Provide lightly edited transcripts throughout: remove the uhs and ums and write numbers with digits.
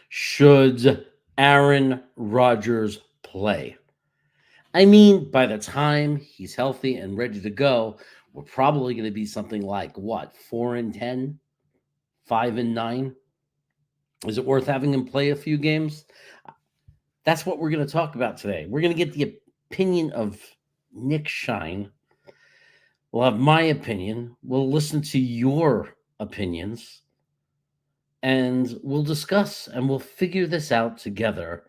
Should Aaron Rodgers play? I mean, by the time he's healthy and ready to go, we're probably going to be something like what, 4-10, 5-9? Is it worth having him play a few games? That's what we're going to talk about today. We're going to get the opinion of Nick Shine. We'll have my opinion. We'll listen to your opinions. And we'll discuss and we'll figure this out together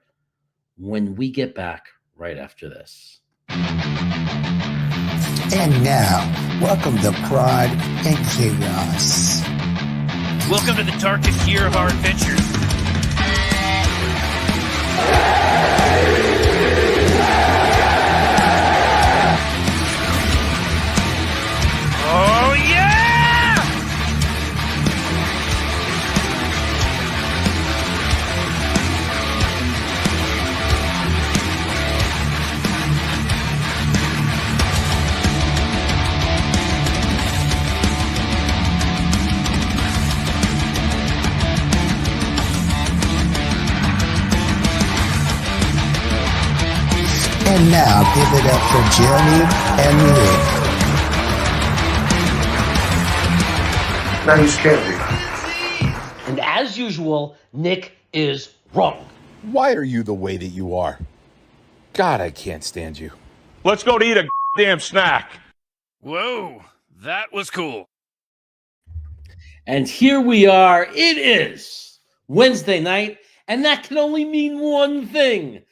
when we get back right after this. And now, welcome to Pride and Chaos. Welcome to the darkest year of our adventures. Oh, yeah! And now, give it up for Jeremy and Nick. Now you scared me. And as usual, Nick is wrong. Why are you the way that you are? God, I can't stand you. Let's go to eat a damn snack. Whoa, that was cool. And here we are. It is Wednesday night, and that can only mean one thing.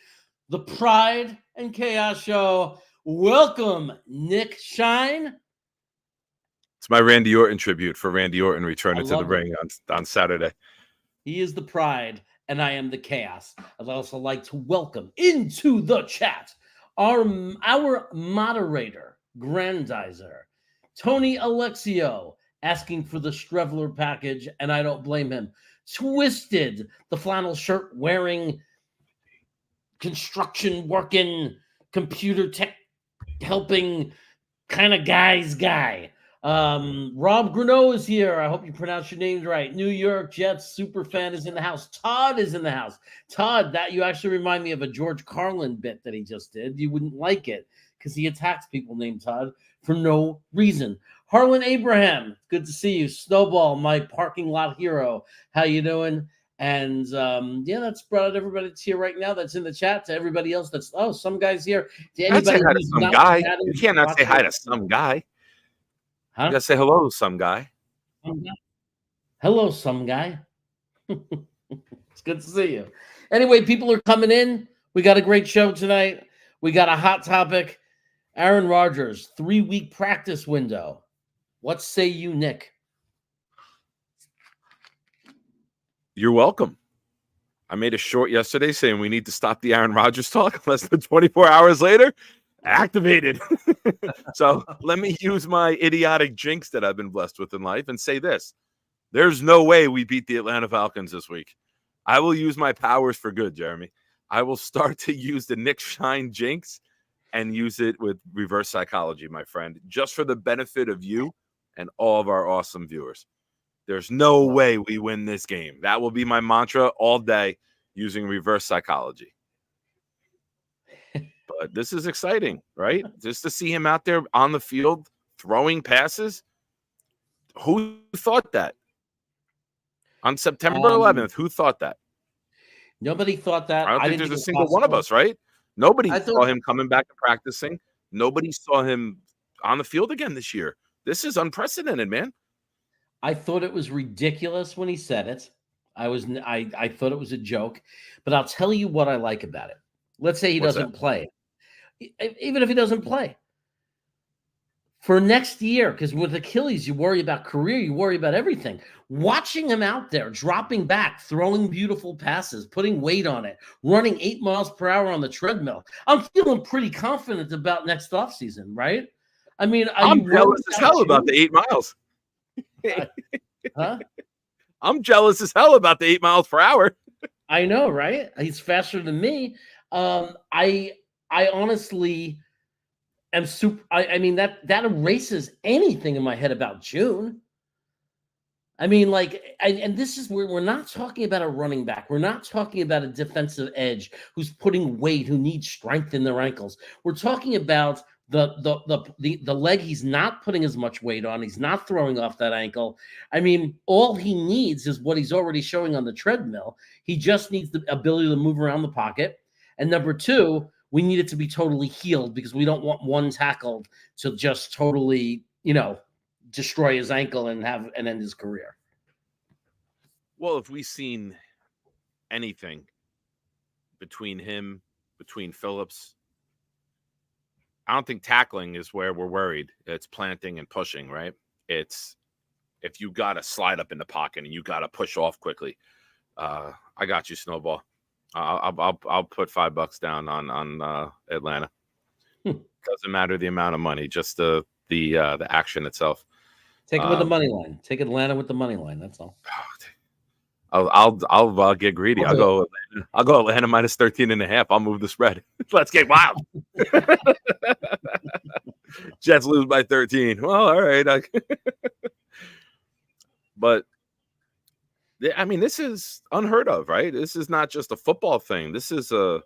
The Pride and Chaos Show. Welcome, Nick Shine. It's my Randy Orton tribute for Randy Orton returning to the it. ring on Saturday. He is the Pride, and I am the Chaos. I'd also like to welcome into the chat our moderator, grandizer, Tony Alexio, asking for the Strevler package, and I don't blame him. Twisted, the flannel shirt wearing, construction working, computer tech helping kind of guy. Rob Greneau is here. I hope you pronounce your names right. New York Jets super fan is in the house. Todd is in the house. Todd, that you actually remind me of a George Carlin bit that he just did. You wouldn't like it because he attacks people named Todd for no reason. Harlan Abraham, good to see you. Snowball, my parking lot hero. How you doing? And that's brought out everybody that's here right now that's in the chat. To everybody else that's some guy's here. To I'd say anybody hi to who's some not guy. chatting, You cannot say hi watching- to some guy. Huh? You gotta say hello to some guy. Hello, some guy. It's good to see you. Anyway, people are coming in. We got a great show tonight. We got a hot topic. Aaron Rodgers, 3-week practice window. What say you, Nick? You're welcome. I made a short yesterday saying we need to stop the Aaron Rodgers talk. Less than 24 hours later, activated. So let me use my idiotic jinx that I've been blessed with in life and say this. There's no way we beat the Atlanta Falcons this week. I will use my powers for good, Jeremy. I will start to use the Nick Shine jinx and use it with reverse psychology, my friend, just for the benefit of you and all of our awesome viewers. There's no way we win this game. That will be my mantra all day using reverse psychology. But this is exciting, right? Just to see him out there on the field throwing passes. Who thought that? On September 11th, who thought that? Nobody thought that. I don't think didn't there's a it's single one of possible. us, right? Nobody I saw thought- him coming back and practicing. Nobody saw him on the field again this year. This is unprecedented, man. I thought it was ridiculous when he said it. I thought it was a joke, but I'll tell you what I like about it. Let's say he What's doesn't that? play. Even if he doesn't play for next year, because with Achilles, you worry about career, you worry about everything. Watching him out there, dropping back, throwing beautiful passes, putting weight on it, running 8 miles per hour on the treadmill. I'm feeling pretty confident about next offseason, right? I mean, I'm jealous as hell about the 8 miles. Huh? I'm jealous as hell about the 8 miles per hour. I know, right? He's faster than me. I honestly am super. I mean that erases anything in my head about June. I mean, like, and this is where we're not talking about a running back. We're not talking about a defensive edge who's putting weight, who needs strength in their ankles. We're talking about the leg he's not putting as much weight on. He's not throwing off that ankle. I mean, all he needs is what he's already showing on the treadmill. He just needs the ability to move around the pocket. And number two, we need it to be totally healed because we don't want one tackle to just totally, destroy his ankle and end his career. Well, if we've seen anything between Phillips, I don't think tackling is where we're worried. It's planting and pushing, right? It's if you got to slide up in the pocket and you got to push off quickly. I got you, Snowball. I'll put $5 down on Atlanta. Doesn't matter the amount of money, just the action itself. Take it with the money line. Take Atlanta with the money line. That's all. I'll get greedy. I'll go Atlanta minus 13.5. I'll move the spread. Let's get wild. Jets lose by 13. Well, all right. But I mean, this is unheard of, right? This is not just a football thing. This is an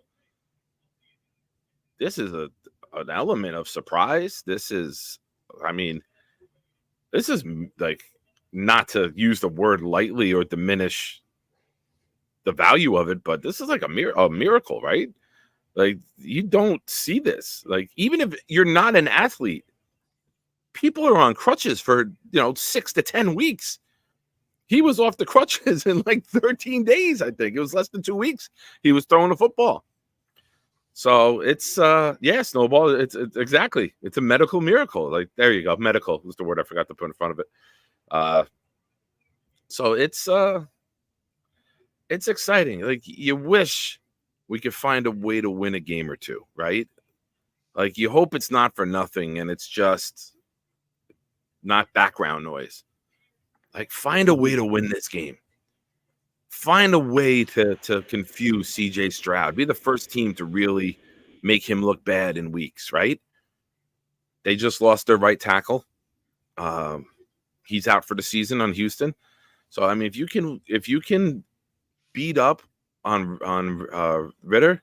element of surprise. This is like, not to use the word lightly or diminish the value of it, but this is like a miracle, right? Like, you don't see this. Like, even if you're not an athlete, people are on crutches for 6 to 10 weeks. He was off the crutches in like 13 days. I think it was less than 2 weeks. He was throwing a football. So it's Snowball. It's exactly. It's a medical miracle. Like, there you go. Medical was the word I forgot to put in front of it. So it's exciting. Like, you wish we could find a way to win a game or two, right? Like, you hope it's not for nothing and it's just not background noise. Like, find a way to win this game. Find a way to confuse CJ Stroud. Be the first team to really make him look bad in weeks, right? They just lost their right tackle. He's out for the season on Houston. So, I mean, if you can beat up on Riddler,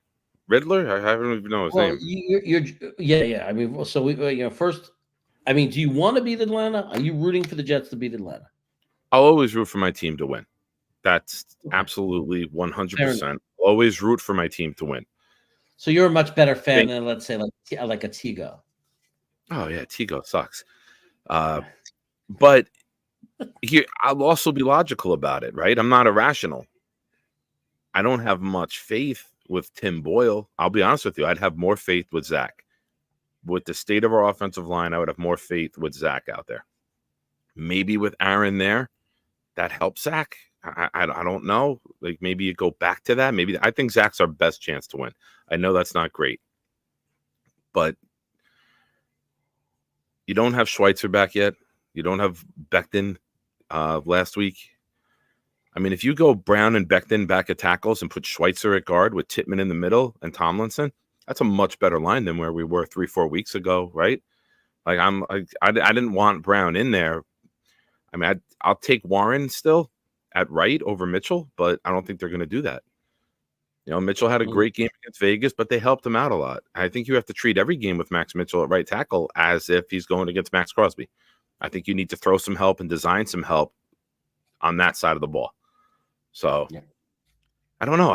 I don't even know his name. Yeah. I mean, so we first. I mean, do you want to beat Atlanta? Are you rooting for the Jets to beat Atlanta? I'll always root for my team to win. That's absolutely 100%. Always root for my team to win. So you're a much better fan than, let's say, like a Tigo. Oh yeah, Tigo sucks. But here, I'll also be logical about it, right? I'm not irrational. I don't have much faith with Tim Boyle. I'll be honest with you. I'd have more faith with Zach. With the state of our offensive line, I would have more faith with Zach out there. Maybe with Aaron there, that helps Zach. I don't know. Like, maybe you go back to that. Maybe I think Zach's our best chance to win. I know that's not great, but you don't have Schweitzer back yet. You don't have Becton last week. I mean, if you go Brown and Becton back at tackles and put Schweitzer at guard with Tittman in the middle and Tomlinson, that's a much better line than where we were 3-4 weeks ago, right? Like, I didn't want Brown in there. I mean, I'll take Warren still at right over Mitchell, but I don't think they're going to do that. Mitchell had a great game against Vegas, but they helped him out a lot. I think you have to treat every game with Max Mitchell at right tackle as if he's going against Max Crosby. I think you need to throw some help and design some help on that side of the ball. So, yeah. I don't know.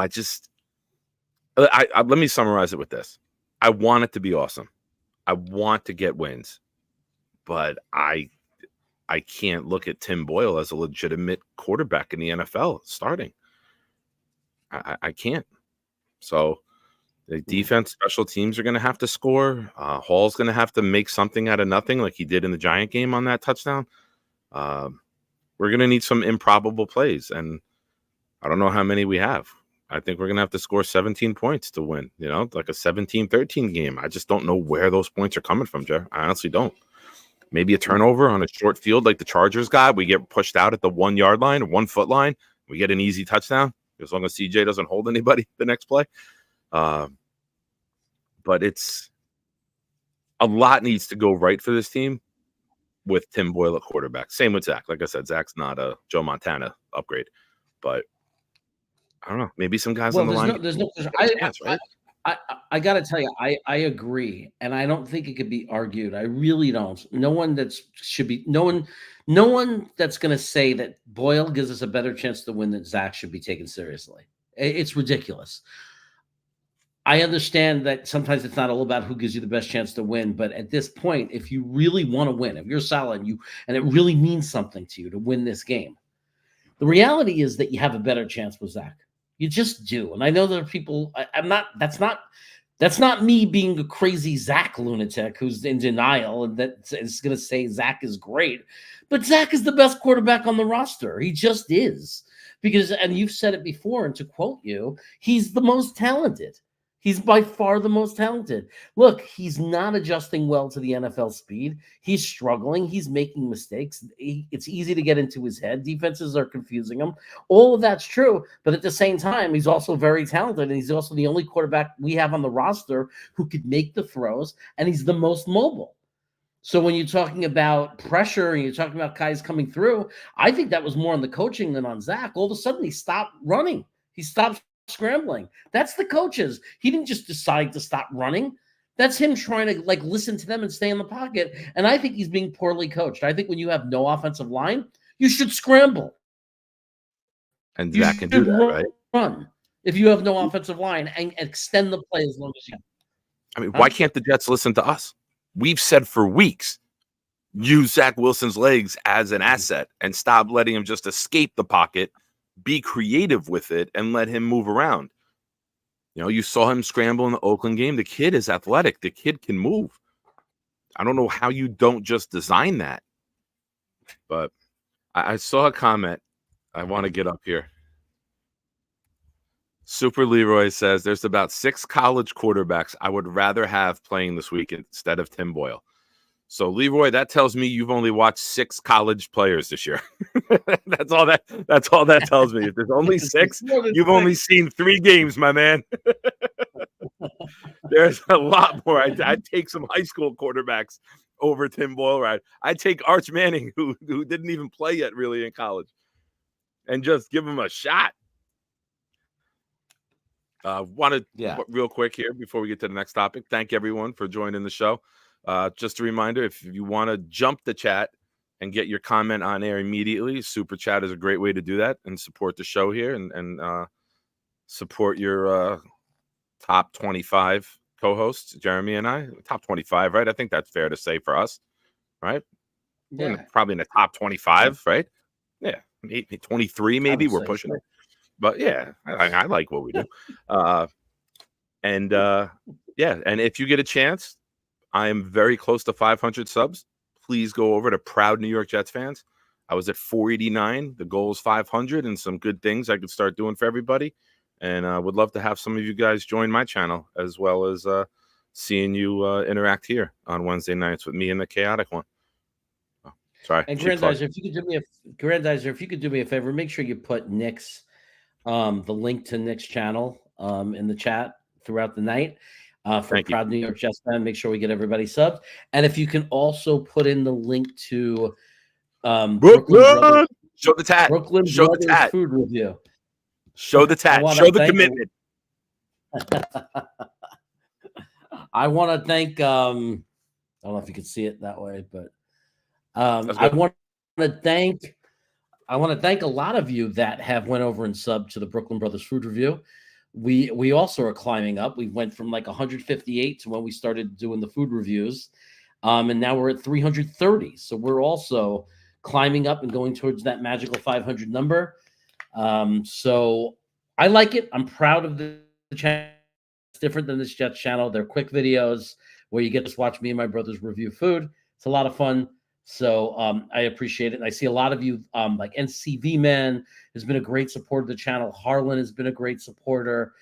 Let me summarize it with this. I want it to be awesome. I want to get wins, but I can't look at Tim Boyle as a legitimate quarterback in the NFL starting. I can't. So the defense, special teams are going to have to score. Hall's going to have to make something out of nothing like he did in the Giant game on that touchdown. We're going to need some improbable plays, and I don't know how many we have. I think we're going to have to score 17 points to win, like a 17-13 game. I just don't know where those points are coming from, Jeff. I honestly don't. Maybe a turnover on a short field like the Chargers got. We get pushed out at the 1 yard line or 1 foot line. We get an easy touchdown as long as CJ doesn't hold anybody the next play. But it's a lot needs to go right for this team. with Tim Boyle at quarterback. Same with Zach. Like I said, Zach's not a Joe Montana upgrade, but I don't know. Maybe some guys on the line. There's no. Chance, right? I got to tell you, I agree, and I don't think it could be argued. I really don't. No one that's going to say that Boyle gives us a better chance to win than Zach should be taken seriously. It's ridiculous. I understand that sometimes it's not all about who gives you the best chance to win, but at this point, if you really want to win, if you're solid and it really means something to you to win this game, the reality is that you have a better chance with Zach. You just do. And I know there are people, that's not me being a crazy Zach lunatic who's in denial and that is going to say Zach is great. But Zach is the best quarterback on the roster. He just is. Because, and you've said it before, and to quote you, he's the most talented. He's by far the most talented. Look, he's not adjusting well to the NFL speed. He's struggling. He's making mistakes. It's easy to get into his head. Defenses are confusing him. All of that's true. But at the same time, he's also very talented. And he's also the only quarterback we have on the roster who could make the throws. And he's the most mobile. So when you're talking about pressure and you're talking about guys coming through, I think that was more on the coaching than on Zach. All of a sudden, he stopped running. He stopped scrambling. That's the coaches. He didn't just decide to stop running. That's him trying to listen to them and stay in the pocket. And I think he's being poorly coached. I think when you have no offensive line, you should scramble. And Zach can do that, right? Run if you have no offensive line and extend the play as long as you can. I mean, why can't the Jets listen to us? We've said for weeks, use Zach Wilson's legs as an asset and stop letting him just escape the pocket. Be creative with it and let him move around. You know, you saw him scramble in the Oakland game. The kid is athletic. The kid can move. I don't know how you don't just design that. But I saw a comment. I want to get up here. Super Leroy says there's about 6 college quarterbacks I would rather have playing this week instead of Tim Boyle. So, Leroy, that tells me you've only watched 6 college players this year. That's all that tells me. If there's only 6, you've only seen 3 games, my man. There's a lot more. I'd take some high school quarterbacks over Tim Boyle. I'd take Arch Manning, who didn't even play yet really in college, and just give him a shot. Real quick here before we get to the next topic, thank everyone for joining the show. Just a reminder, if you want to jump the chat and get your comment on air immediately, Super Chat is a great way to do that and support the show here and support your top 25 co-hosts, Jeremy and I. Top 25, right? I think that's fair to say for us, right? Yeah. Probably in the top 25, right? Yeah, maybe 23, maybe we're pushing it. But yeah, I like what we do. And if you get a chance, I am very close to 500 subs. Please go over to Proud New York Jets Fans. I was at 489. The goal is 500 and some good things I could start doing for everybody. And I would love to have some of you guys join my channel as well as seeing you interact here on Wednesday nights with me and the Chaotic One. Oh, sorry. And Grandizer, if you could do me a favor, make sure you put Nick's the link to Nick's channel in the chat throughout the night. For Proud New York Jets fan, make sure we get everybody subbed. And if you can also put in the link to Brooklyn, show the tat. Brooklyn show Brothers the tat. Food review. Show the tat. Show the commitment. I want to thank. I don't know if you can see it that way, but I want to thank. I want to thank a lot of you that have went over and subbed to the Brooklyn Brothers Food Review. We also are climbing up. We went from 158 to when we started doing the food reviews, and now we're at 330. So we're also climbing up and going towards that magical 500 number. So I like it. I'm proud of the channel. It's different than this Jets channel. They're quick videos where you get to watch me and my brothers review food. It's a lot of fun. So I appreciate it. And I see a lot of you like NCV Man has been a great supporter of the channel. Harlan has been a great supporter.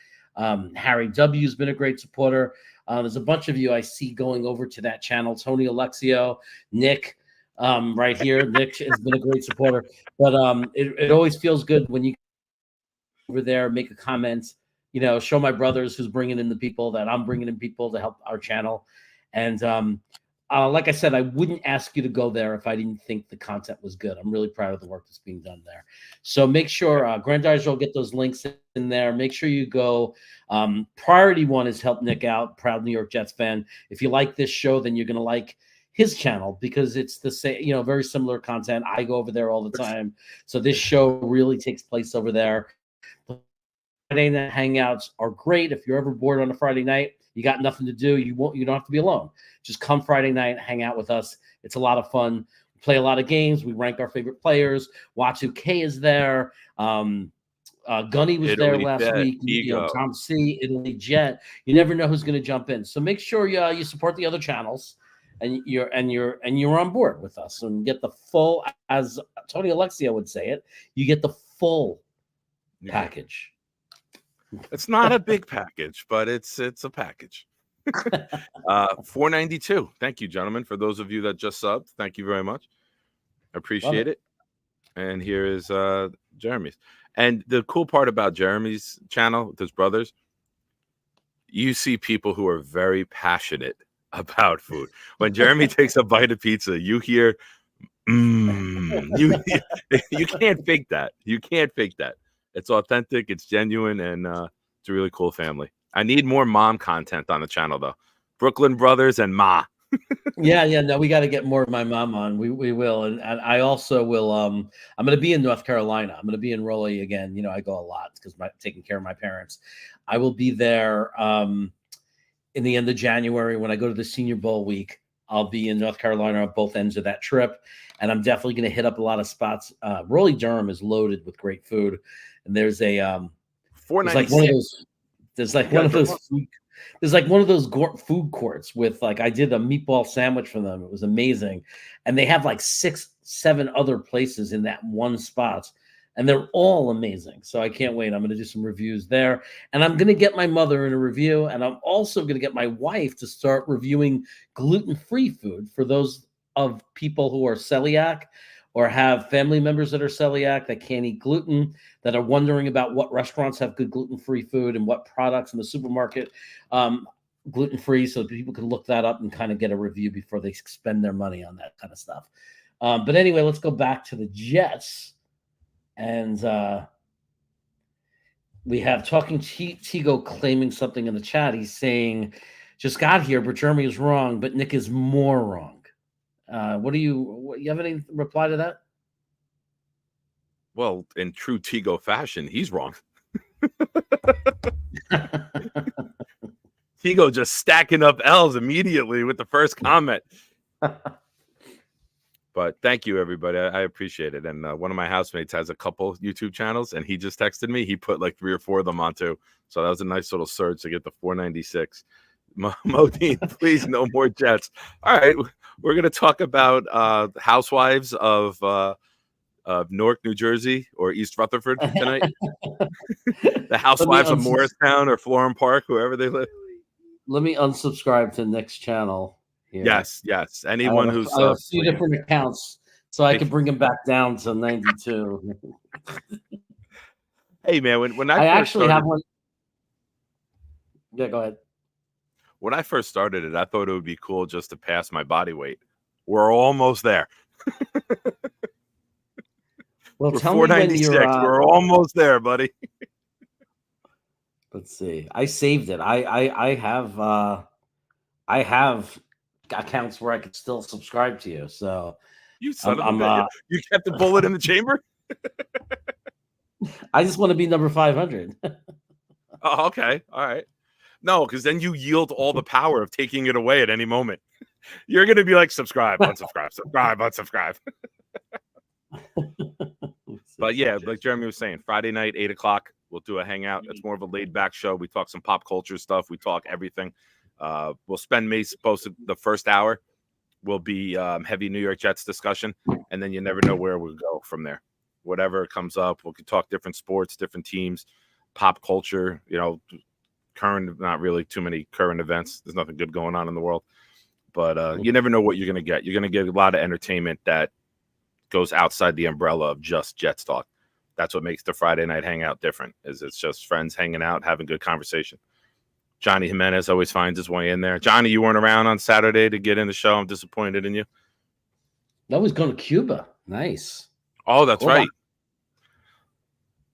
Harry W has been a great supporter. There's a bunch of you I see going over to that channel. Tony Alexio, Nick, right here. Nick has been a great supporter. But it always feels good when you over there, make a comment, show my brothers who's bringing in the people that I'm bringing in people to help our channel. And like I said, I wouldn't ask you to go there if I didn't think the content was good. I'm really proud of the work that's being done there. So make sure, Grandizer will get those links in there. Make sure you go. Priority one is help Nick out, proud New York Jets fan. If you like this show, then you're going to like his channel because it's the same, very similar content. I go over there all the time. So this show really takes place over there. Friday night hangouts are great. If you're ever bored on a Friday night, you got nothing to do, you don't have to be alone. Just come Friday night, hang out with us. It's a lot of fun. We play a lot of games. We rank our favorite players. Watch2K is there. Gunny was there last week. Tom C, Italy Jet. You never know who's going to jump in. So make sure you support the other channels, and you're on board with us and get the full, as Tony Alexia would say it, you get the full package. It's not a big package, but it's a package. $4.92. Thank you, gentlemen. For those of you that just subbed, thank you very much. Appreciate it. And here is Jeremy's. And the cool part about Jeremy's channel with his brothers, you see people who are very passionate about food. When Jeremy takes a bite of pizza, you hear, you can't fake that. You can't fake that. It's authentic, it's genuine, and it's a really cool family. I need more mom content on the channel, though. Brooklyn Brothers and Ma. No, we got to get more of my mom on. We will, and I also will. I'm going to be in North Carolina. I'm going to be in Raleigh again. I go a lot because taking care of my parents. I will be there in the end of January when I go to the Senior Bowl week. I'll be in North Carolina on both ends of that trip, and I'm definitely going to hit up a lot of spots. Raleigh Durham is loaded with great food, and there's a there's like one of those food courts with I did a meatball sandwich for them. It was amazing, and they have 6-7 other places in that one spot, and they're all amazing. So I can't wait. I'm going to do some reviews there, and I'm going to get my mother in a review, and I'm also going to get my wife to start reviewing gluten-free food for those of people who are celiac or have family members that are celiac that can't eat gluten, that are wondering about what restaurants have good gluten-free food and what products in the supermarket gluten-free, so people can look that up and kind of get a review before they spend their money on that kind of stuff. But anyway, let's go back to the Jets. And we have Talking Tigo claiming something in the chat. He's saying, just got here, but Jeremy is wrong, but Nick is more wrong. You have any reply to that? Well, in true Tigo fashion, he's wrong. Tigo just stacking up L's immediately with the first comment. But thank you, everybody. I appreciate it. And one of my housemates has a couple YouTube channels, and he just texted me. He put 3 or 4 of them on too. So that was a nice little surge to get the 496. Modine, please, no more Jets. All right, we're going to talk about housewives of Newark, New Jersey, or East Rutherford tonight. The housewives of Morristown or Florham Park, wherever they live. Let me unsubscribe to Nick's channel here. Yes. Anyone who's I have a few different accounts, so I can bring him back down to 92. Hey, man, when I actually have one. Yeah, go ahead. When I first started it, I thought it would be cool just to pass my body weight. We're almost there. Well, we're tell me when you're. We're almost there, buddy. Let's see. I saved it. I have accounts where I could still subscribe to you. So you son of a bitch. You kept the bullet in the chamber. I just want to be number 500. Oh, okay. All right. No, because then you yield all the power of taking it away at any moment. You're going to be like, subscribe, unsubscribe, subscribe, unsubscribe. But yeah, like Jeremy was saying, Friday night, 8 o'clock, we'll do a hangout. It's more of a laid back show. We talk some pop culture stuff. We talk everything. We'll spend most of the first hour will be heavy New York Jets discussion. And then you never know where we'll go from there. Whatever comes up, we can talk different sports, different teams, pop culture, current, not really too many current events. There's nothing good going on in the world, but you never know what you're going to get. You're going to get a lot of entertainment that goes outside the umbrella of just Jets talk. That's what makes the Friday night hangout different, is it's just friends hanging out, having good conversation. Johnny Jimenez always finds his way in there. Johnny, you weren't around on Saturday to get in the show. I'm disappointed in you. That was going to Cuba. Nice. Oh, that's Cuba. right.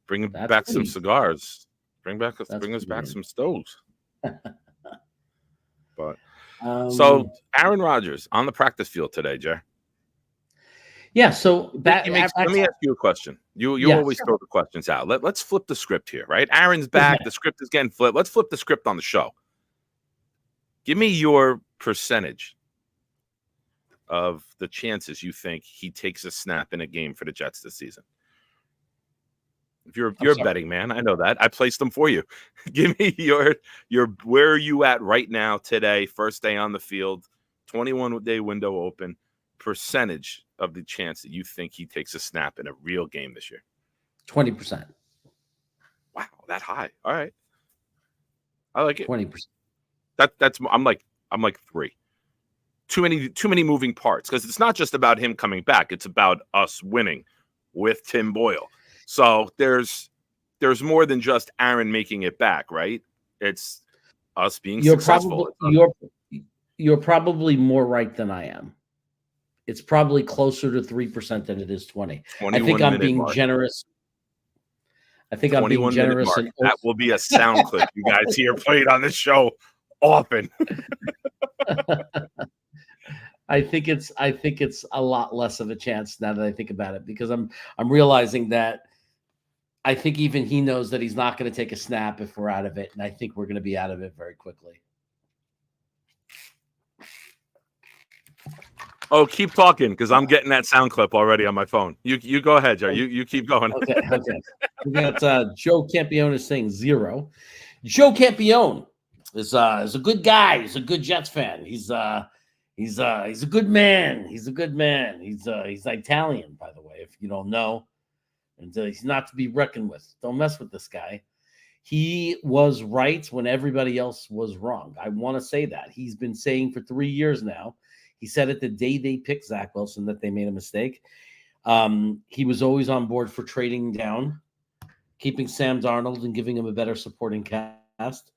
Bring That's back some sweet. cigars. Bring us That's back weird. some stoves. But Um, so Aaron Rodgers on the practice field today, Jay. yeah. So Let me ask you a question. You Yeah, always throw the questions out. Let's flip the script here, right? Aaron's back. The script is getting flipped. Let's flip the script on the show. Give me your percentage of the chances you think he takes a snap in a game for the Jets this season. If you're a betting man, I know that. I placed them for you. Give me your where are you at right now today, first day on the field, 21-day window open, percentage of the chance that you think he takes a snap in a real game this year. 20%. Wow, that high. All right. I like it. 20%. That's I'm like 3. Too many moving parts, because it's not just about him coming back, it's about us winning with Tim Boyle. So there's more than just Aaron making it back, right? It's us being successful. You're probably more right than I am. It's probably closer to 3% than it is 20. I think I'm being generous. I think I'm being generous. And that will be a sound clip you guys hear played on this show often. I think it's a lot less of a chance now that I think about it, because I'm realizing that I think even he knows that he's not going to take a snap if we're out of it, and I think we're going to be out of it very quickly. Oh, keep talking, because I'm getting that sound clip already on my phone. You go ahead, Joe. You keep going. Okay. We got Joe Campione saying 0. Joe Campione is a good guy. He's a good Jets fan. He's a good man. He's Italian, by the way, if you don't know. And he's not to be reckoned with. Don't mess with this guy. He was right when everybody else was wrong. I want to say that. He's been saying for 3 years now. He said it the day they picked Zach Wilson that they made a mistake. He was always on board for trading down, keeping Sam Darnold and giving him a better supporting cast.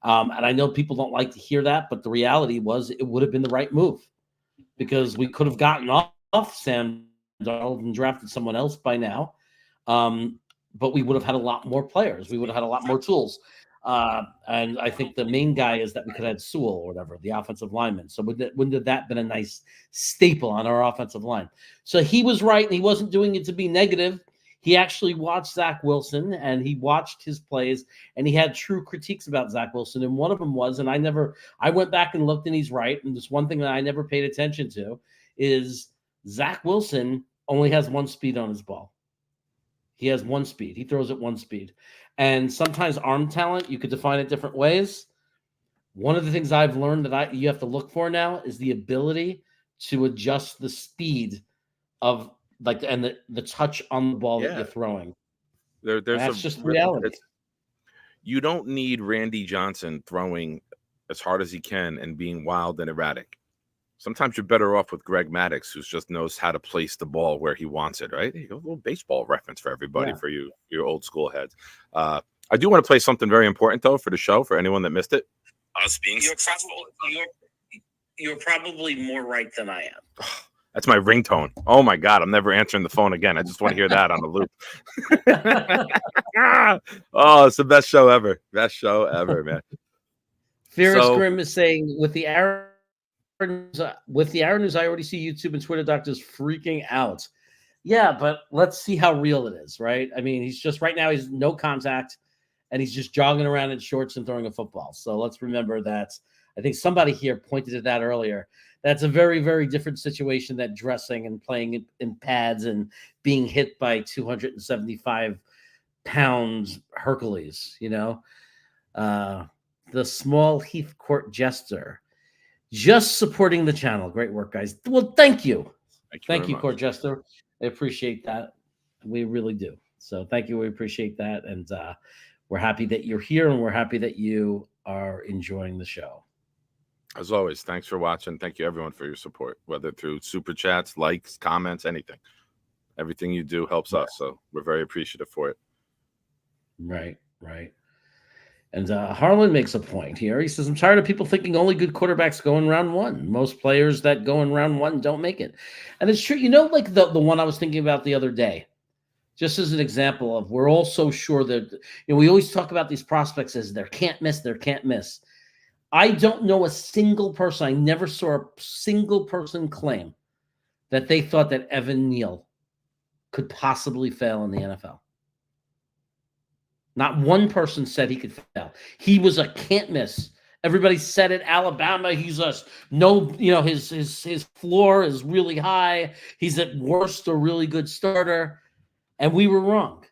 And I know people don't like to hear that, but the reality was it would have been the right move, because we could have gotten off Sam Darnold and drafted someone else by now. But we would have had a lot more players. We would have had a lot more tools. And I think the main guy is that we could have had Sewell or whatever, the offensive lineman. So wouldn't that been a nice staple on our offensive line? So he was right, and he wasn't doing it to be negative. He actually watched Zach Wilson, and he watched his plays, and he had true critiques about Zach Wilson. And one of them was, and I went back and looked, and he's right. And there's one thing that I never paid attention to is Zach Wilson only has one speed on his ball. He has one speed. He throws at one speed. And sometimes arm talent, you could define it different ways. One of the things I've learned that you have to look for now is the ability to adjust the speed of and the touch on the ball that you're throwing. That's just reality. You don't need Randy Johnson throwing as hard as he can and being wild and erratic. Sometimes you're better off with Greg Maddux, who just knows how to place the ball where he wants it, right? A little baseball reference for everybody, for you, your old school heads. I do want to play something very important, though, for the show, for anyone that missed it. You're probably more right than I am. That's my ringtone. Oh, my God. I'm never answering the phone again. I just want to hear that on the loop. Oh, it's the best show ever. Best show ever, man. Ferris Grimm is saying, with the Aaron news, I already see YouTube and Twitter doctors freaking out. Yeah, but let's see how real it is, right? I mean, right now he's no contact, and he's just jogging around in shorts and throwing a football. So let's remember that. I think somebody here pointed at that earlier. That's a very, very different situation than dressing and playing in pads and being hit by 275 pounds Hercules, the small Heathcourt jester. Just supporting the channel. Great work, guys. Well, thank you. Thank you, Court Jester. I appreciate that. We really do. So thank you. We appreciate that. And we're happy that you're here, and we're happy that you are enjoying the show. As always, thanks for watching. Thank you, everyone, for your support, whether through super chats, likes, comments, anything. Everything you do helps us. So we're very appreciative for it. Right. And Harlan makes a point here. He says, I'm tired of people thinking only good quarterbacks go in round one. Most players that go in round one don't make it. And it's true. Like the one I was thinking about the other day, just as an example of we're all so sure that, we always talk about these prospects as there can't miss. I don't know a single person. I never saw a single person claim that they thought that Evan Neal could possibly fail in the NFL. Not one person said he could fail. He was a can't miss. Everybody said it. Alabama, he's a no, his floor is really high. He's at worst a really good starter. And we were wrong.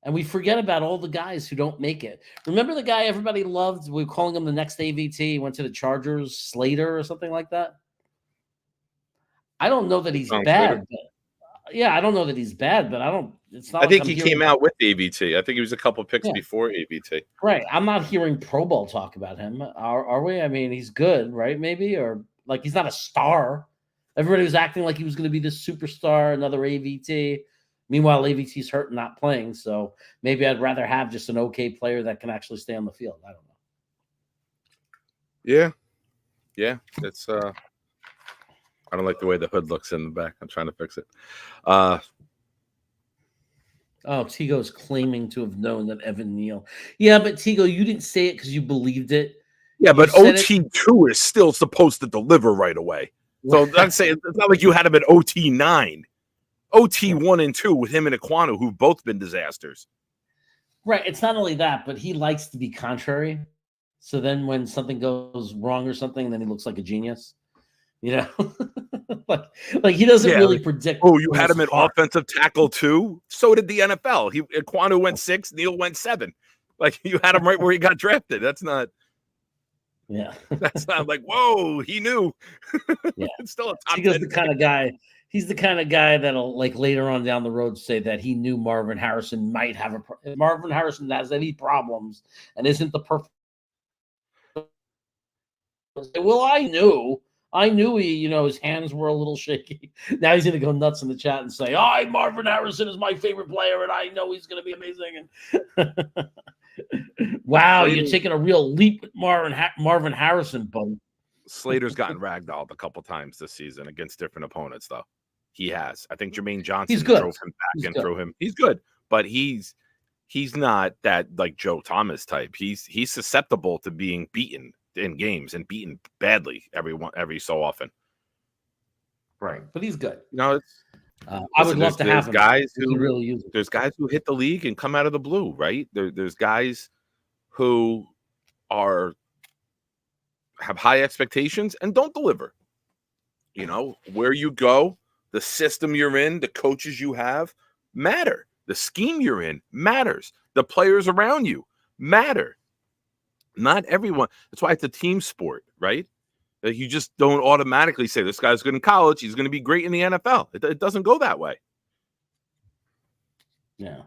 And we forget about all the guys who don't make it. Remember the guy everybody loved? We were calling him the next AVT. He went to the Chargers, Slater or something like that. I don't know that he's bad. I don't know that he's bad, but it's not. I think he came out with AVT. I think he was a couple picks before AVT. Right. I'm not hearing Pro Bowl talk about him. Are we? I mean, he's good, right? Maybe, or like he's not a star. Everybody was acting like he was going to be this superstar, another AVT. Meanwhile, AVT's hurt and not playing, so maybe I'd rather have just an okay player that can actually stay on the field. I don't know. Yeah. It's I don't like the way the hood looks in the back. I'm trying to fix it. Tigo's claiming to have known that Evan Neal. Yeah, but Tigo, you didn't say it because you believed it. Yeah, but OT2 is still supposed to deliver right away. So I'd say it's not like you had him at OT9. OT1 and 2 with him and Ekwonu, who've both been disasters. Right. It's not only that, but he likes to be contrary. So then when something goes wrong or something, then he looks like a genius. Like he doesn't really predict. Oh, you had him at offensive tackle too? So did the NFL. Ekwonu went 6, Neal went 7. Like you had him right where he got drafted. That's not. Yeah. That's not like, whoa, he knew. Yeah. It's still a top 10. He's the kind of guy that'll like later on down the road say that he knew Marvin Harrison might have if Marvin Harrison has any problems and isn't the perfect. Well, I knew he, his hands were a little shaky. Now he's going to go nuts in the chat and say, Marvin Harrison is my favorite player and I know he's going to be amazing. And wow, you're taking a real leap with Marvin Harrison, buddy. Slater's gotten ragdolled a couple times this season against different opponents, though. He has. I think Jermaine Johnson drove him back threw him. He's good, but he's not that like Joe Thomas type. He's susceptible to being beaten in games and beaten badly every so often. Right, but he's good. I would love to have him. There's guys who hit the league and come out of the blue, right? There's guys who have high expectations and don't deliver. Where you go, the system you're in, the coaches you have matter. The scheme you're in matters. The players around you matter. Not everyone. That's why it's a team sport, right? Like you just don't automatically say this guy's good in college. He's going to be great in the NFL. It doesn't go that way. Yeah.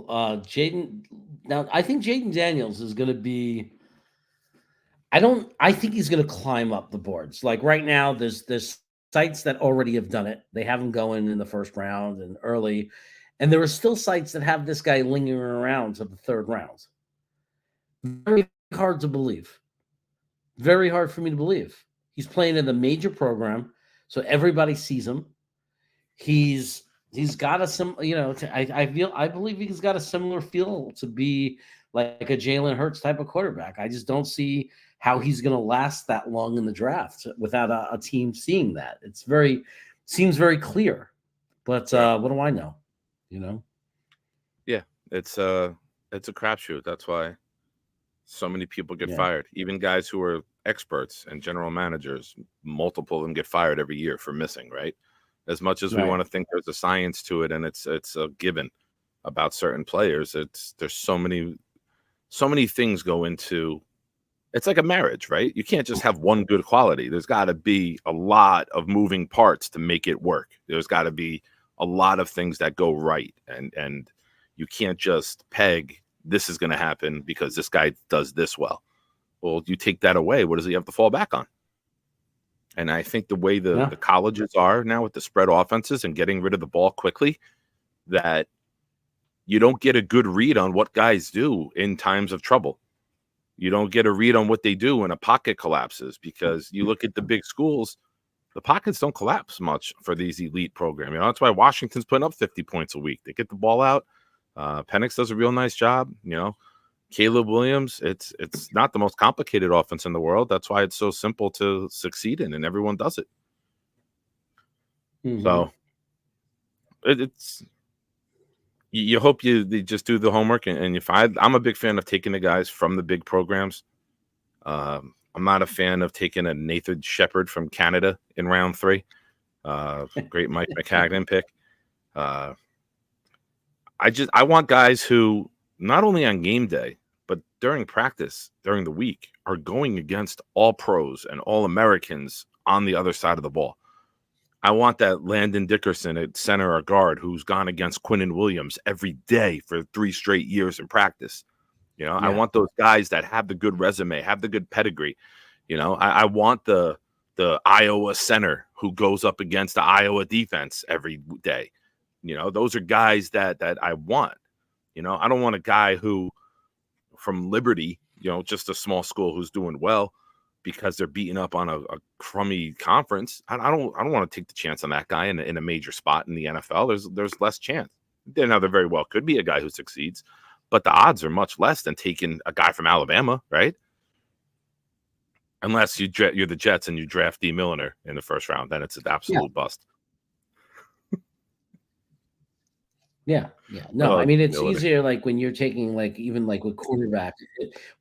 Jaden. Now, I think Jaden Daniels is going to be. I think he's going to climb up the boards. Like right now, there's sites that already have done it. They have him going in the first round and early, and there are still sites that have this guy lingering around to the third round. Very hard to believe. Very hard for me to believe. He's playing in the major program, so everybody sees him. He's got I believe he's got a similar feel to be like a Jalen Hurts type of quarterback. I just don't see how he's going to last that long in the draft without a team seeing that. Seems very clear, but what do I know? Yeah, it's a crapshoot. That's why so many people get fired. Even guys who are experts and general managers, multiple of them get fired every year for missing, right? As much as we want to think there's a science to it and it's a given about certain players, there's so many things go into. It's like a marriage, right? You can't just have one good quality. There's got to be a lot of moving parts to make it work. There's got to be a lot of things that go right, and you can't just peg this is going to happen because this guy does this well. Well, you take that away, what does he have to fall back on? And I think the way the colleges are now with the spread offenses and getting rid of the ball quickly, that you don't get a good read on what guys do in times of trouble. You don't get a read on what they do when a pocket collapses, because you look at the big schools, the pockets don't collapse much for these elite programs. You know, that's why Washington's putting up 50 points a week. They get the ball out. Penix does a real nice job. You know, Caleb Williams, it's not the most complicated offense in the world. That's why it's so simple to succeed in, and everyone does it. Mhm. So it's you hope they just do the homework, and if I'm a big fan of taking the guys from the big programs. I'm not a fan of taking a Nathan Shepard from Canada in round 3. Great Mike McCagnon pick. I want guys who not only on game day, but during practice, during the week, are going against all pros and all Americans on the other side of the ball. I want that Landon Dickerson at center or guard who's gone against Quinnen Williams every day for 3 straight years in practice. You know, I want those guys that have the good resume, have the good pedigree. You know, I want the Iowa center who goes up against the Iowa defense every day. You know, those are guys that I want. You know, I don't want a guy who from Liberty, you know, just a small school who's doing well because they're beating up on a crummy conference. I don't want to take the chance on that guy in a major spot in the NFL. There's less chance. Now there very well could be a guy who succeeds, but the odds are much less than taking a guy from Alabama, right? Unless you're the Jets and you draft D. Milliner in the first round, then it's an absolute bust. Yeah. No, I mean, it's Milliner. easier like when you're taking like even like with cornerback,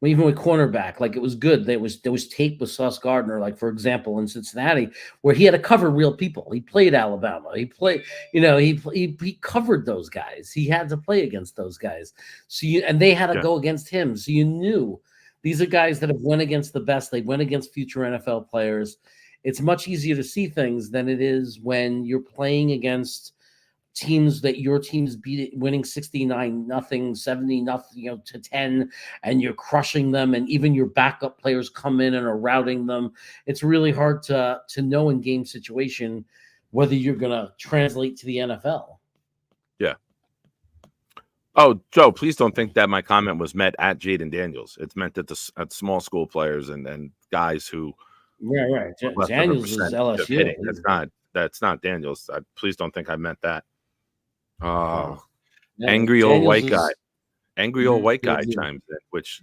even with cornerback, like it was good. There was tape with Sauce Gardner, like for example in Cincinnati, where he had to cover real people. He played Alabama. He played, you know, he covered those guys. He had to play against those guys. So and they had to go against him. So you knew these are guys that have went against the best. They went against future NFL players. It's much easier to see things than it is when you're playing against teams that your team's winning 69-0, 70-0, to 10, and you're crushing them, and even your backup players come in and are routing them. It's really hard to know in game situation whether you're going to translate to the NFL. Yeah. Oh, Joe, please don't think that my comment was meant at Jaden Daniels. It's meant at small school players and guys who right. Daniels is LSU. That's not Daniels. Please don't think I meant that. Oh, Yeah, angry Daniels old white is, guy. Angry old white guy chimes in, which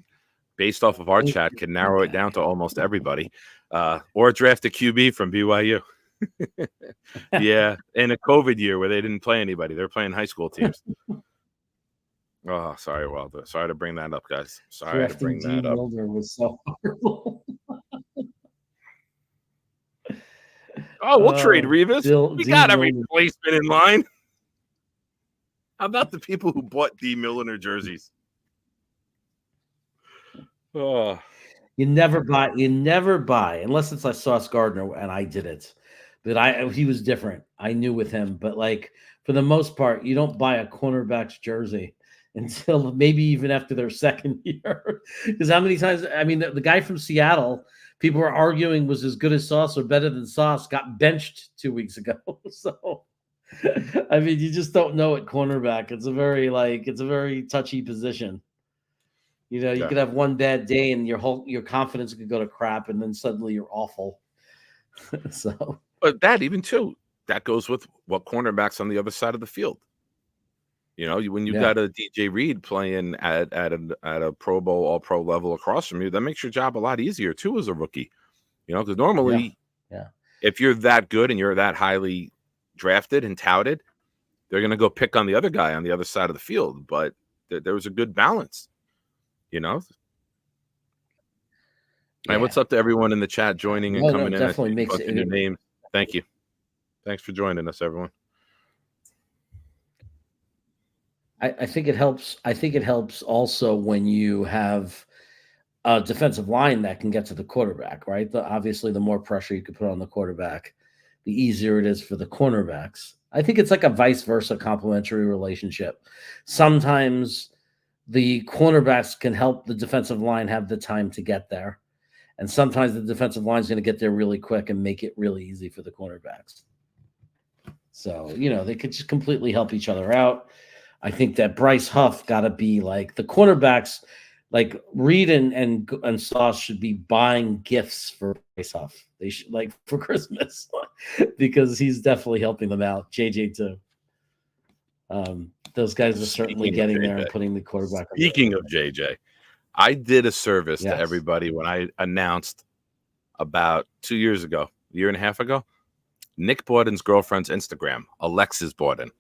based off of our chat can narrow it down to almost everybody. Or draft a QB from BYU. Yeah, in a COVID year where they didn't play anybody. They're playing high school teams. Oh, sorry, Wilder. Sorry to bring that up, guys. Sorry to bring that up. Wilder was so horrible. Oh, we'll trade Revis. We got a replacement in line. How about the people who bought D. Milliner jerseys? Oh, you never buy unless it's like Sauce Gardner, and I did it. But he was different. I knew with him, but like for the most part, you don't buy a cornerback's jersey until maybe even after their second year. Because how many times? I mean, the guy from Seattle, people were arguing was as good as Sauce or better than Sauce, got benched 2 weeks ago. So. I mean, you just don't know at cornerback. It's a very touchy position. You know, you could have one bad day and your confidence could go to crap, and then suddenly you're awful. So, but that even too, that goes with what cornerbacks on the other side of the field. You know, when you got a DJ Reed playing at a Pro Bowl, All Pro level across from you, that makes your job a lot easier too as a rookie. You know, because normally, if you're that good and you're that highly drafted and touted, they're going to go pick on the other guy on the other side of the field. But there was a good balance, you know. And what's up to everyone in the chat joining and coming in? Definitely makes it. Your name. Thank you. Thanks for joining us, everyone. I think it helps. I think it helps also when you have a defensive line that can get to the quarterback, right? Obviously, the more pressure you can put on the quarterback, the easier it is for the cornerbacks. I think it's like a vice versa complementary relationship. Sometimes the cornerbacks can help the defensive line have the time to get there. And sometimes the defensive line is going to get there really quick and make it really easy for the cornerbacks. So, you know, they could just completely help each other out. I think that Bryce Huff got to be like the cornerbacks, like Reed and Sauce should be buying gifts for Bryce Huff. They should like for Christmas because he's definitely helping them out. JJ too. Those guys are certainly Speaking of getting there and JJ, putting the quarterback. Speaking of JJ, I did a service to Yes. everybody when I announced about 2 years ago, a year and a half ago, Nick Borden's girlfriend's Instagram, Alexis Borden.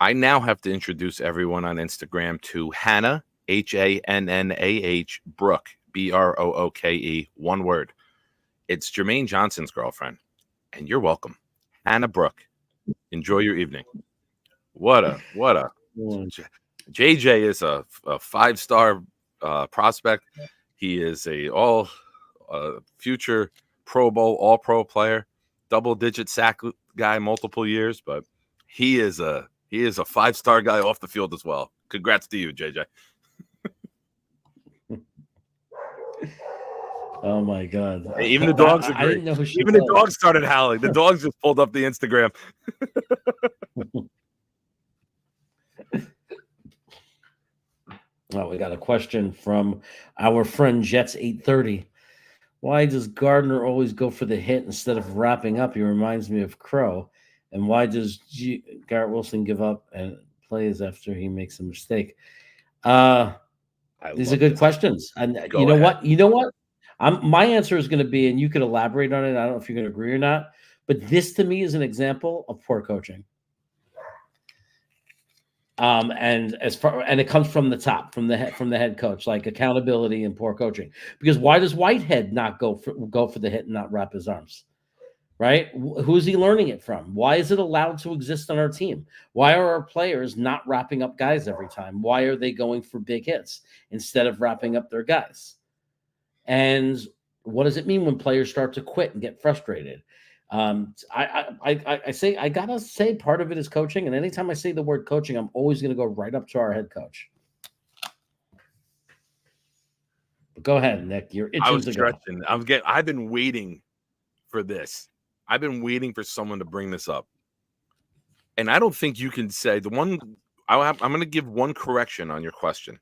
I now have to introduce everyone on Instagram to Hannah, Hannah Brooke, Brooke, one word. It's Jermaine Johnson's girlfriend, and you're welcome. Hannah Brooke. Enjoy your evening. What a JJ is a 5-star prospect. He is a future Pro Bowl All-Pro player, double-digit sack guy multiple years, but he is a 5-star guy off the field as well. Congrats to you, JJ. Oh my God! Hey, even the dogs agree. I didn't know who she even was. the dogs started howling. The dogs just pulled up the Instagram. Oh, we got a question from our friend Jets 830. Why does Gardner always go for the hit instead of wrapping up? He reminds me of Crow. And why does Garrett Wilson give up and plays after he makes a mistake? These are good questions. And Go ahead. You know what? My answer is going to be, and you could elaborate on it. I don't know if you're going to agree or not, but this to me is an example of poor coaching. And it comes from the top, from the head coach, like accountability and poor coaching. Because why does Whitehead not go for the hit and not wrap his arms? Right? Who's he learning it from? Why is it allowed to exist on our team? Why are our players not wrapping up guys every time? Why are they going for big hits instead of wrapping up their guys? And what does it mean when players start to quit and get frustrated? I say I gotta say part of it is coaching, and anytime I say the word coaching, I'm always going to go right up to our head coach. But go ahead, Nick. You're itching to go. I've been waiting for this. I've been waiting for someone to bring this up, and I don't think you can say the one. I'm going to give one correction on your question.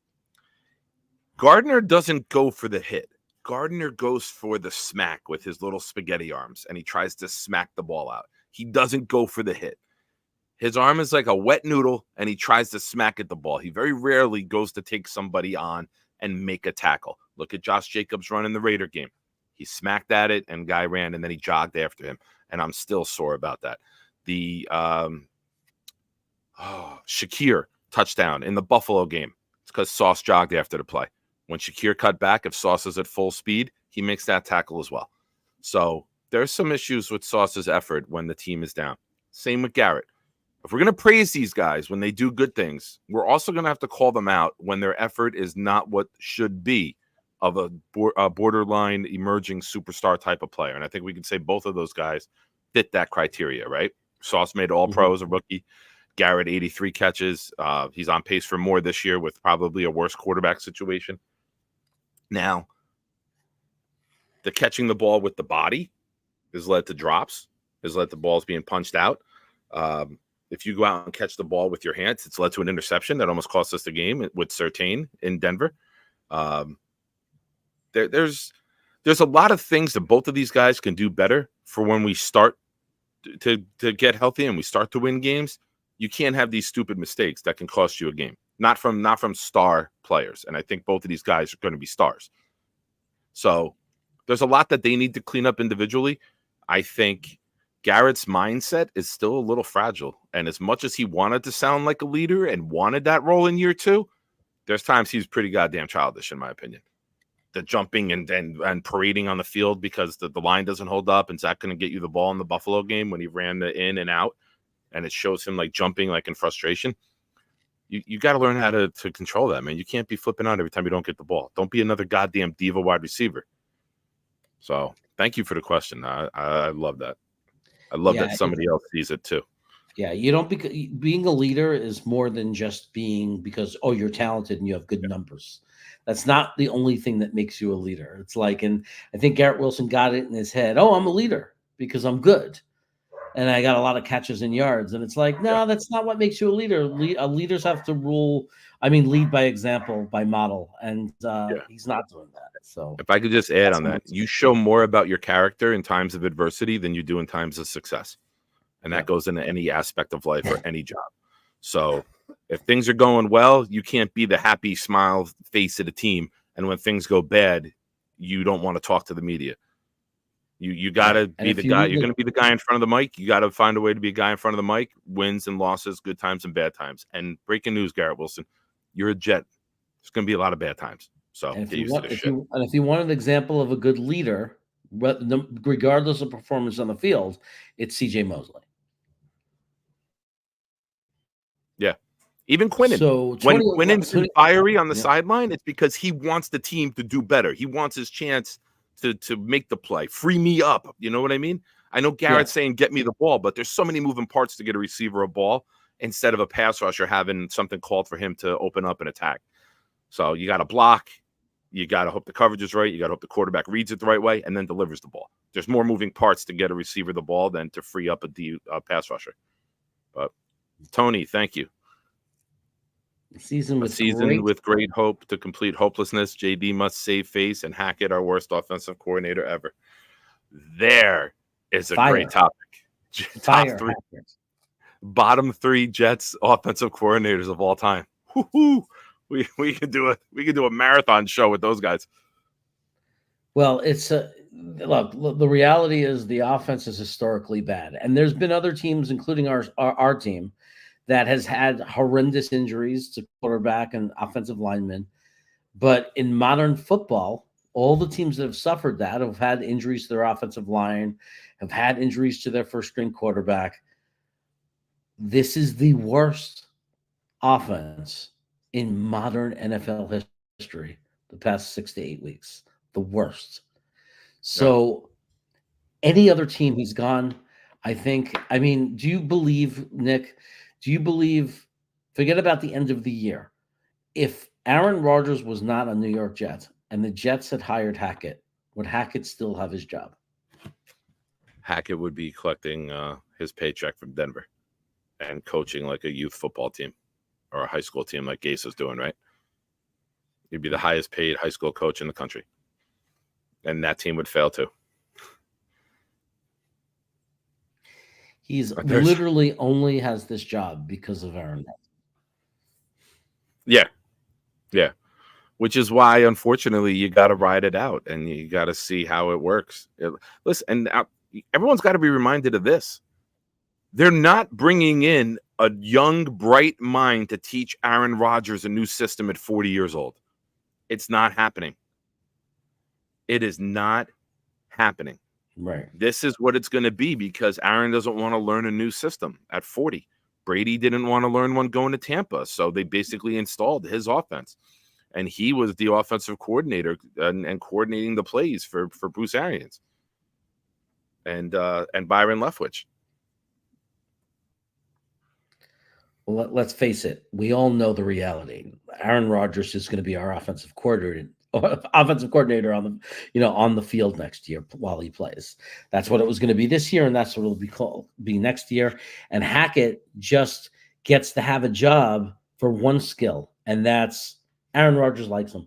Gardner doesn't go for the hit. Gardner goes for the smack with his little spaghetti arms, and he tries to smack the ball out. He doesn't go for the hit. His arm is like a wet noodle, and he tries to smack at the ball. He very rarely goes to take somebody on and make a tackle. Look at Josh Jacobs running the Raider game. He smacked at it, and guy ran, and then he jogged after him, and I'm still sore about that. The Shakir touchdown in the Buffalo game. It's because Sauce jogged after the play. When Shakir cut back, if Sauce is at full speed, he makes that tackle as well. So there's some issues with Sauce's effort when the team is down. Same with Garrett. If we're going to praise these guys when they do good things, we're also going to have to call them out when their effort is not what should be of a borderline emerging superstar type of player. And I think we can say both of those guys fit that criteria, right? Sauce made All-Pro as a rookie. Garrett, 83 catches. He's on pace for more this year with probably a worse quarterback situation. Now, the catching the ball with the body has led to drops, has led to balls being punched out. If you go out and catch the ball with your hands, it's led to an interception that almost cost us the game with Surtain in Denver. There's a lot of things that both of these guys can do better for when we start to get healthy and we start to win games. You can't have these stupid mistakes that can cost you a game. Not from star players. And I think both of these guys are going to be stars. So there's a lot that they need to clean up individually. I think Garrett's mindset is still a little fragile. And as much as he wanted to sound like a leader and wanted that role in year 2, there's times he's pretty goddamn childish, in my opinion. The jumping and parading on the field because the line doesn't hold up and Zach couldn't get you the ball in the Buffalo game when he ran the in and out. And it shows him like jumping like in frustration. You got to learn how to control that, man. You can't be flipping out every time you don't get the ball. Don't be another goddamn diva wide receiver. So thank you for the question. I love that. I love that somebody else sees it too. Yeah, you don't being a leader is more than just being because you're talented and you have good numbers. That's not the only thing that makes you a leader. It's like, and I think Garrett Wilson got it in his head. Oh, I'm a leader because I'm good. and I got a lot of catches and yards. And it's like, no, that's not what makes you a leader. Leaders have to lead by example, by model. And Yeah. he's not doing that. So If I could just add that's on what that, makes you it- show more about your character in times of adversity than you do in times of success. And that Yeah. goes into any aspect of life or any job. So if things are going well, you can't be the happy smile face of the team. And when things go bad, you don't want to talk to the media. You got to Right. And be the if you guy. lead You're the going to be the guy in front of the mic. You got to find a way to be a guy in front of the mic, wins and losses, good times and bad times. And breaking news, Garrett Wilson, you're a Jet. There's going to be a lot of bad times. So And if get you used to want, this shit. if you want an example of a good leader, regardless of performance on the field, it's C.J. Mosley. Yeah. Even Quinnen. So When Quinnen's fiery on the yeah. sideline, it's because he wants the team to do better. He wants his chance to make the play. Free me up. You know what I mean? I know Garrett's saying get me the ball, but there's so many moving parts to get a receiver a ball instead of a pass rusher having something called for him to open up and attack. So you got to block. You got to hope the coverage is right. You got to hope the quarterback reads it the right way and then delivers the ball. There's more moving parts to get a receiver the ball than to free up a pass rusher. But Tony, thank you. Season with great hope to complete hopelessness. JD must save face and Hackett, our worst offensive coordinator ever. There is a great topic. Top three, bottom three Jets offensive coordinators of all time. Woo-hoo. We could do it. We could do a marathon show with those guys. Well, it's look. The reality is the offense is historically bad, and there's been other teams, including our team, that has had horrendous injuries to quarterback and offensive linemen. But in modern football, all the teams that have suffered that have had injuries to their offensive line, have had injuries to their first string quarterback. This is the worst offense in modern NFL history the past 6 to 8 weeks. The worst. So any other team he's gone, I mean, do you believe, Nick, forget about the end of the year. If Aaron Rodgers was not a New York Jet and the Jets had hired Hackett, would Hackett still have his job? Hackett would be collecting his paycheck from Denver and coaching like a youth football team or a high school team like Gase is doing, right? He'd be the highest paid high school coach in the country. And that team would fail too. He's literally only has this job because of Aaron. Yeah. Yeah. Which is why, unfortunately, you got to ride it out and you got to see how it works. Listen, and everyone's got to be reminded of this. They're not bringing in a young, bright mind to teach Aaron Rodgers a new system at 40 years old. It's not happening. It is not happening. Right. This is what it's going to be because Aaron doesn't want to learn a new system at 40. Brady didn't want to learn one going to Tampa, so they basically installed his offense. And he was the offensive coordinator and coordinating the plays for Bruce Arians and Byron Leftwich. Well, let's face it. We all know the reality. Aaron Rodgers is going to be our offensive coordinator on the field next year while he plays. That's what it was going to be this year, and that's what it'll be next year. And Hackett just gets to have a job for one skill, and that's Aaron Rodgers likes him.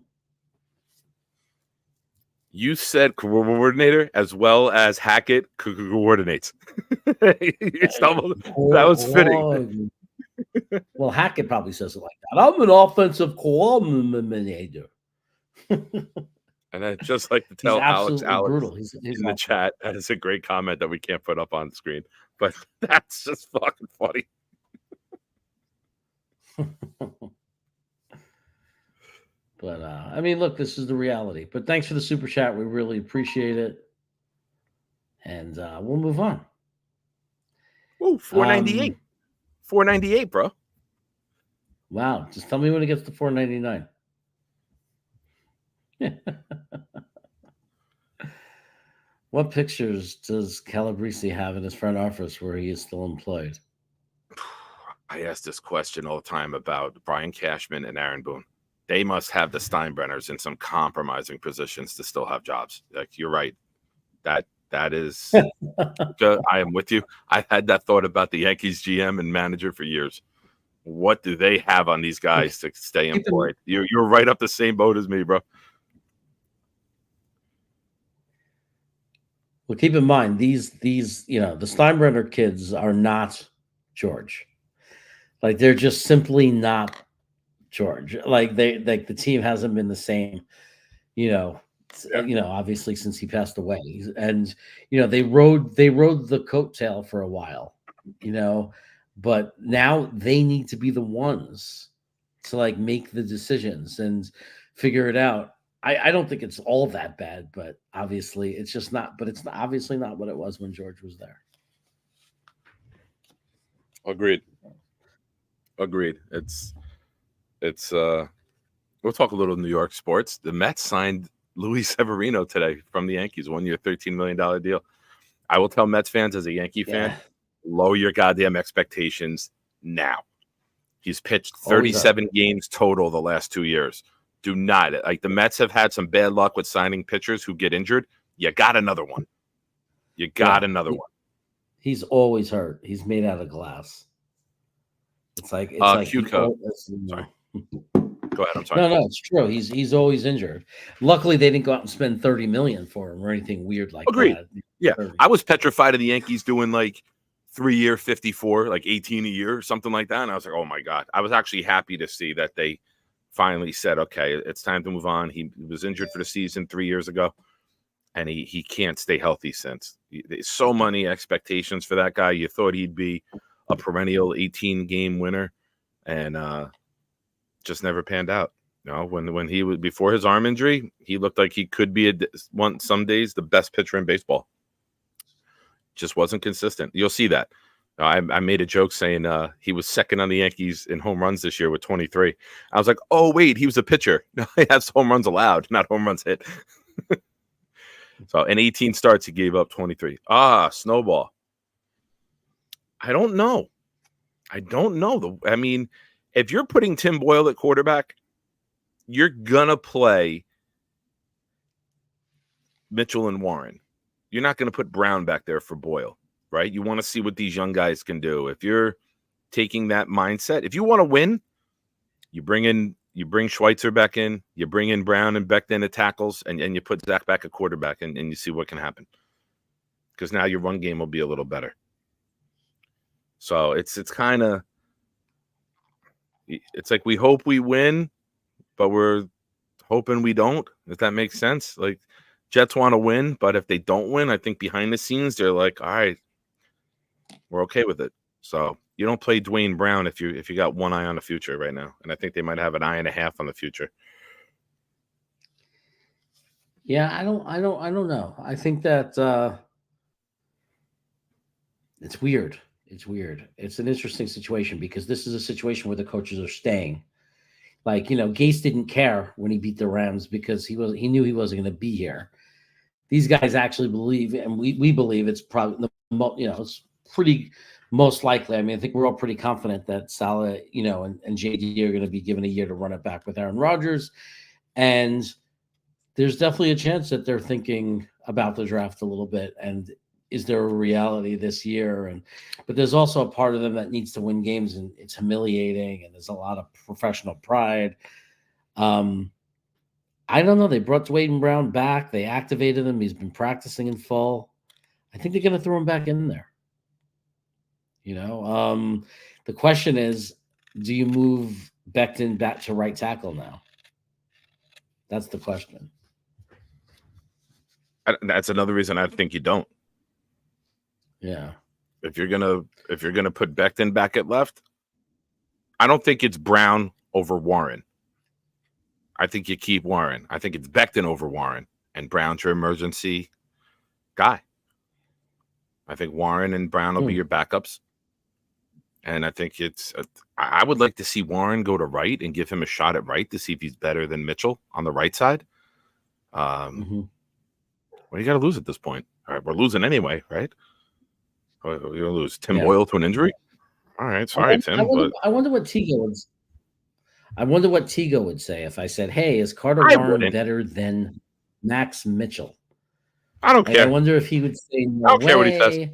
You said coordinator as well as Hackett coordinates. You stumbled. That was fitting. Well, Hackett probably says it like that. I'm an offensive coordinator. And I just like to tell Alex brutal. He's in the chat. That is a great comment that we can't put up on the screen, but that's just fucking funny. But I mean, look, this is the reality. But thanks for the super chat. We really appreciate it. And we'll move on. Oh, 498. 498, bro. Wow. Just tell me when it gets to 499. What pictures does Calabrese have in his front office where he is still employed? I ask this question all the time about Brian Cashman and Aaron Boone. They must have the Steinbrenners in some compromising positions to still have jobs. Like, you're right. That That is, I am with you. I've had that thought about the Yankees GM and manager for years. What do they have on these guys to stay employed? You're right up the same boat as me, bro. Well, keep in mind these the Steinbrenner kids are not George. Like they're just simply not George. Like the team hasn't been the same, obviously since he passed away. And they rode the coattail for a while, but now they need to be the ones to like make the decisions and figure it out. I don't think it's all that bad, but obviously it's just not. But it's obviously not what it was when George was there. Agreed. It's we'll talk a little New York sports. The Mets signed Luis Severino today from the Yankees, 1 year, $13 million deal. I will tell Mets fans as a Yankee fan, lower your goddamn expectations now. He's pitched 37 games total the last 2 years. Do not, like the Mets have had some bad luck with signing pitchers who get injured. You got another one. Another one. He's always hurt. He's made out of glass. It's like cue code. Sorry. Go ahead. I'm sorry. No, it's true. He's always injured. Luckily, they didn't go out and spend $30 million for him or anything weird like Agreed. that. Yeah, I was petrified of the Yankees doing like 3 year 54, like 18 a year or something like that. And I was like, oh my God. I was actually happy to see that they finally said, okay, it's time to move on. He was injured for the season 3 years ago, and he can't stay healthy since. There's so many expectations for that guy. You thought he'd be a perennial 18-game winner, and just never panned out. When he was before his arm injury, he looked like he could be some days the best pitcher in baseball. Just wasn't consistent. You'll see that. I made a joke saying he was second on the Yankees in home runs this year with 23. I was like, oh, wait, he was a pitcher. He has home runs allowed, not home runs hit. So in 18 starts, he gave up 23. Snowball. I don't know. I mean, if you're putting Tim Boyle at quarterback, you're going to play Mitchell and Warren. You're not going to put Brown back there for Boyle. Right? You want to see what these young guys can do. If you're taking that mindset, if you want to win, you bring Schweitzer back in, you bring in Brown and Becton at tackles, and you put Zach back at quarterback, and you see what can happen. Because now your run game will be a little better. So it's kind of, it's like we hope we win, but we're hoping we don't, if that makes sense. Like Jets want to win, but if they don't win, I think behind the scenes, they're like, all right, we're okay with it. So you don't play Dwayne Brown if you got one eye on the future right now, and I think they might have an eye and a half on the future. Yeah, I don't know. I think that it's weird. It's weird. It's an interesting situation because this is a situation where the coaches are staying. Like Gase didn't care when he beat the Rams because he knew he wasn't going to be here. These guys actually believe, and we believe it's probably it's pretty most likely. I mean, I think we're all pretty confident that Saleh, and JD are going to be given a year to run it back with Aaron Rodgers. And there's definitely a chance that they're thinking about the draft a little bit. And is there a reality this year? But there's also a part of them that needs to win games, and it's humiliating. And there's a lot of professional pride. I don't know. They brought Dwayne Brown back. They activated him. He's been practicing in fall. I think they're going to throw him back in there. The question is, do you move Becton back to right tackle now? That's the question. That's another reason I think you don't. Yeah. If you're gonna put Becton back at left, I don't think it's Brown over Warren. I think you keep Warren. I think it's Becton over Warren, and Brown's your emergency guy. I think Warren and Brown will be your backups. And I think I would like to see Warren go to right and give him a shot at right to see if he's better than Mitchell on the right side. What do you got to lose at this point? All right, we're losing anyway, right? You're going to lose Tim Boyle to an injury? All right, sorry, Tim. I wonder what Tigo would say if I said, hey, is Carter Warren better than Max Mitchell? I don't Like, I care. wonder if he would say I no don't care what he says. way.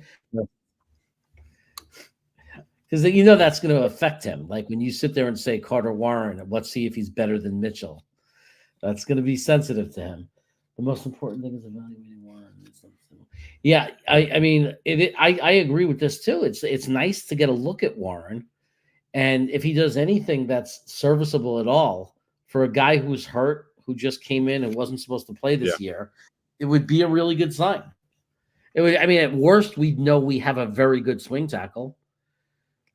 Because you know that's going to affect him. Like when you sit there and say Carter Warren, let's see if he's better than Mitchell. That's going to be sensitive to him. The most important thing is evaluating Warren. Yeah, I mean, I agree with this too. It's nice to get a look at Warren, and if he does anything that's serviceable at all for a guy who's hurt, who just came in and wasn't supposed to play Yeah. this year, it would be a really good sign. It would. I mean, at worst, we'd know we have a very good swing tackle.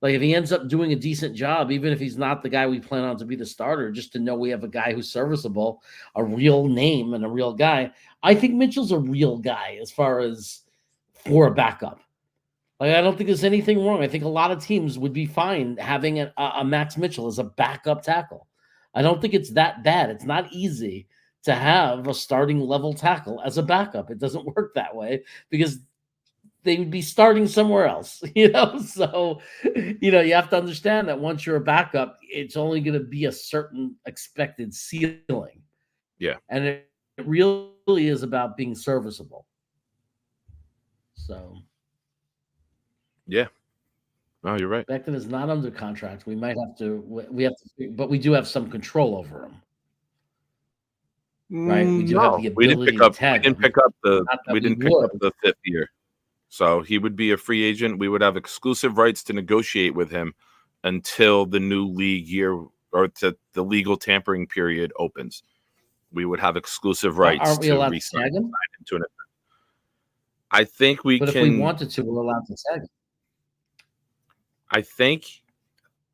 Like if he ends up doing a decent job, even if he's not the guy we plan on to be the starter, just to know we have a guy who's serviceable, a real name and a real guy. I think Mitchell's a real guy as far as for a backup. Like I don't think there's anything wrong. I think a lot of teams would be fine having a Max Mitchell as a backup tackle. I don't think it's that bad. It's not easy to have a starting level tackle as a backup. It doesn't work that way because they would be starting somewhere else, So, you have to understand that once you're a backup, it's only going to be a certain expected ceiling. Yeah. And it really is about being serviceable. So, yeah. No, you're right. Becton is not under contract. We might have to, but we do have some control over him. Right? We do have the ability we didn't pick up. to tag We didn't him. pick up the. Not We that didn't we pick up would. the 5th year, so he would be a free agent. We would have exclusive rights to negotiate with him until the new league year or to the legal tampering period opens. We would have exclusive rights Aren't we to allowed to re-sign tag him? him to an. I think we But can. if we wanted to, we're allowed to tag him. I think.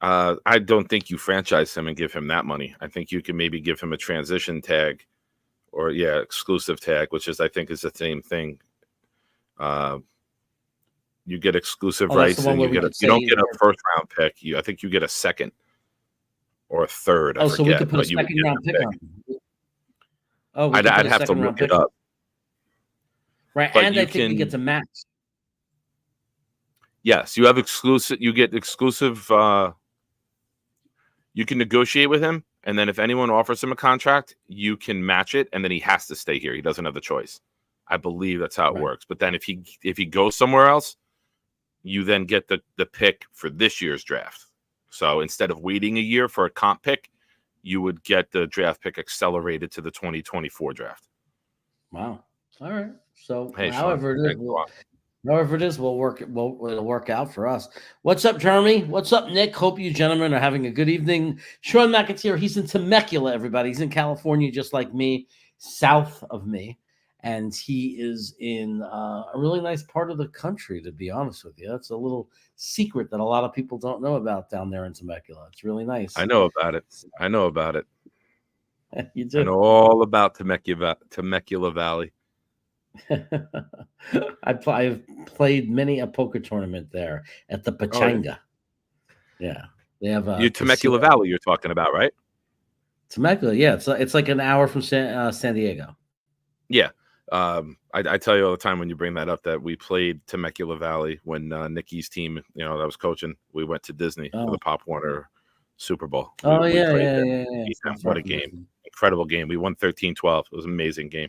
I don't think you franchise him and give him that money. I think you can maybe give him a transition tag, or exclusive tag, which I think is the same thing. You get exclusive rights, and you don't get a first round pick. I think you get a second or a third. I forget, so we could put a but you would second get round the pick on him. Oh, I'd have to look it up. Right, But and you I think we can- get to max. Yes, you have exclusive. You get exclusive. You can negotiate with him, and then if anyone offers him a contract, you can match it, and then he has to stay here. He doesn't have the choice. I believe that's how it works. But then if he goes somewhere else, you then get the pick for this year's draft. So instead of waiting a year for a comp pick, you would get the draft pick accelerated to the 2024 draft. Wow. All right. So Hey, however Sean, it thanks a lot. is, it'll work out for us. What's up, Jeremy? What's up, Nick? Hope you gentlemen are having a good evening. Sean McAteer, he's in Temecula, everybody. He's in California, just like me, south of me. And he is in a really nice part of the country, to be honest with you. That's a little secret that a lot of people don't know about down there in Temecula. It's really nice. I know about it. You do. I know all about Temecula Valley. I've played many a poker tournament there at the Pachanga. Yeah, they have a Temecula Valley. You're talking about, right? Temecula. Yeah, it's like an hour from San Diego. Yeah. I tell you all the time when you bring that up that we played Temecula Valley when Nikki's team, that I was coaching. We went to Disney for the Pop Warner Super Bowl. We Yeah. What a game! Incredible game. We won 13-12. It was an amazing game.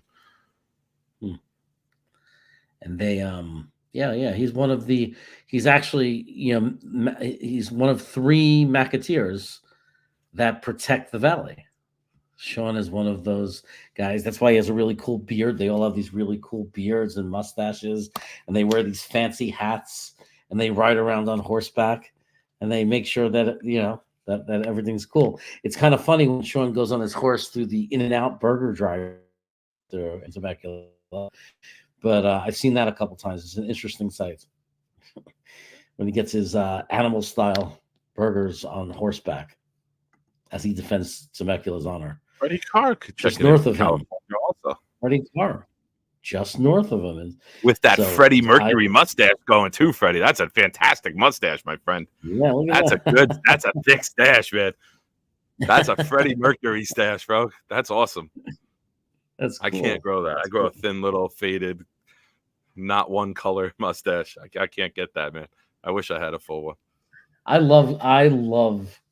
And they he's one of the he's actually he's one of 3 Macateers that protect the valley. Sean is one of those guys. That's why he has a really cool beard. They all have these really cool beards and mustaches, and they wear these fancy hats, and they ride around on horseback, and they make sure that that everything's cool. It's kind of funny when Sean goes on his horse through the In-N-Out burger drive-thru in Temecula. But I've seen that a couple times. It's an interesting sight when he gets his animal style burgers on horseback as he defends Temecula's honor. Freddie Carr just north of California him. Also. Freddie Carr, just north of him. With that Freddie Mercury mustache going too, Freddie. That's a fantastic mustache, my friend. Yeah, look at that's a thick stash, man. That's a Freddie Mercury stash, bro. That's awesome. That's cool. I can't grow that. I grow a thin little faded, not one color mustache. I can't get that, man. I wish I had a full one. I love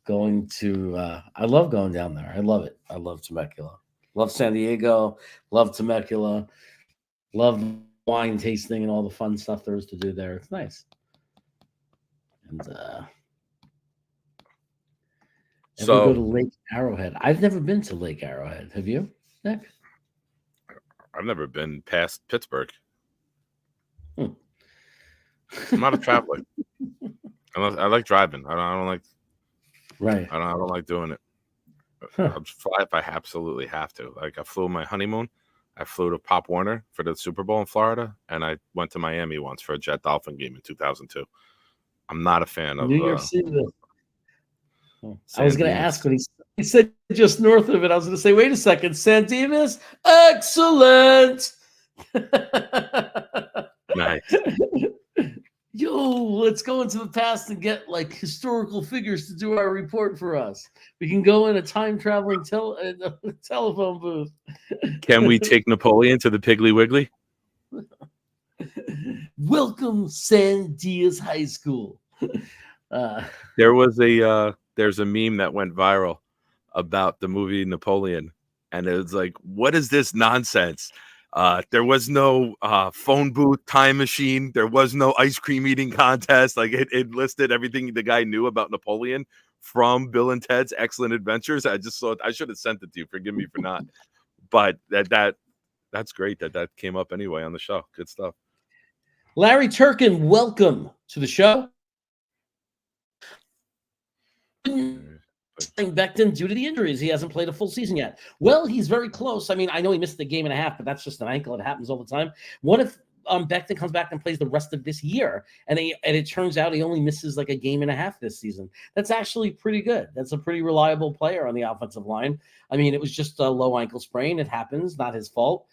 going down there. I love it. I love Temecula. Love San Diego. Love Temecula. Love wine tasting and all the fun stuff there is to do there. It's nice. And ever go to So Lake Arrowhead? I've never been to Lake Arrowhead. Have you, Nick? I've never been past Pittsburgh. Hmm. I'm not a traveler. I like driving. I don't like. Right. I don't like doing it. Huh. I'll just fly if I absolutely have to. Like I flew my honeymoon. I flew to Pop Warner for the Super Bowl in Florida, and I went to Miami once for a Jet Dolphin game in 2002. I'm not a fan of New York City. I was San going to Dimas. ask when he said just north of it. I was going to say, wait a second, San Dimas, excellent. Nice. Yo, let's go into the past and get like historical figures to do our report for us. We can go in a time traveling telephone booth. Can we take Napoleon to the Piggly Wiggly? Welcome, San Dimas High School. There's a meme that went viral about the movie Napoleon, and it was like, what is this nonsense? There was no phone booth time machine. There was no ice cream eating contest. Like it listed everything the guy knew about Napoleon from Bill and Ted's Excellent Adventures. I just saw it. I should have sent it to you. Forgive me for not. But that's great that came up anyway on the show. Good stuff. Larry Turkin, welcome to the show. Becton due to the injuries. He hasn't played a full season yet. Well, he's very close. I mean, I know he missed the game and a half, but that's just an ankle. It happens all the time. What if Becton comes back and plays the rest of this year, and it turns out he only misses like a game and a half this season? That's actually pretty good. That's a pretty reliable player on the offensive line. I mean, it was just a low ankle sprain. It happens, not his fault.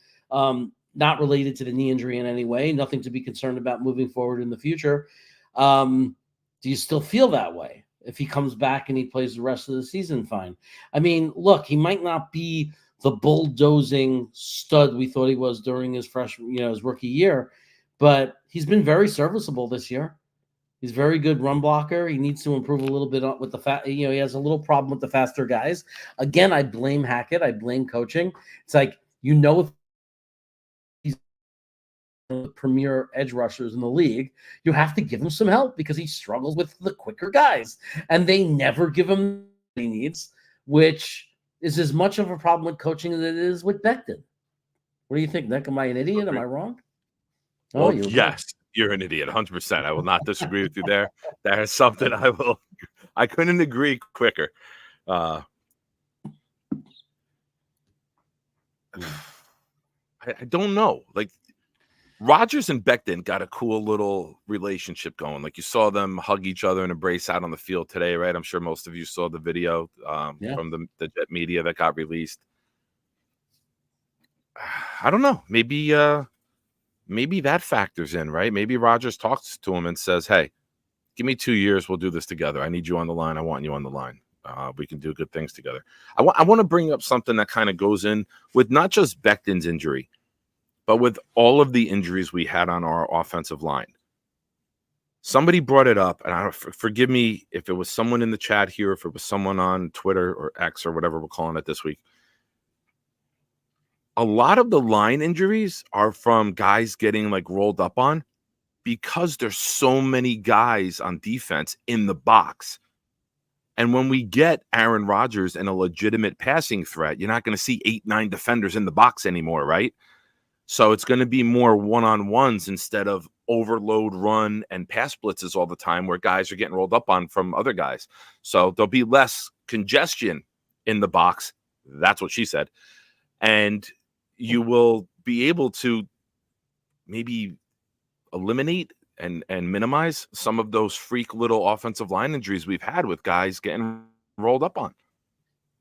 Not related to the knee injury in any way. Nothing to be concerned about moving forward in the future. Do you still feel that way? If he comes back and he plays the rest of the season, fine. I mean, look, he might not be the bulldozing stud we thought he was during his his rookie year, but he's been very serviceable this year. He's a very good run blocker. He needs to improve a little bit with the he has a little problem with the faster guys. Again, I blame Hackett. I blame coaching. It's like, if the premier edge rushers in the league, you have to give him some help because he struggles with the quicker guys, and they never give him what he needs, which is as much of a problem with coaching as it is with Becton. What do you think, Nick? Am I an idiot? Am I wrong? Well, yes, you're an idiot, 100%. I will not disagree with you there. That is something I couldn't agree quicker. I don't know. Like, Rodgers and Becton got a cool little relationship going. Like, you saw them hug each other and embrace out on the field today, right? I'm sure most of you saw the video from the Jet media that got released. I don't know. Maybe that factors in, right? Maybe Rodgers talks to him and says, hey, give me 2 years. We'll do this together. I need you on the line. I want you on the line. We can do good things together. I want to bring up something that kind of goes in with not just Becton's injury, but with all of the injuries we had on our offensive line. Somebody brought it up, and forgive me if it was someone in the chat here, if it was someone on Twitter or X or whatever we're calling it this week. A lot of the line injuries are from guys getting like rolled up on because there's so many guys on defense in the box. And when we get Aaron Rodgers and a legitimate passing threat, you're not going to see 8-9 defenders in the box anymore, right? So it's going to be more one-on-ones instead of overload run and pass blitzes all the time where guys are getting rolled up on from other guys. So there'll be less congestion in the box. That's what she said. And you will be able to maybe eliminate and minimize some of those freak little offensive line injuries we've had with guys getting rolled up on.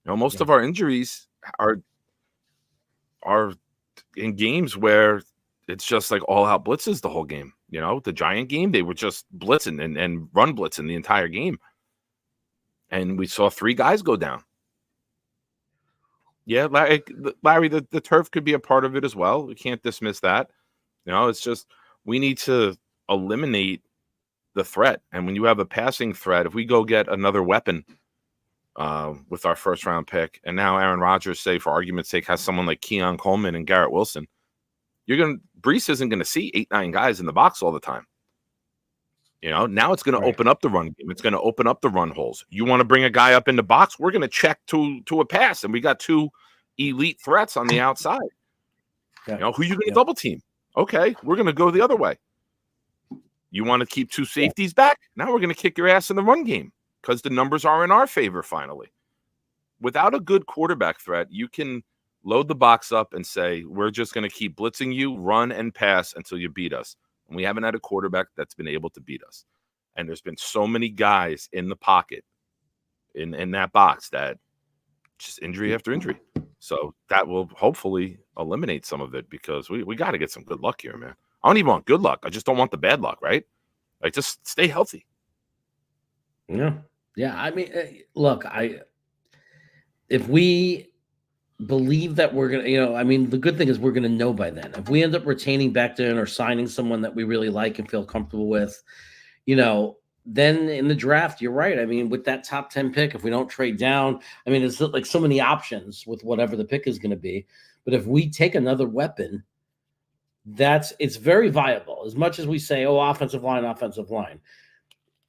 Most of our injuries are in games where it's just like all out blitzes the whole game. The Giant game, they were just blitzing and run blitzing the entire game. And we saw 3 guys go down. Yeah, Larry, the turf could be a part of it as well. We can't dismiss that. It's just we need to eliminate the threat. And when you have a passing threat, if we go get another weapon with our first round pick, and now Aaron Rodgers, say for argument's sake, has someone like Keon Coleman and Garrett Wilson, you're going to Brees isn't going to see 8-9 guys in the box all the time. Now it's going to open up the run game. It's going to open up the run holes. You want to bring a guy up in the box? We're going to check to a pass, and we got 2 elite threats on the outside. Yeah. Who you going to double team? Okay, we're going to go the other way. You want to keep 2 safeties back? Now we're going to kick your ass in the run game because the numbers are in our favor finally. Without a good quarterback threat, you can load the box up and say, we're just going to keep blitzing you, run and pass until you beat us. And we haven't had a quarterback that's been able to beat us. And there's been so many guys in the pocket in that box that just injury after injury. So that will hopefully eliminate some of it because we got to get some good luck here, man. I don't even want good luck. I just don't want the bad luck, right? Like, just stay healthy. Yeah. Yeah. I mean, look, if we believe that we're going to, the good thing is we're going to know by then. If we end up retaining Becton or signing someone that we really like and feel comfortable with, then in the draft, you're right. I mean, with that top 10 pick, if we don't trade down, it's like so many options with whatever the pick is going to be. But if we take another weapon, it's very viable. As much as we say, offensive line.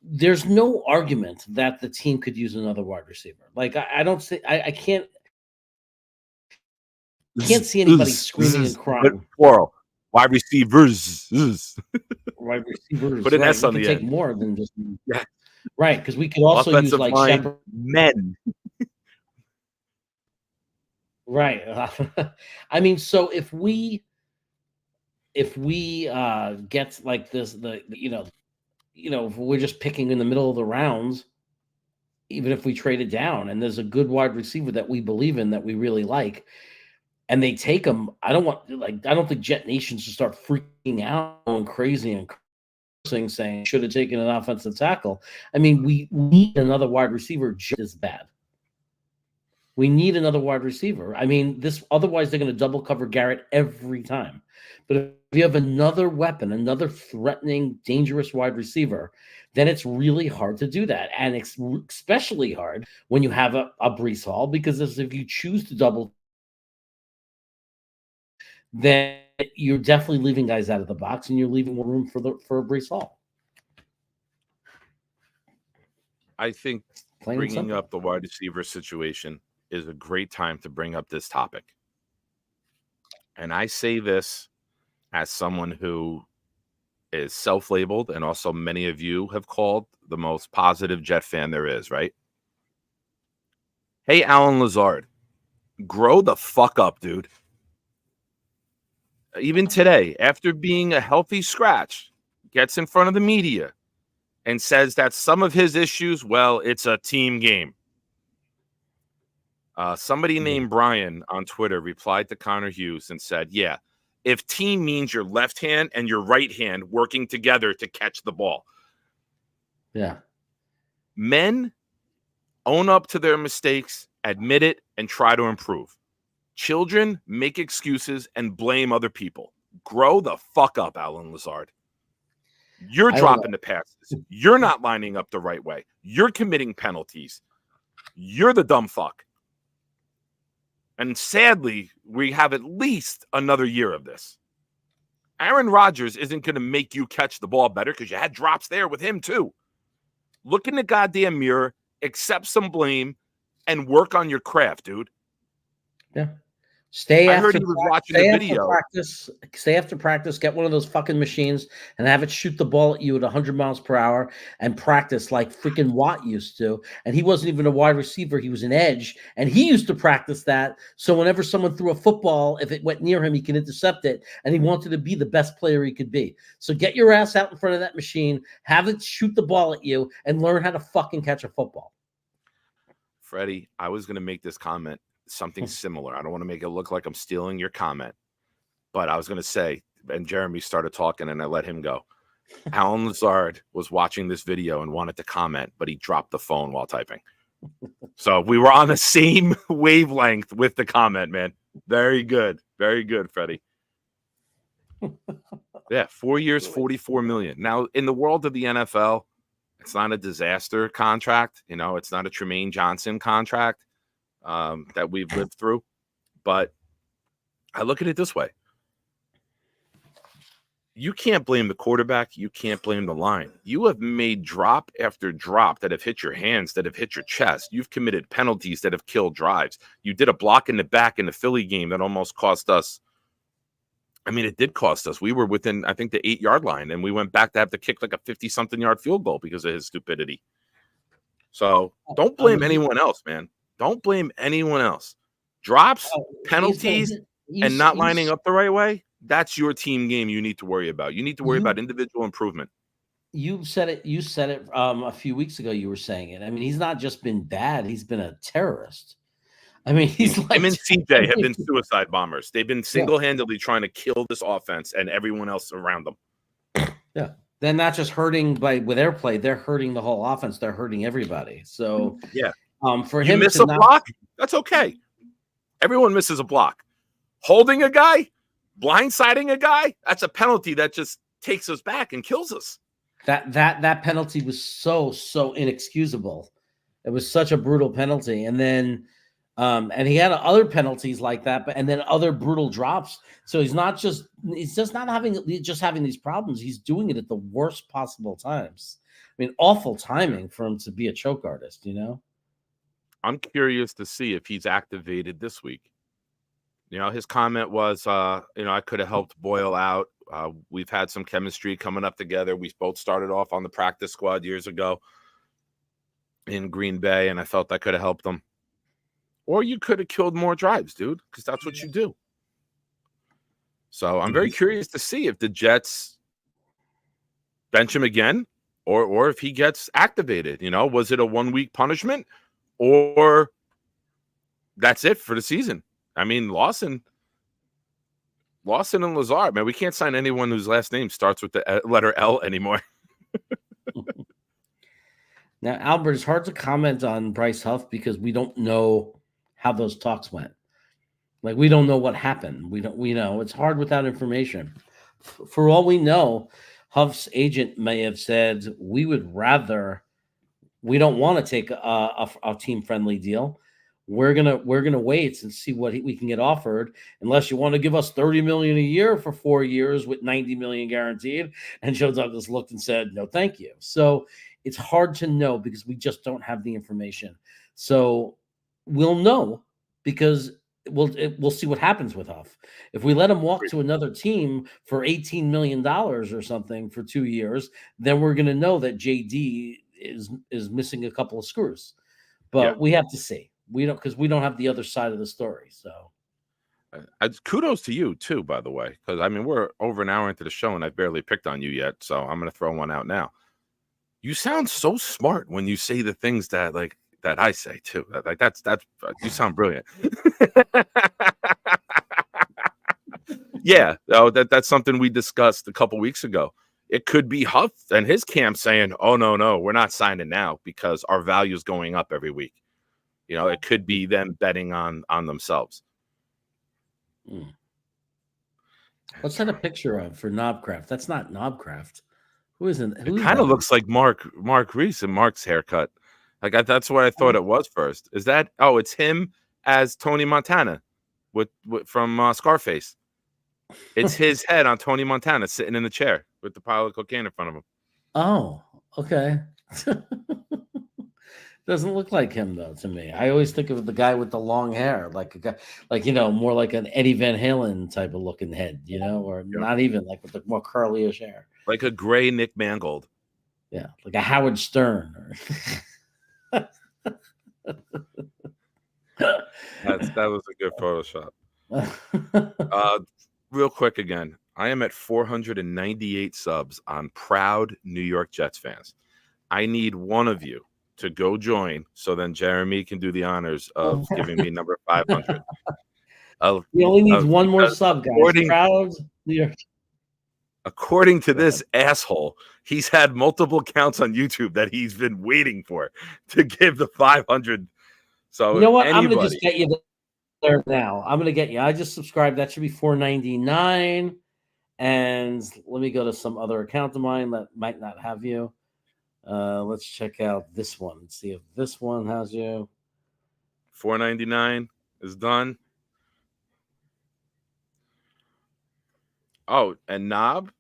There's no argument that the team could use another wide receiver. Like, I don't see, I can't see anybody screaming and crying. Plural. Wide receivers. Wide receivers. Put an S on the end. Take more than just right, because we could also offensive use like line Shepard. Men. Right. So if we get like this, if we're just picking in the middle of the rounds, even if we trade it down and there's a good wide receiver that we believe in, that we really like, and they take him, I don't think Jet Nation should start freaking out and crazy and cursing, saying should have taken an offensive tackle. We need another wide receiver just as bad. We need another wide receiver. Otherwise they're going to double cover Garrett every time. But if you have another weapon, another threatening, dangerous wide receiver, then it's really hard to do that. And it's especially hard when you have a Brees Hall, because if you choose to double, then you're definitely leaving guys out of the box and you're leaving more room for a Brees Hall. I think bringing up the wide receiver situation is a great time to bring up this topic. And I say this as someone who is self-labeled, and also many of you have called the most positive Jet fan there is, right? Hey, Alan Lazard, grow the fuck up, dude. Even today, after being a healthy scratch, gets in front of the media and says that some of his issues, well, it's a team game. Somebody named Brian on Twitter replied to Connor Hughes and said, yeah, if team means your left hand and your right hand working together to catch the ball. Yeah. Men own up to their mistakes, admit it, and try to improve. Children make excuses and blame other people. Grow the fuck up, Alan Lazard. You're dropping the passes. You're not lining up the right way. You're committing penalties. You're the dumb fuck. And sadly, we have at least another year of this. Aaron Rodgers isn't going to make you catch the ball better because you had drops there with him too. Look in the goddamn mirror, accept some blame, and work on your craft, dude. Yeah. I heard he was watching the video. Stay after practice, get one of those fucking machines and have it shoot the ball at you at 100 miles per hour and practice like freaking Watt used to. And he wasn't even a wide receiver. He was an edge. And he used to practice that. So whenever someone threw a football, if it went near him, he could intercept it. And he wanted to be the best player he could be. So get your ass out in front of that machine, have it shoot the ball at you, and learn how to fucking catch a football. Freddie, I was going to make this comment. Something similar. I don't want to make it look like I'm stealing your comment, but I was going to say, and Jeremy started talking and I let him go. Alan Lazard was watching this video and wanted to comment, but he dropped the phone while typing. So we were on the same wavelength with the comment, man. Very good. Very good, Freddie. Yeah, 4 years, $44 million. Now, in the world of the NFL, it's not a disaster contract. It's not a Tremaine Johnson contract. That we've lived through. But I look at it this way. you can't blame the quarterback. You can't blame the line. You have made drop after drop that have hit your hands, that have hit your chest. You've committed penalties that have killed drives. You did a block in the back in the Philly game that almost cost us. I mean, it did cost us. We were within, I think, the 8-yard line, and we went back to have to kick like a 50-something yard field goal because of his stupidity. So don't blame anyone else, man. Don't blame anyone else. Drops, penalties, and not lining up the right way, that's your team game you need to worry about. You need to worry about individual improvement. You said it a few weeks ago. You were saying it. I mean, he's not just been bad. He's been a terrorist. I mean, he's like him and CJ have been suicide bombers. They've been single-handedly trying to kill this offense and everyone else around them. Yeah. They're not just hurting with their play, they're hurting the whole offense. They're hurting everybody. So yeah. For you him miss to a block, that's okay. Everyone misses a block. Holding a guy, blindsiding a guy, that's a penalty that just takes us back and kills us. That penalty was so inexcusable. It was such a brutal penalty. And then and he had other penalties like that, and then other brutal drops. So he's just not having these problems. He's doing it at the worst possible times. I mean, awful timing for him to be a choke artist, you know? I'm curious to see if he's activated this week. You know, his comment was, I could have helped Boyle out. We've had some chemistry coming up together. We both started off on the practice squad years ago in Green Bay, and I felt I could have helped them. Or you could have killed more drives, dude, because that's what you do. So I'm very curious to see if the Jets bench him again or if he gets activated. You know, was it a 1-week punishment or that's it for the season? I mean, Lawson and Lazard, man, we can't sign anyone whose last name starts with the letter L anymore. Now, Albert, it's hard to comment on Bryce Huff because we don't know how those talks went. Like, we don't know what happened. We know it's hard without information. For all we know, Huff's agent may have said, we don't want to take a team-friendly deal. We're gonna wait and see what we can get offered, unless you want to give us $30 million a year for 4 years with $90 million guaranteed. And Joe Douglas looked and said, no, thank you. So it's hard to know because we just don't have the information. So we'll know because we'll see what happens with Huff. If we let him walk to another team for $18 million or something for 2 years, then we're going to know that JD is missing a couple of screws. But we have to see. We don't have the other side of the story. So kudos to you too, by the way, because I mean we're over an hour into the show and I've barely picked on you yet. So I'm going to throw one out now. You sound so smart when you say the things that I say too. Like that's you sound brilliant. Yeah, that's something we discussed a couple weeks ago. It could be Huff and his camp saying, "Oh no, we're not signing now because our value is going up every week." You know, it could be them betting on themselves. What's that a picture of for Knobcraft? That's not Knobcraft. Who is it? It kind of looks like Mark Reese and Mark's haircut. That's what I thought it was first. Is that? Oh, it's him as Tony Montana with from Scarface. It's his head on Tony Montana sitting in the chair with the pile of cocaine in front of him. Oh, okay. Doesn't look like him though to me. I always think of the guy with the long hair, like a guy, more like an Eddie Van Halen type of looking head, or not even like with the more curly-ish hair, like a gray Nick Mangold. Yeah, like a Howard Stern. That was a good Photoshop. Real quick again, I am at 498 subs on proud New York Jets fans. I need one of you to go join so then Jeremy can do the honors of giving me number 500. He only needs one more sub, guys. Proud New York. According to this asshole, he's had multiple accounts on YouTube that he's been waiting for to give the 500. So you know what? I'm going to just get you there now. I'm going to get you. I just subscribed. That should be $4.99. And let me go to some other account of mine that might not have you. Let's check out this one and see if this one has you. $4.99 is done. Oh, and Knob,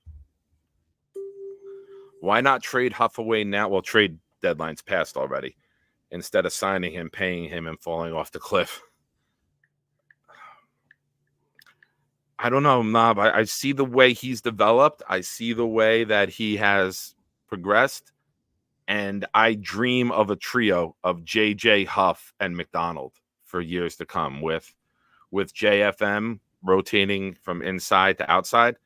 Why not trade Huff away now? Well, trade deadline's passed already. Instead of signing him, paying him, and falling off the cliff. I don't know, Knob. I see the way he's developed. I see the way that he has progressed. And I dream of a trio of JJ, Huff, and McDonald for years to come with JFM rotating from inside to outside.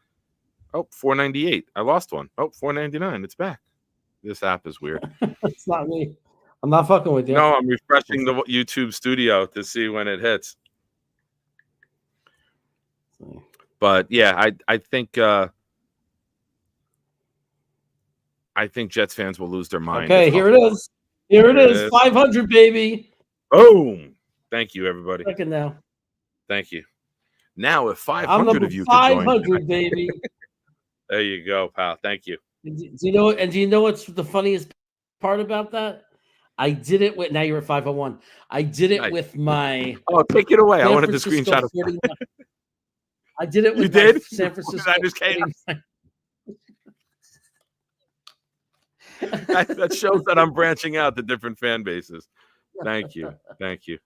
Oh, 498. I lost one. Oh, 499. It's back. This app is weird. It's not me. I'm not fucking with you. No, I'm refreshing the YouTube studio to see when it hits. But yeah, I think Jets fans will lose their mind. Okay, here it is. Here it is. 500, baby. Boom. Thank you, everybody. Second now. Thank you. Now, if I'm 500 number of you 500, could join, baby. there you go, pal. Thank you. Do you know? And do you know what's the funniest part about that? I did it with. Now you're at 501. I did it Nice. with my. Oh, take it away. I San wanted the Francisco screenshot of 49. I did it with You did? my San Francisco. That just came. That shows that I'm branching out to different fan bases. Thank you. Thank you.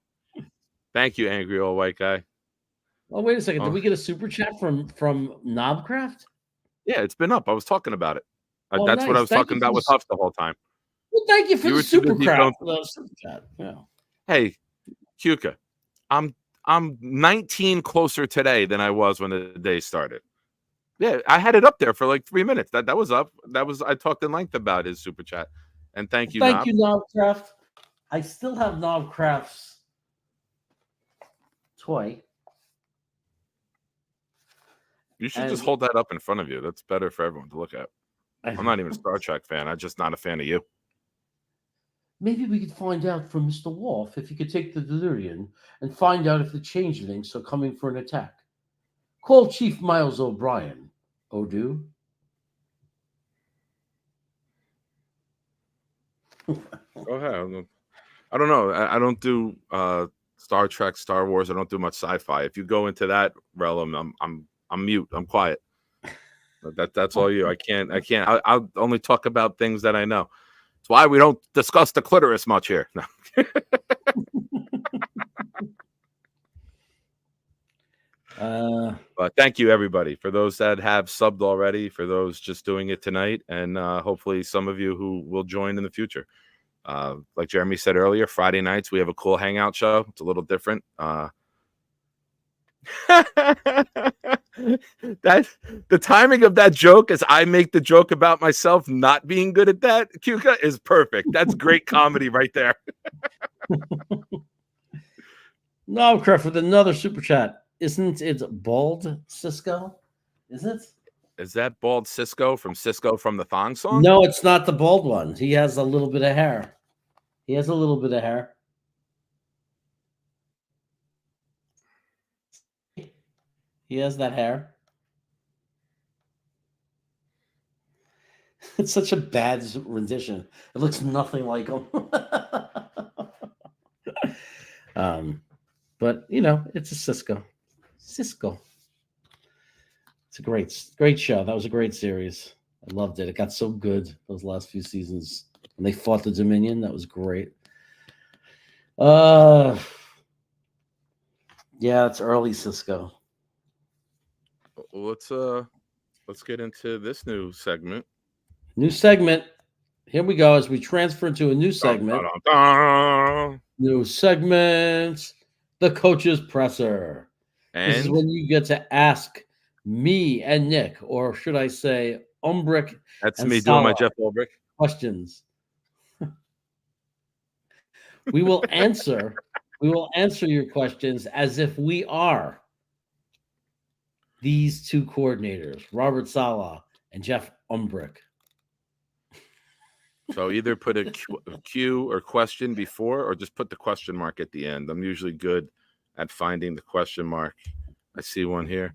Thank you, angry old white guy. Oh, wait a second. Oh. Did we get a super chat from Knobcraft? Yeah, it's been up. I was talking about it. Oh, That's what nice. I was Thank talking you for about with the- Huff the whole time. Well, thank you for You the were too super busy crap. going- Super chat. Yeah. Hey, Kuka, I'm 19 closer today than I was when the day started. Yeah, I had it up there for like 3 minutes. That was up. I talked in length about his super chat. And thank you, Thank Knob. you, Knobcraft. I still have Knobcraft's toy. You should And- just hold that up in front of you. That's better for everyone to look at. I'm not even a Star Trek fan. I'm just not a fan of you. Maybe we could find out from Mr. Wolf if he could take the Delirian and find out if the changelings are coming for an attack. Call Chief Miles O'Brien. Odu. Go ahead. I don't know. I don't do Star Trek, Star Wars. I don't do much sci-fi. If you go into that realm, I'm mute. I'm quiet. But that's all you. I can't. I'll only talk about things that I know. That's why we don't discuss the clitoris much here. No. But thank you, everybody, for those that have subbed already, for those just doing it tonight, and hopefully some of you who will join in the future. Like Jeremy said earlier, Friday nights we have a cool hangout show. It's a little different. That the timing of that joke as I make the joke about myself not being good at that, Kuka, is perfect. That's great comedy right there. Knobcraft with another super chat. Isn't it Bald Cisco? Is it? Is that bald Cisco from the Thong Song? No, it's not the bald one. He has a little bit of hair. He has a little bit of hair. He has that hair. It's such a bad rendition. It looks nothing like him. But you know, it's a Cisco. Cisco. It's a great show. That was a great series. I loved it. It got so good those last few seasons. When they fought the Dominion, that was great. Yeah, it's early Cisco. Let's get into this new segment. New segment. Here we go as we transfer into a new segment. Dun, dun, dun. New segment. The Coach's Presser. This is And when you get to ask me and Nick, or should I say, Umbrick that's and me doing my Salah, Jeff Ulbrich. questions. We will answer your questions as if we are these two coordinators, Robert Salah and Jeff Umbrick. So either put a Q or question before, or just put the question mark at the end. I'm usually good at finding the question mark. I see one here.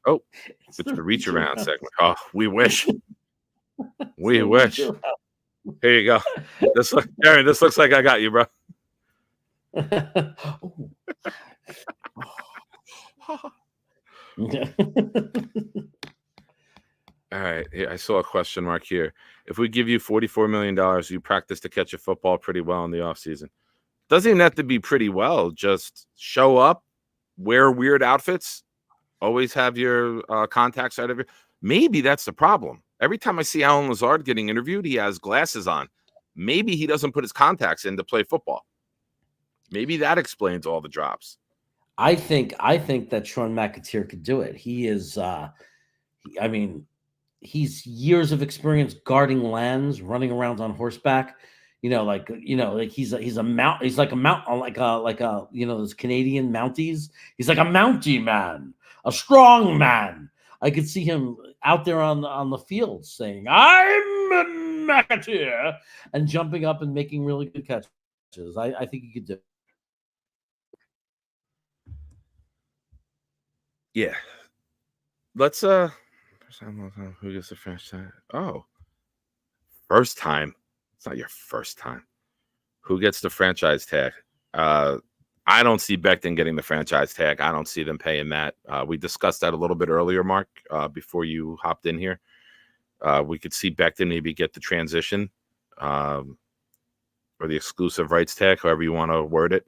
Oh, it's the reach around segment. Oh, we wish. We wish. Here you go. Aaron, this looks like I got you, bro. All right. I saw a question mark here. If we give you $44 million, you practice to catch a football pretty well in the offseason. Doesn't even have to be pretty well. Just show up, wear weird outfits, always have your contacts out of your. Maybe that's the problem. Every time I see Alan Lazard getting interviewed, he has glasses on. Maybe he doesn't put his contacts in to play football. Maybe that explains all the drops. I think that Sean McAteer could do it. He is, he's years of experience guarding lands, running around on horseback. He's a mount. He's like a mount, like a those Canadian Mounties. He's like a Mountie man, a strong man. I could see him out there on the field saying, "I'm McAteer," and jumping up and making really good catches. I think he could do it. Yeah. Let's who gets the franchise? Oh, first time. It's not your first time. Who gets the franchise tag? I don't see Becton getting the franchise tag. I don't see them paying that. We discussed that a little bit earlier, Mark, before you hopped in here. We could see Becton maybe get the transition or the exclusive rights tag, however you want to word it.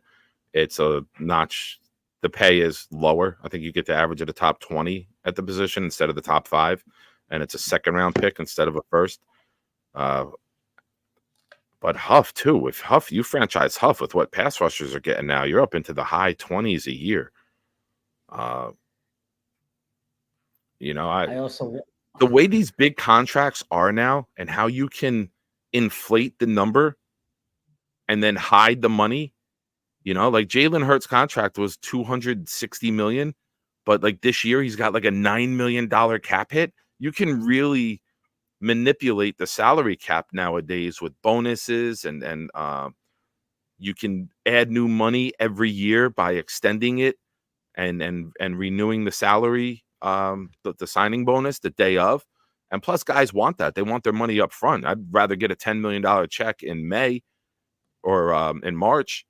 It's a notch. The pay is lower. I think you get to average at the top 20 at the position instead of the top 5. And it's a second-round pick instead of a first. But Huff, too. If Huff, you franchise Huff with what pass rushers are getting now, you're up into the high 20s a year. The way these big contracts are now and how you can inflate the number and then hide the money, like Jalen Hurts' contract was $260 million, but like this year he's got like a $9 million cap hit. You can really manipulate the salary cap nowadays with bonuses and you can add new money every year by extending it and renewing the salary, the signing bonus the day of. And plus guys want that. They want their money up front. I'd rather get a $10 million check in May or in March,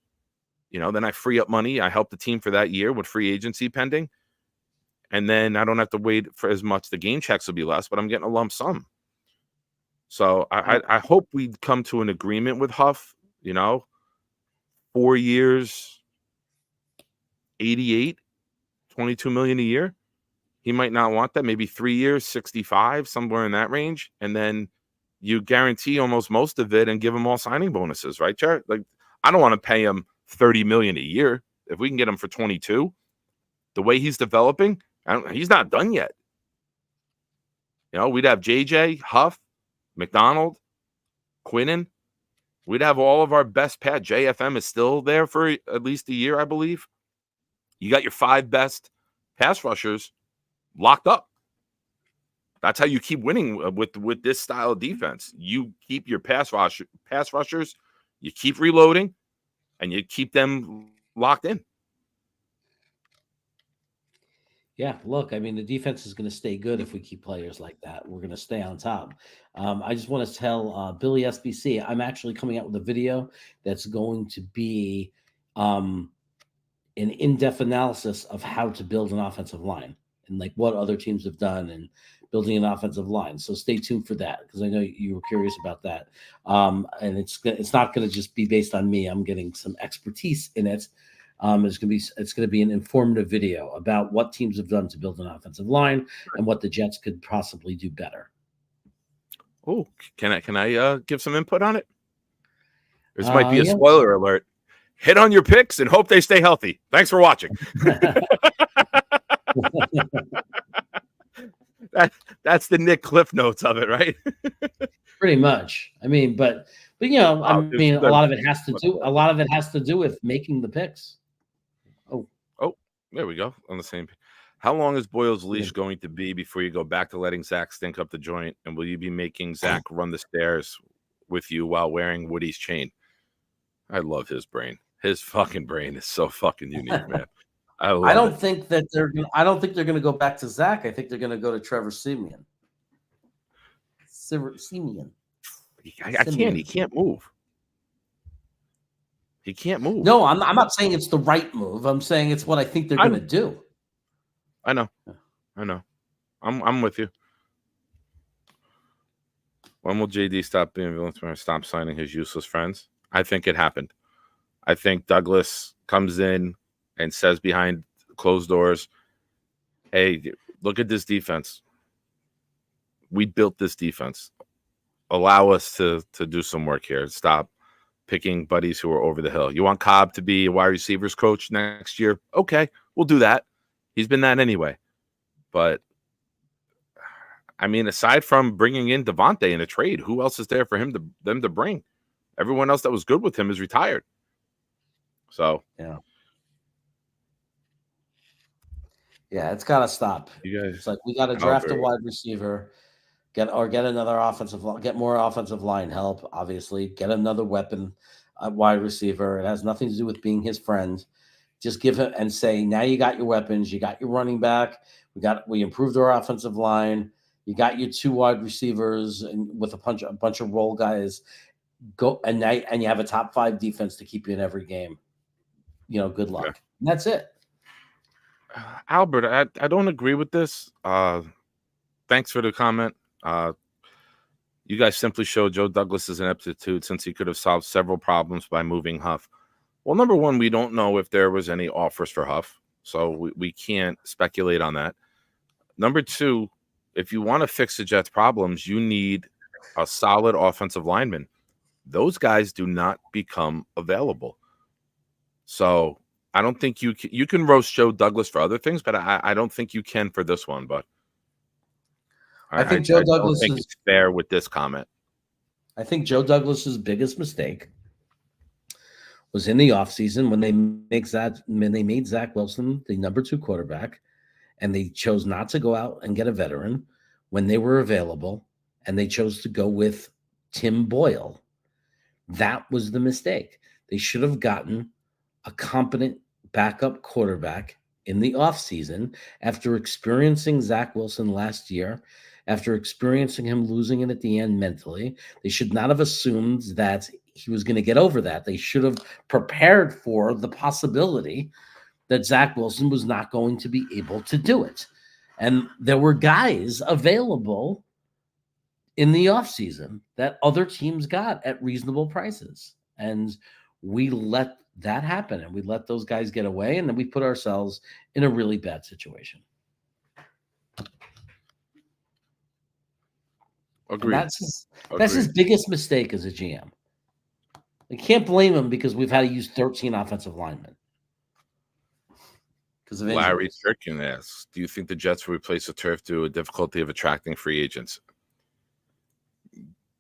then I free up money. I help the team for that year with free agency pending. And then I don't have to wait for as much. The game checks will be less, but I'm getting a lump sum. So I hope we come to an agreement with Huff, 4 years, 88, 22 million a year. He might not want that. Maybe 3 years, 65, somewhere in that range. And then you guarantee almost most of it and give him all signing bonuses, right, Jared? Like, I don't want to pay him $30 million a year. If we can get him for 22, the way he's developing, he's not done yet. We'd have JJ, Huff, McDonald, Quinnen. We'd have all of our best pass. JFM is still there for at least a year, I believe. You got your 5 best pass rushers locked up. That's how you keep winning with this style of defense. You keep your pass rushers, you keep reloading, and you keep them locked in. Yeah, look, the defense is going to stay good if we keep players like that. We're going to stay on top. I just want to tell Billy SBC, I'm actually coming out with a video that's going to be an in-depth analysis of how to build an offensive line and like what other teams have done and building an offensive line. So stay tuned for that because I know you were curious about that. And it's not going to just be based on me. I'm getting some expertise in it. It's going to be an informative video about what teams have done to build an offensive line and what the Jets could possibly do better. Oh, can I give some input on it? This might be a spoiler alert. Hit on your picks and hope they stay healthy. Thanks for watching. That's the Nick Cliff notes of it, right? Pretty much. But a lot of it has to do with making the picks. Oh, there we go. On the same. How long is Boyle's leash going to be before you go back to letting Zach stink up the joint? And will you be making Zach run the stairs with you while wearing Woody's chain? I love his brain. His fucking brain is so fucking unique, man. I don't think they're going to go back to Zach. I think they're going to go to Trevor Siemian. Siemian. I can't. He can't move. He can't move. No, I'm not saying it's the right move. I'm saying it's what I think they're going to do. I know. I'm with you. When will JD stop being villain and stop signing his useless friends? I think it happened. I think Douglas comes in and says behind closed doors, hey, look at this defense. We built this defense. Allow us to do some work here. Stop picking buddies who are over the hill. You want Cobb to be a wide receivers coach next year? Okay, we'll do that. He's been that anyway. But, I mean, aside from bringing in Devontae in a trade, who else is there for them to bring? Everyone else that was good with him is retired. So, Yeah, it's got to stop. you guys, It's like we got to draft a wide receiver, get another get more offensive line help. Obviously, get another weapon, wide receiver. It has nothing to do with being his friend. Just give him and say, now you got your weapons, you got your running back. We improved our offensive line. You got your 2 wide receivers and with a bunch of role guys. Go and you have a top 5 defense to keep you in every game. Good luck. Yeah. And that's it. Albert, I don't agree with this. Thanks for the comment. You guys simply showed Joe Douglas's ineptitude since he could have solved several problems by moving Huff. Well, number one, we don't know if there was any offers for Huff, so we can't speculate on that. Number two, if you want to fix the Jets' problems, you need a solid offensive lineman. Those guys do not become available. So I don't think you can roast Joe Douglas for other things, but I don't think you can for this one. But I think Joe Douglas don't think it's fair with this comment. I think Joe Douglas's biggest mistake was in the offseason when they made Zach Wilson the number 2 quarterback, and they chose not to go out and get a veteran when they were available, and they chose to go with Tim Boyle. That was the mistake. They should have gotten a competent backup quarterback in the offseason after experiencing Zach Wilson last year, after experiencing him losing it at the end mentally. They should not have assumed that he was going to get over that. They should have prepared for the possibility that Zach Wilson was not going to be able to do it. And there were guys available in the offseason that other teams got at reasonable prices. And we let that happen, and we let those guys get away, and then we put ourselves in a really bad situation. Agreed. That's his biggest mistake as a GM. I can't blame him because we've had to use 13 offensive linemen. Because of injuries. Larry Stricken asks, do you think the Jets will replace the turf due to a difficulty of attracting free agents?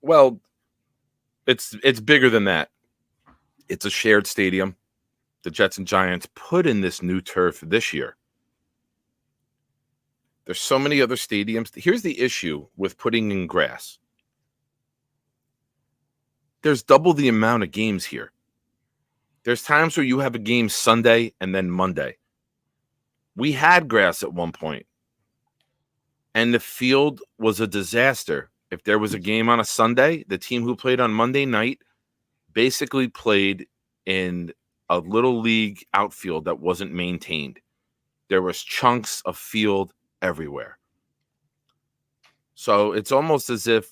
Well, it's bigger than that. It's a shared stadium. The Jets and Giants put in this new turf this year. There's so many other stadiums. Here's the issue with putting in grass. There's double the amount of games here. There's times where you have a game Sunday and then Monday. We had grass at one point, and the field was a disaster. If there was a game on a Sunday, the team who played on Monday night basically played in a little league outfield that wasn't maintained. There was chunks of field everywhere. So it's almost as if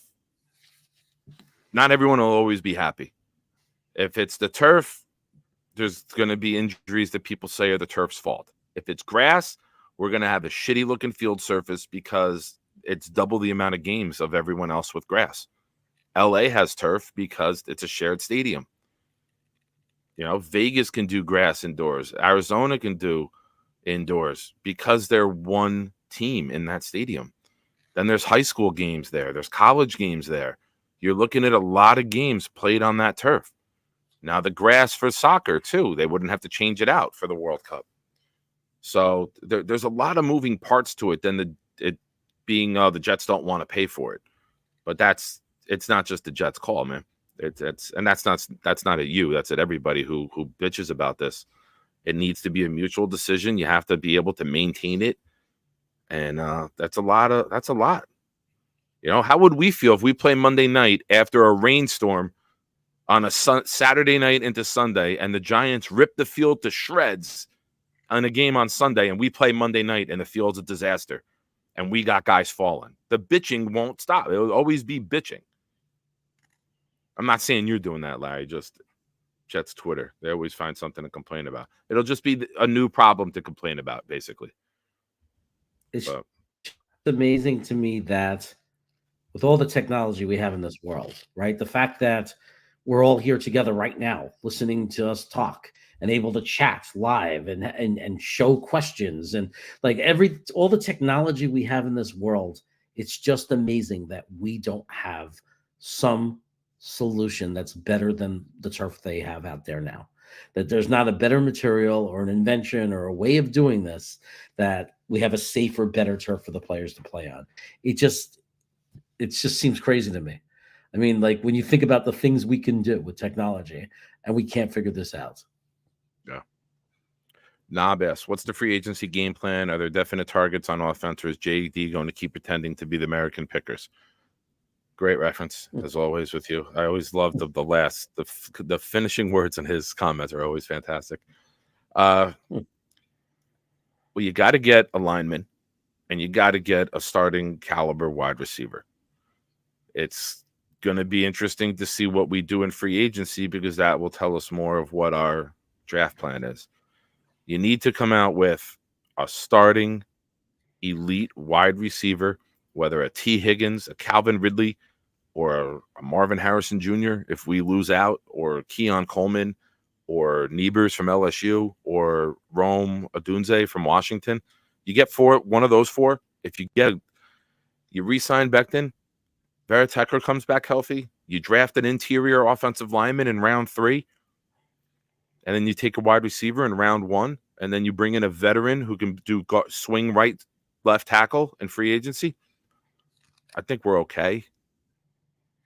not everyone will always be happy. If it's the turf, there's going to be injuries that people say are the turf's fault. If it's grass, we're going to have a shitty looking field surface because it's double the amount of games of everyone else with grass. LA has turf because it's a shared stadium. You know, Vegas can do grass indoors. Arizona can do indoors because they're one team in that stadium. Then there's high school games there. There's college games there. You're looking at a lot of games played on that turf. Now the grass for soccer too, they wouldn't have to change it out for the World Cup. So there's a lot of moving parts to it than it being the Jets don't want to pay for it. But it's not just the Jets' call, man. That's not at you. That's at everybody who bitches about this. It needs to be a mutual decision. You have to be able to maintain it, and that's a lot. You know, how would we feel if we play Monday night after a rainstorm on a Saturday night into Sunday, and the Giants rip the field to shreds on a game on Sunday, and we play Monday night and the field's a disaster, and we got guys falling? The bitching won't stop. It will always be bitching. I'm not saying you're doing that, Larry. Just Jets Twitter. They always find something to complain about. It'll just be a new problem to complain about, basically. It's But amazing to me that with all the technology we have in this world, right? The fact that we're all here together right now, listening to us talk and able to chat live and show questions and like all the technology we have in this world, it's just amazing that we don't have some solution that's better than the turf they have out there now. That there's not a better material or an invention or a way of doing this, that we have a safer, better turf for the players to play on. It just seems crazy to me. I mean, like when you think about the things we can do with technology and we can't figure this out. yeah. Knob asks, what's the free agency game plan? Are there definite targets on offense, or is JD going to keep pretending to be the American Pickers? Great reference, as always, with you. I always love the finishing words in his comments are always fantastic. Well, you got to get a lineman, and you got to get a starting caliber wide receiver. It's going to be interesting to see what we do in free agency, because that will tell us more of what our draft plan is. You need to come out with a starting elite wide receiver, whether a T. Higgins, a Calvin Ridley, or a Marvin Harrison Jr. if we lose out, or Keon Coleman, or Niebers from LSU, or Rome Odunze from Washington. You get one of those four. If you re-sign Becton, Veritecker comes back healthy, you draft an interior offensive lineman in round 3, and then you take a wide receiver in round 1, and then you bring in a veteran who can do swing right, left tackle in free agency. I think we're okay.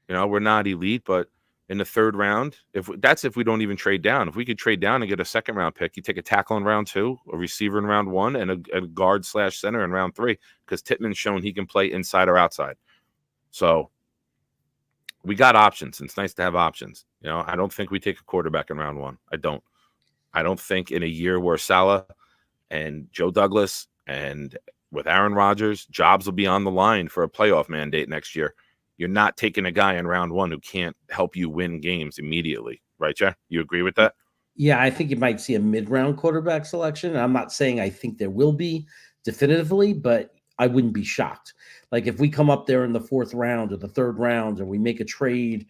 We're not elite, but in the 3rd round, if we don't even trade down. If we could trade down and get a 2nd round pick, you take a tackle in round 2, a receiver in round 1, and a guard/center in round 3, because Tittman's shown he can play inside or outside. So we got options. It's nice to have options. I don't think we take a quarterback in round 1. I don't think in a year where Salah and Joe Douglas and with Aaron Rodgers, jobs will be on the line for a playoff mandate next year. You're not taking a guy in round 1 who can't help you win games immediately. Right, Jeff? You agree with that? Yeah, I think you might see a mid-round quarterback selection. I'm not saying I think there will be definitively, but I wouldn't be shocked. Like if we come up there in the 4th round or the 3rd round, or we make a trade,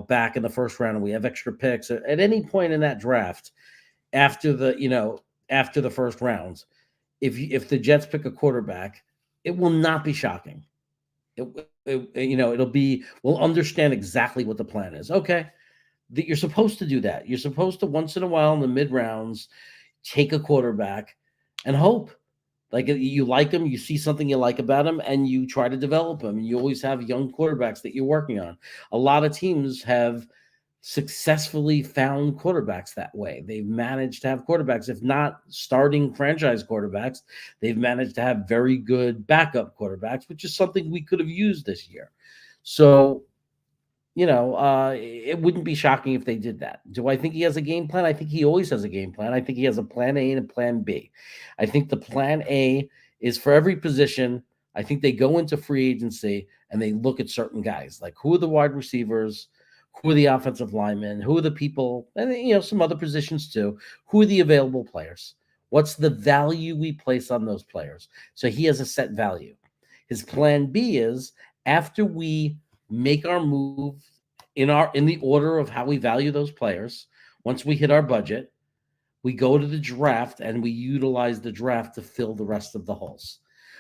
back in the 1st round, and we have extra picks at any point in that draft after the 1st round, if the Jets pick a quarterback, it will not be shocking. We'll understand exactly what the plan is. Okay, that you're supposed to do that. You're supposed to once in a while in the mid rounds take a quarterback and hope. Like you like him, you see something you like about him, and you try to develop him. And you always have young quarterbacks that you're working on. A lot of teams have successfully found quarterbacks that way. They've managed to have quarterbacks, if not starting franchise quarterbacks, they've managed to have very good backup quarterbacks, which is something we could have used this year. So, it wouldn't be shocking if they did that. Do I think he has a game plan? I think he always has a game plan. I think he has a plan A and a plan B. I think the plan A is for every position. I think they go into free agency and they look at certain guys, like who are the wide receivers, who are the offensive linemen, who are the people, and some other positions too. Who are the available players? What's the value we place on those players? So he has a set value. His plan B is after we make our move in the order of how we value those players, once we hit our budget, we go to the draft and we utilize the draft to fill the rest of the holes.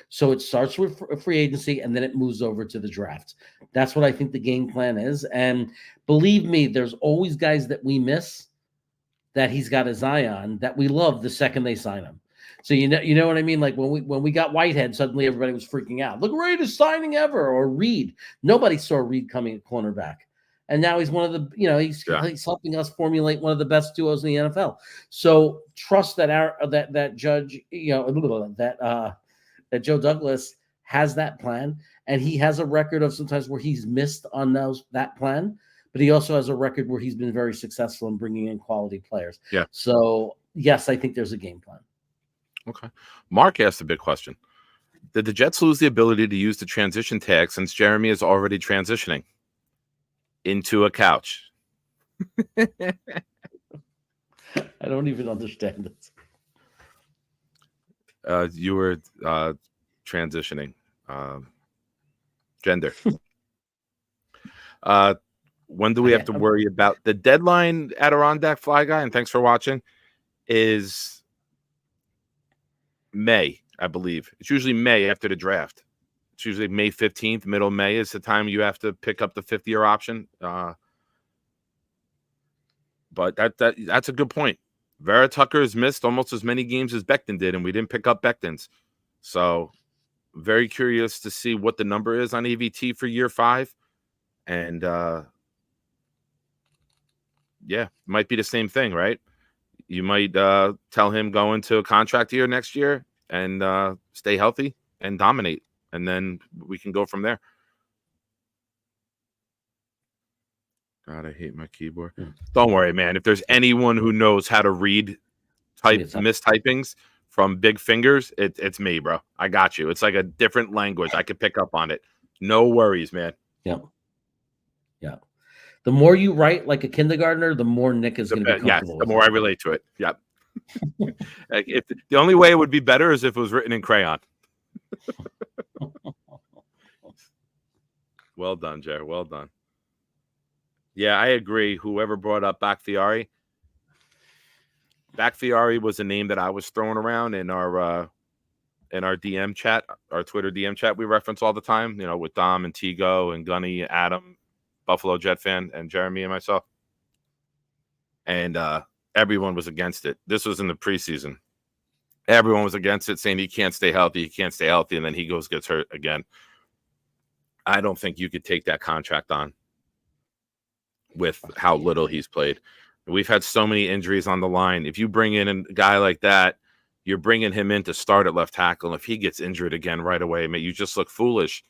So it starts with free agency and then it moves over to the draft. That's what I think the game plan is. And believe me, there's always guys that we miss that he's got his eye on that we love the second they sign him. So you know what I mean? Like when we got Whitehead, suddenly everybody was freaking out. The greatest signing ever. Or Reed. Nobody saw Reed coming at cornerback. And now he's one of the, he's helping us formulate one of the best duos in the NFL. So trust that that Judge, that Joe Douglas has that plan, and he has a record of sometimes where he's missed on that plan, but he also has a record where he's been very successful in bringing in quality players. Yeah. So yes, I think there's a game plan. Okay. Mark asked a big question. Did the Jets lose the ability to use the transition tag since Jeremy is already transitioning? into a couch. I don't even understand it. You were transitioning gender. When do we have to worry about the deadline, Adirondack Fly Guy? And thanks for watching. Is May, I believe. It's usually May after the draft. It's usually May 15th, middle May is the time you have to pick up the 50-year option. But that's a good point. Vera Tucker has missed almost as many games as Becton did, and we didn't pick up Becton's. So very curious to see what the number is on AVT for year 5. And yeah, might be the same thing, right? You might tell him go into a contract year next year and stay healthy and dominate. And then we can go from there. God, I hate my keyboard. Don't worry, man. If there's anyone who knows how to read mistypings from big fingers, it's me, bro. I got you. It's like a different language. I could pick up on it. No worries, man. Yeah. Yeah. The more you write like a kindergartner, the more Nick is going to be comfortable. Yes, the more I relate to it. Yep. If the only way it would be better is if it was written in crayon. Well done, Jared. Well done. Yeah, I agree. Whoever brought up Bakhtiari was a name that I was throwing around in our DM chat, our Twitter DM chat we reference all the time, you know, with Dom and Tigo and Gunny, Adam, Buffalo Jet fan, and Jeremy and myself. And everyone was against it. This was in the preseason. Everyone was against it, saying he can't stay healthy. He can't stay healthy. And then he gets hurt again. I don't think you could take that contract on with how little he's played. We've had so many injuries on the line. If you bring in a guy like that, you're bringing him in to start at left tackle. And if he gets injured again right away, you just look foolish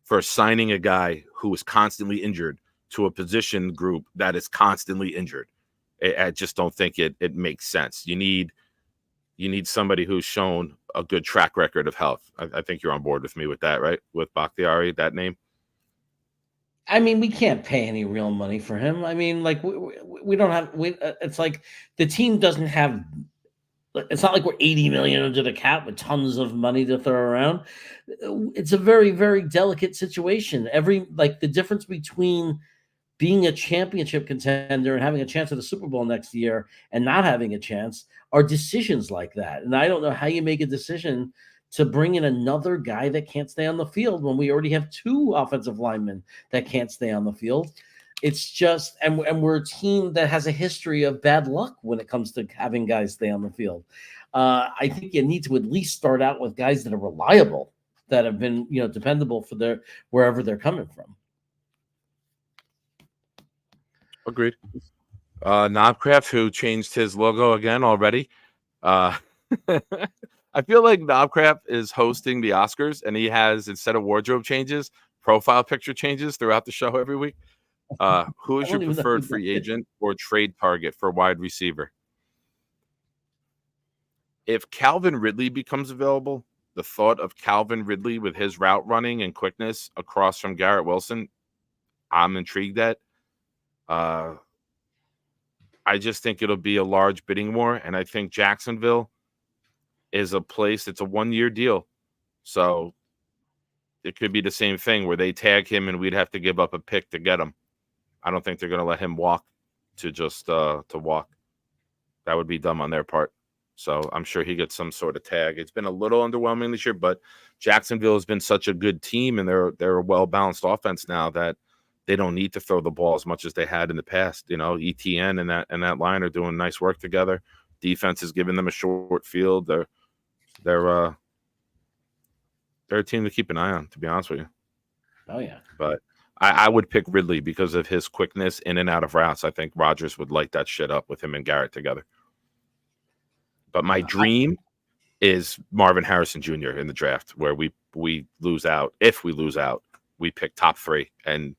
for signing a guy who is constantly injured to a position group that is constantly injured. I just don't think it makes sense. You need somebody who's shown a good track record of health. I think you're on board with me with that, right? With Bakhtiari, that name. I mean, we can't pay any real money for him. I mean, like we don't have. It's like the team doesn't have. It's not like we're 80 million under the cap with tons of money to throw around. It's a very, very delicate situation. The difference between being a championship contender and having a chance at the Super Bowl next year and not having a chance are decisions like that. And I don't know how you make a decision to bring in another guy that can't stay on the field when we already have 2 offensive linemen that can't stay on the field. It's just, and we're a team that has a history of bad luck when it comes to having guys stay on the field. I think you need to at least start out with guys that are reliable, that have been, dependable for wherever they're coming from. Agreed. Knobcraft, who changed his logo again already. I feel like Knobcraft is hosting the Oscars, and he has, instead of wardrobe changes, profile picture changes throughout the show every week. Who is your preferred free agent or trade target for wide receiver? If Calvin Ridley becomes available, the thought of Calvin Ridley with his route running and quickness across from Garrett Wilson, I'm intrigued at. I just think it'll be a large bidding war, and I think Jacksonville is a place. It's a 1-year deal, so it could be the same thing where they tag him and we'd have to give up a pick to get him. I don't think they're going to let him walk to just to walk. That would be dumb on their part. So I'm sure he gets some sort of tag. It's been a little underwhelming this year, but Jacksonville has been such a good team, and they're a well-balanced offense now that they don't need to throw the ball as much as they had in the past. ETN and that line are doing nice work together. Defense is giving them a short field. They're a team to keep an eye on, to be honest with you. Oh yeah. But I would pick Ridley because of his quickness in and out of routes. I think Rodgers would light that shit up with him and Garrett together. But my dream is Marvin Harrison Jr. in the draft, where we lose out. If we lose out, we pick top 3 and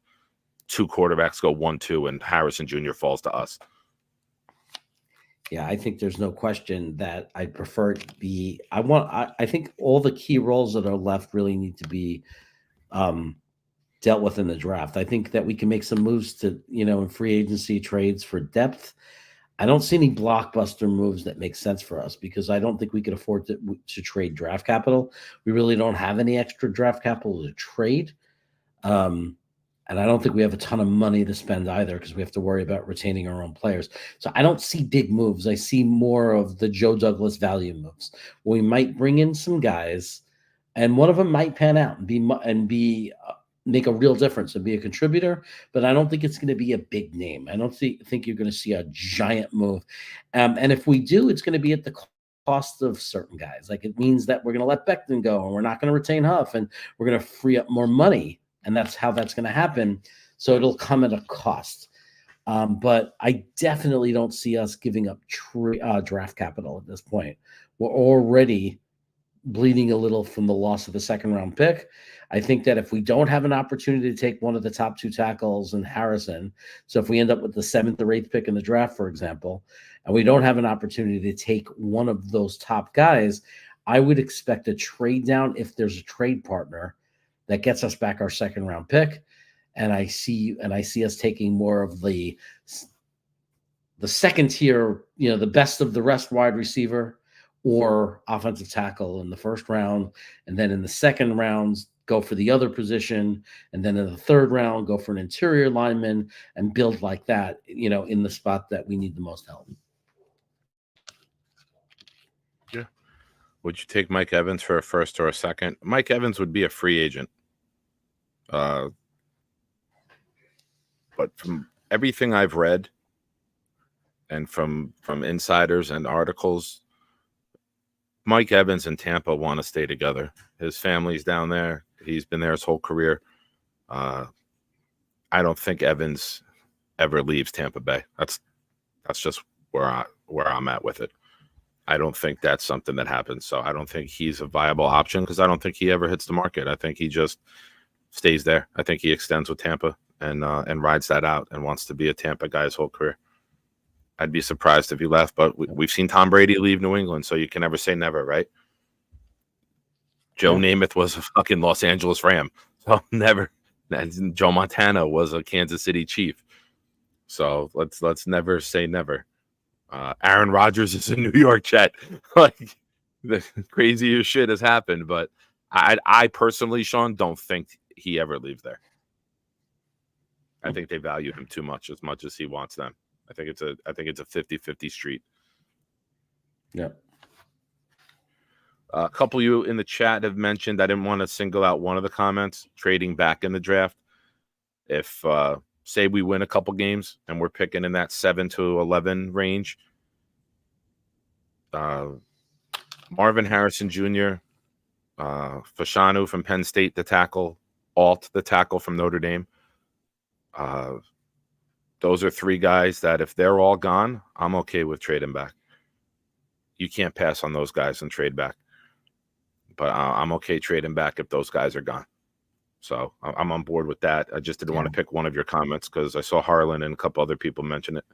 2 quarterbacks go 1-2 and Harrison Jr. falls to us. Yeah, I think there's no question that I prefer it to be. I think all the key roles that are left really need to be dealt with in the draft. I think that we can make some moves to, in free agency trades for depth. I don't see any blockbuster moves that make sense for us because I don't think we could afford to trade draft capital. We really don't have any extra draft capital to trade. And I don't think we have a ton of money to spend either because we have to worry about retaining our own players. So I don't see big moves. I see more of the Joe Douglas value moves. We might bring in some guys, and one of them might pan out and be make a real difference and be a contributor. But I don't think it's going to be a big name. I don't think you're going to see a giant move. And if we do, it's going to be at the cost of certain guys. Like it means that we're going to let Becton go and we're not going to retain Huff and we're going to free up more money. And that's how that's going to happen. So it'll come at a cost. But I definitely don't see us giving up draft capital at this point. We're already bleeding a little from the loss of the second round pick. I think that if we don't have an opportunity to take one of the top 2 tackles in Harrison, so if we end up with the 7th or 8th pick in the draft, for example, and we don't have an opportunity to take one of those top guys, I would expect a trade down if there's a trade partner that gets us back our second round pick. And I see us taking more of the second tier, the best of the rest wide receiver or offensive tackle in the first round. And then in the second rounds, go for the other position. And then in the third round, go for an interior lineman and build like that, in the spot that we need the most help. Yeah. Would you take Mike Evans for a first or a second? Mike Evans would be a free agent. But from everything I've read and from insiders and articles, Mike Evans and Tampa want to stay together. His family's down there. He's been there his whole career. I don't think Evans ever leaves Tampa Bay. That's just where I'm at with it. I don't think that's something that happens. So I don't think he's a viable option because I don't think he ever hits the market. I think he just stays there. I think he extends with Tampa and rides that out and wants to be a Tampa guy his whole career. I'd be surprised if he left, but we've seen Tom Brady leave New England, so you can never say never, right? Joe Namath was a fucking Los Angeles Ram, so never. And Joe Montana was a Kansas City Chief, so let's never say never. Aaron Rodgers is a New York Jet. Like the craziest shit has happened, but I personally, Sean, don't think he ever leaves there. I think they value him too much as he wants them. I think it's a 50-50 street. Yeah. A couple of you in the chat have mentioned, I didn't want to single out one of the comments, trading back in the draft. If say we win a couple games and we're picking in that 7 to 11 range, Marvin Harrison Jr., Fashanu from Penn State, the tackle, Alt, the tackle from Notre Dame. Those are 3 guys that if they're all gone, I'm okay with trading back. You can't pass on those guys and trade back. But I'm okay trading back if those guys are gone. So I'm on board with that. I just didn't want to pick one of your comments because I saw Harlan and a couple other people mention it.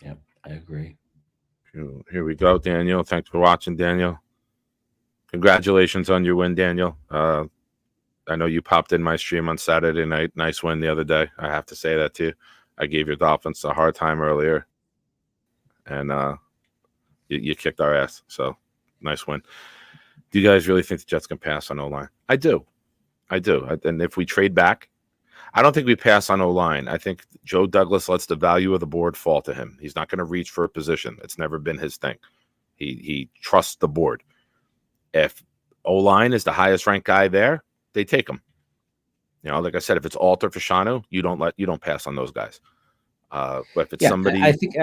Yeah, I agree. Here we go, Daniel. Thanks for watching, Daniel. Congratulations on your win, Daniel. I know you popped in my stream on Saturday night. Nice win the other day. I have to say that too. I gave your Dolphins a hard time earlier, and you kicked our ass. So nice win. Do you guys really think the Jets can pass on O-line? I do. And if we trade back, I don't think we pass on O-line. I think Joe Douglas lets the value of the board fall to him. He's not going to reach for a position. It's never been his thing. He trusts the board. If O-line is the highest ranked guy there, they take him. Like I said, if it's Alter Fashanu, you don't pass on those guys. But if it's somebody, I think.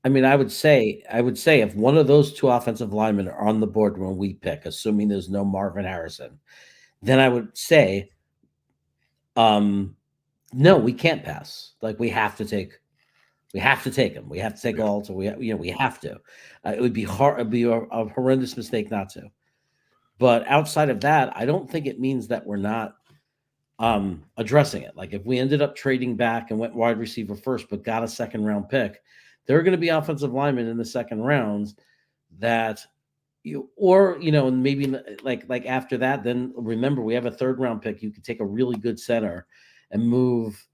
I mean, I would say if one of those 2 offensive linemen are on the board when we pick, assuming there's no Marvin Harrison, then I would say, no, we can't pass. Like we have to take him. We have to take Alter. We have to. It would be hard. It'd be a horrendous mistake not to. But outside of that, I don't think it means that we're not addressing it. Like if we ended up trading back and went wide receiver first, but got a second round pick, there are going to be offensive linemen in the second rounds that and maybe like after that, then remember we have a third round pick. You could take a really good center and move.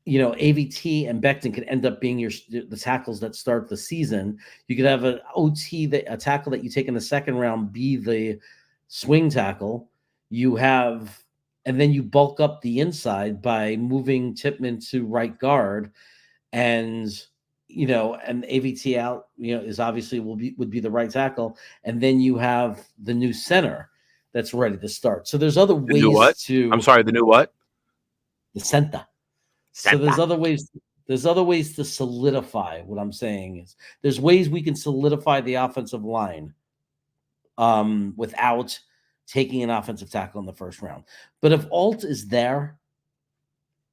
AVT and Becton could end up being the tackles that start the season. You could have an a tackle that you take in the second round be the swing tackle. And then you bulk up the inside by moving Tipman to right guard, and and AVT out, is obviously would be the right tackle, and then you have the new center that's ready to start. So there's other The new what? ways to I'm sorry, the new what? the center. So there's other ways. There's other ways to solidify. What I'm saying is, there's ways we can solidify the offensive line, without taking an offensive tackle in the first round. But if Alt is there,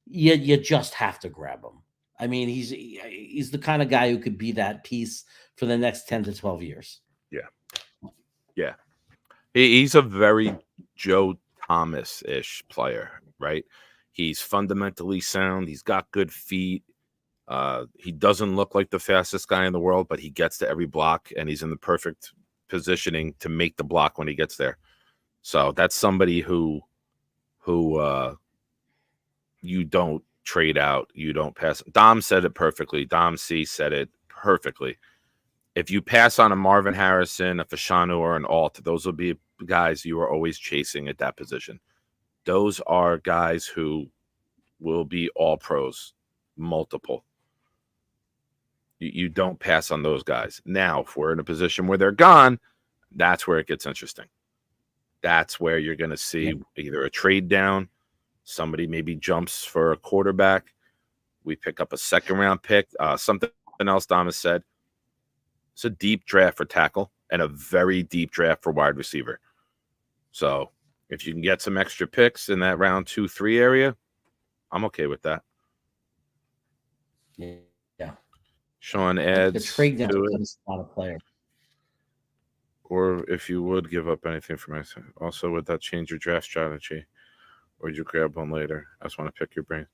you just have to grab him. I mean, he's the kind of guy who could be that piece for the next 10 to 12 years. Yeah. He's a very Joe Thomas-ish player, right? He's fundamentally sound. He's got good feet. He doesn't look like the fastest guy in the world, but he gets to every block, and he's in the perfect positioning to make the block when he gets there. So that's somebody who you don't trade out. You don't pass. Dom said it perfectly. Dom C said it perfectly. If you pass on a Marvin Harrison, a Fashanu, or an Alt, those will be guys you are always chasing at that position. Those are guys who will be all pros, multiple. You don't pass on those guys. Now, if we're in a position where they're gone, that's where it gets interesting. That's where you're going to see either a trade down, somebody maybe jumps for a quarterback, we pick up a second-round pick. Something else Dom has said, it's a deep draft for tackle and a very deep draft for wide receiver. So if you can get some extra picks in that round 2-3 area, I'm okay with that. Yeah. Sean adds the trade down to it. becomes a lot of players. Or if you would give up anything for myself. Also, would that change your draft strategy? Or would you grab one later? I just want to pick your brain.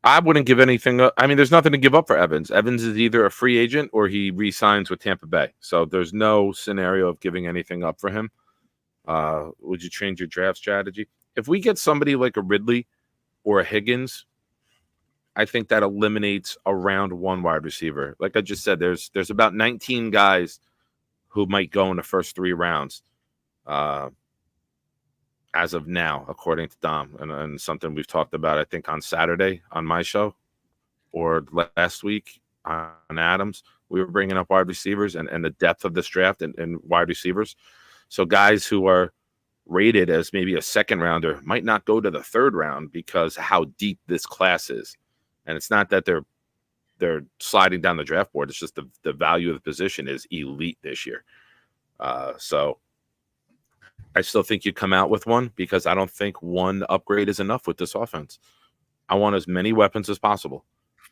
I wouldn't give anything up. I mean, there's nothing to give up for Evans. Evans is either a free agent or he re-signs with Tampa Bay. So there's no scenario of giving anything up for him. Would you change your draft strategy? If we get somebody like a Ridley or a Higgins, I think that eliminates a round one wide receiver. Like I just said, there's about 19 guys who might go in the first 3 rounds as of now, according to Dom, and something we've talked about, I think, on Saturday on my show or last week on Adams. We were bringing up wide receivers and the depth of this draft and wide receivers. So guys who are rated as maybe a second rounder might not go to the third round because how deep this class is. And it's not that they're sliding down the draft board. It's just the value of the position is elite this year. So I still think you come out with one because I don't think one upgrade is enough with this offense. I want as many weapons as possible.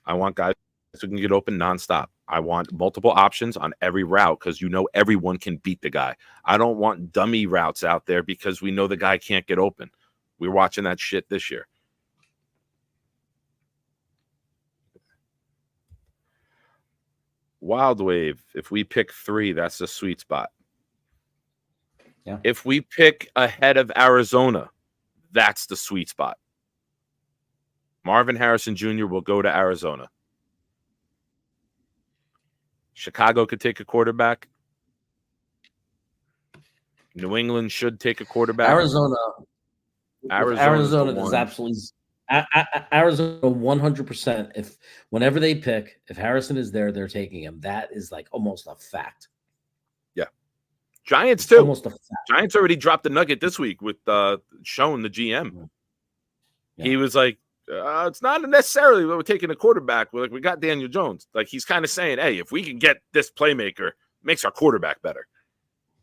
I want guys who can get open nonstop. I want multiple options on every route because everyone can beat the guy. I don't want dummy routes out there because we know the guy can't get open. We're watching that shit this year. Wild Wave, if we pick 3, that's the sweet spot. Yeah. If we pick ahead of Arizona, that's the sweet spot. Marvin Harrison Jr. will go to Arizona. Chicago could take a quarterback. New England should take a quarterback. Arizona is is absolutely Arizona 100%. If whenever they pick, if Harrison is there, they're taking him. That is like almost a fact. Yeah, Giants too. Almost a fact. Giants already dropped the nugget this week with Schoen, the GM. Yeah. He was like, "It's not necessarily that we're taking a quarterback. We got Daniel Jones. Like he's kind of saying, hey, if we can get this playmaker, it makes our quarterback better."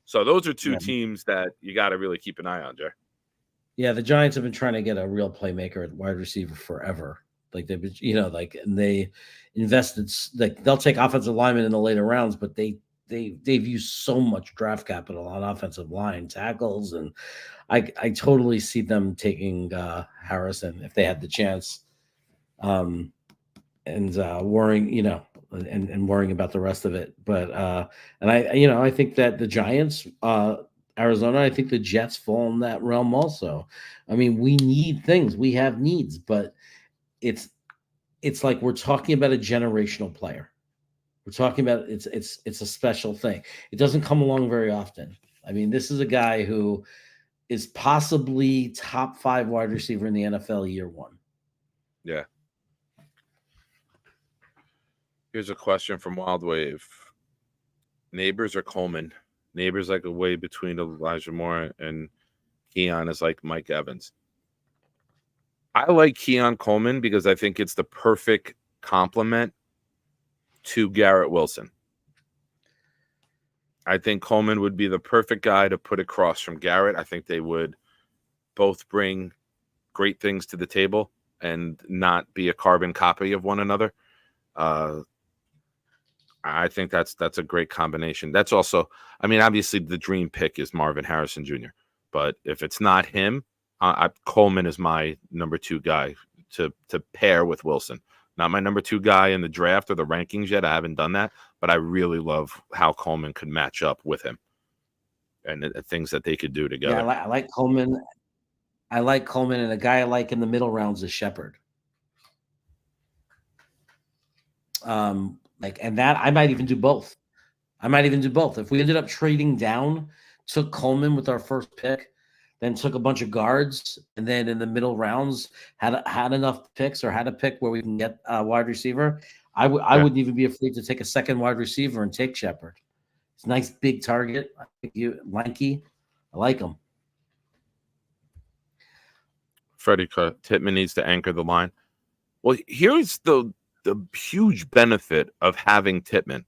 So those are 2 teams that you got to really keep an eye on, Jay. Yeah, the Giants have been trying to get a real playmaker at wide receiver forever. Like they've been, and they invested. Like they'll take offensive linemen in the later rounds, but they've used so much draft capital on offensive line tackles, and I totally see them taking Harrison if they had the chance, and worrying. and worrying about the rest of it. But and I think that the Giants, Arizona, I think the Jets fall in that realm also. I mean, we need things, we have needs, but it's it's like we're talking about a generational player. We're talking about it's a special thing. It doesn't come along very often. I mean, this is a guy who is possibly top 5 wide receiver in the NFL year one. Yeah. Here's a question from Wild Wave. Neighbors or Coleman? Neighbors like a way between Elijah Moore and Keon is like Mike Evans. I like Keon Coleman because I think it's the perfect complement to Garrett Wilson. I think Coleman would be the perfect guy to put across from Garrett. I think they would both bring great things to the table and not be a carbon copy of one another. I think that's a great combination. That's also, I mean, obviously the dream pick is Marvin Harrison Jr., but if it's not him, Coleman is my number 2 guy to pair with Wilson. Not my number 2 guy in the draft or the rankings yet. I haven't done that, but I really love how Coleman could match up with him and the things that they could do together. Yeah, I like Coleman. I like Coleman, and a guy I like in the middle rounds is Shepard. And that I might even do both. If we ended up trading down, took Coleman with our first pick, then took a bunch of guards, and then in the middle rounds had enough picks or had a pick where we can get a wide receiver, I wouldn't even be afraid to take a second wide receiver and take Shepard. It's a nice big target. I think lanky. I like him. Freddie Tittman needs to anchor the line. Well, here's the huge benefit of having Tittman.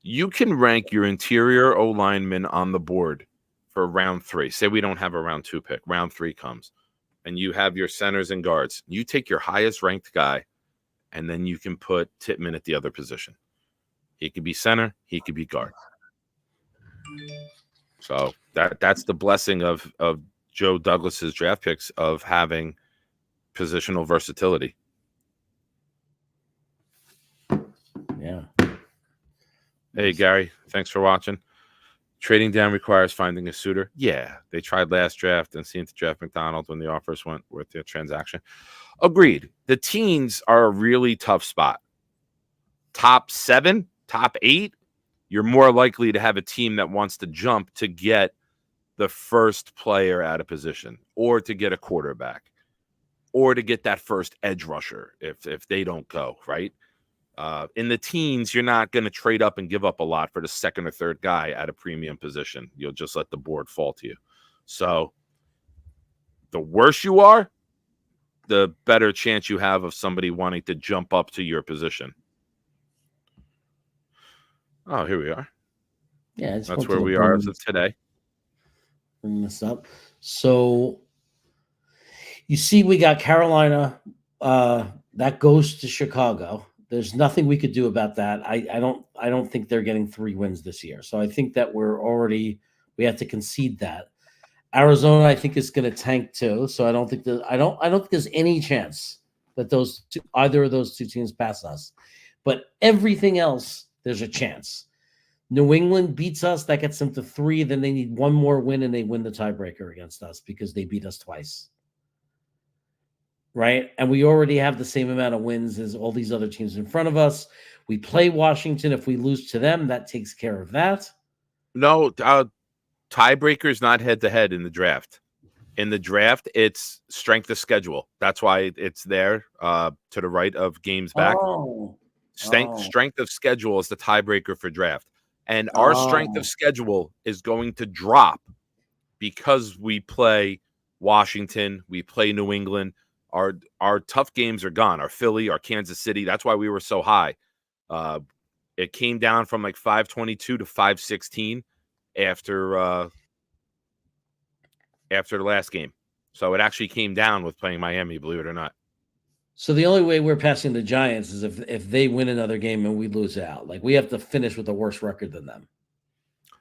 You can rank your interior O lineman on the board for round 3. Say we don't have a round 2 pick. Round 3 comes, and you have your centers and guards. You take your highest ranked guy, and then you can put Tittman at the other position. He could be center. He could be guard. So that's the blessing of Joe Douglas's draft picks, of having positional versatility. Yeah. Hey, Gary, thanks for watching. Trading down requires finding a suitor. Yeah, they tried last draft and seemed to draft McDonald when the offers went with the transaction. Agreed. The teens are a really tough spot. Top 7, top 8, you're more likely to have a team that wants to jump to get the first player at a position, or to get a quarterback, or to get that first edge rusher if they don't go, right? In the teens, you're not going to trade up and give up a lot for the second or third guy at a premium position. You'll just let the board fall to you. So the worse you are, the better chance you have of somebody wanting to jump up to your position. Oh, here we are. Yeah, that's where we are as of today. Bring this up. So you see, we got Carolina. That goes to Chicago. There's nothing we could do about that. I don't think they're getting 3 wins this year. So I think that we have to concede that. Arizona, I think, is going to tank too. So I don't think there's any chance that either of those 2 teams pass us. But everything else, there's a chance. New England beats us, that gets them to 3. Then they need 1 more win, and they win the tiebreaker against us because they beat us twice. Right? And we already have the same amount of wins as all these other teams in front of us. We play Washington. If we lose to them, that takes care of that. No, tiebreaker is not head-to-head in the draft. In the draft, it's strength of schedule. That's why it's there to the right of games back. Strength of schedule is the tiebreaker for draft. And our strength of schedule is going to drop because we play Washington, we play New England. Our tough games are gone. Our Philly, our Kansas City. That's why we were so high. It came down from like 522 to 516 after the last game. So it actually came down with playing Miami, believe it or not. So the only way we're passing the Giants is if they win another game and we lose out. Like, we have to finish with a worse record than them.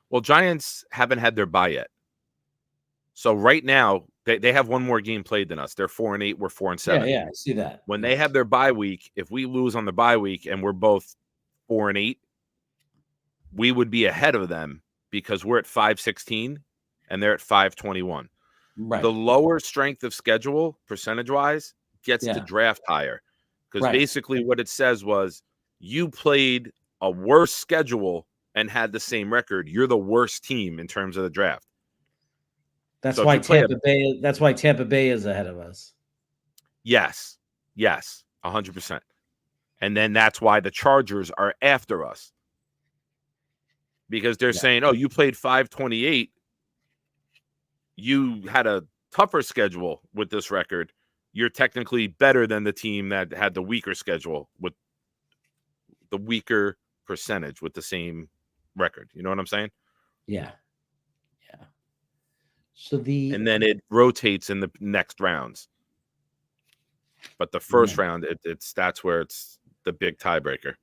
Well, Giants haven't had their bye yet. So right now, They have one more game played than us. They're 4-8. We're 4-7. Yeah, I see that. When they have their bye week, if we lose on the bye week and we're both 4-8, we would be ahead of them because we're at 5-16 and they're at 5-21. Right. The lower strength of schedule, percentage-wise, gets to Yeah. draft higher. Because Right. basically what it says was you played a worse schedule and had the same record. You're the worst team in terms of the draft. That's So if why you play Tampa Bay. That's why Tampa Bay is ahead of us. Yes, 100%. And then that's why the Chargers are after us. Because they're saying, oh, you played 5-28. You had a tougher schedule with this record. You're technically better than the team that had the weaker schedule with the weaker percentage with the same record. You know what I'm saying? Yeah. So And then it rotates in the next rounds. But the first round, that's where it's the big tiebreaker.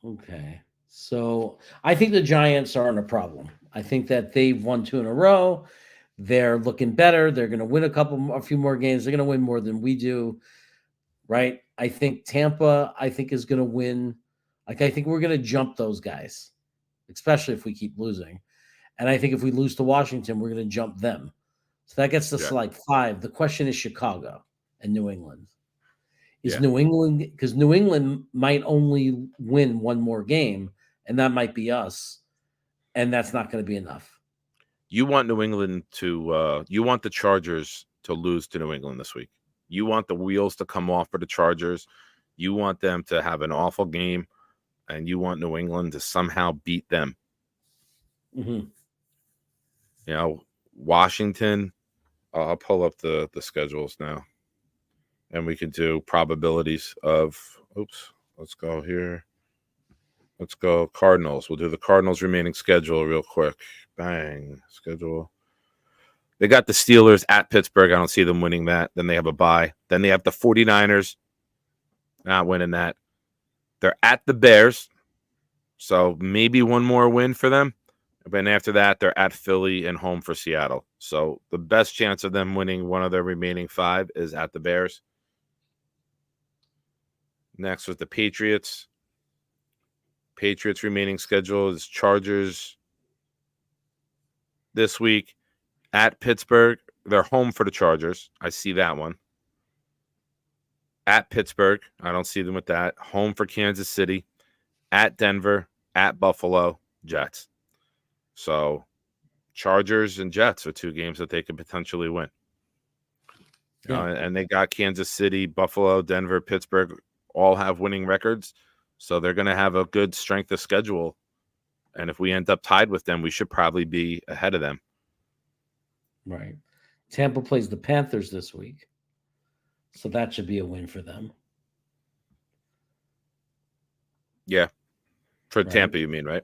Okay. So I think the Giants aren't a problem. I think that they've won 2 in a row. They're looking better. They're going to win a few more games. They're going to win more than we do. Right. I think Tampa, is going to win. Like, I think we're going to jump those guys, especially if we keep losing. And I think if we lose to Washington, we're going to jump them. So that gets us to like 5. The question is Chicago and New England. New England, because New England might only win one more game, and that might be us. And that's not going to be enough. You want New England to you want the Chargers to lose to New England this week. You want the wheels to come off for the Chargers. You want them to have an awful game, and you want New England to somehow beat them. Mm-hmm. You know, Washington, I'll pull up the schedules now, and we can do probabilities of, let's go here. Let's go Cardinals. We'll do the Cardinals remaining schedule real quick. Bang. Schedule. They got the Steelers at Pittsburgh. I don't see them winning that. Then they have a bye. Then they have the 49ers. Not winning that. They're at the Bears. So maybe one more win for them. But after that, they're at Philly and home for Seattle. So the best chance of them winning one of their remaining 5 is at the Bears. Next was the Patriots. Patriots remaining schedule is Chargers this week at Pittsburgh. They're home for the Chargers. I see that one. At Pittsburgh. I don't see them with that. Home for Kansas City. At Denver. At Buffalo. Jets. So Chargers and Jets are 2 games that they could potentially win. And they got Kansas City, Buffalo, Denver, Pittsburgh all have winning records. So they're going to have a good strength of schedule. And if we end up tied with them, we should probably be ahead of them. Right. Tampa plays the Panthers this week. So that should be a win for them. Yeah. For Tampa, you mean, right?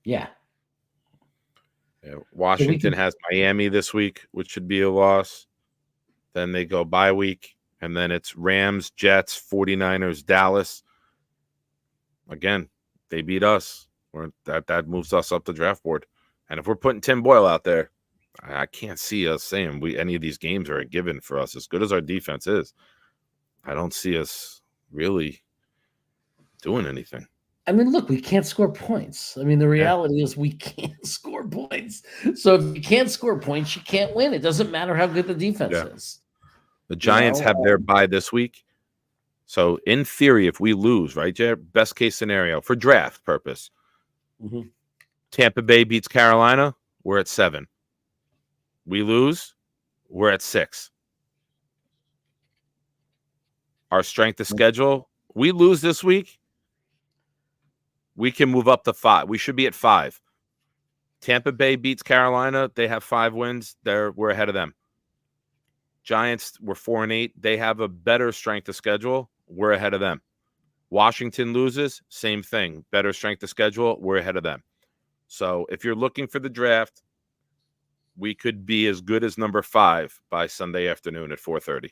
Yeah. Washington has Miami this week, which should be a loss. Then they go bye week. And then it's Rams, Jets, 49ers, Dallas. Again, they beat us. That moves us up the draft board. And if we're putting Tim Boyle out there, I can't see us saying any of these games are a given for us. As good as our defense is, I don't see us really doing anything. I mean, look, we can't score points. I mean, the reality is we can't score points. So if you can't score points, you can't win. It doesn't matter how good the defense is. The Giants have their bye this week. So in theory, if we lose, right, Jared, best case scenario for draft purpose, Tampa Bay beats Carolina, we're at 7. We lose, we're at 6. Our strength of schedule, we lose this week, we can move up to 5. We should be at 5. Tampa Bay beats Carolina. They have 5 wins. We're ahead of them. Giants were 4-8. They have a better strength of schedule. We're ahead of them. Washington loses, same thing. Better strength of schedule. We're ahead of them. So if you're looking for the draft, we could be as good as number 5 by Sunday afternoon at 4:30.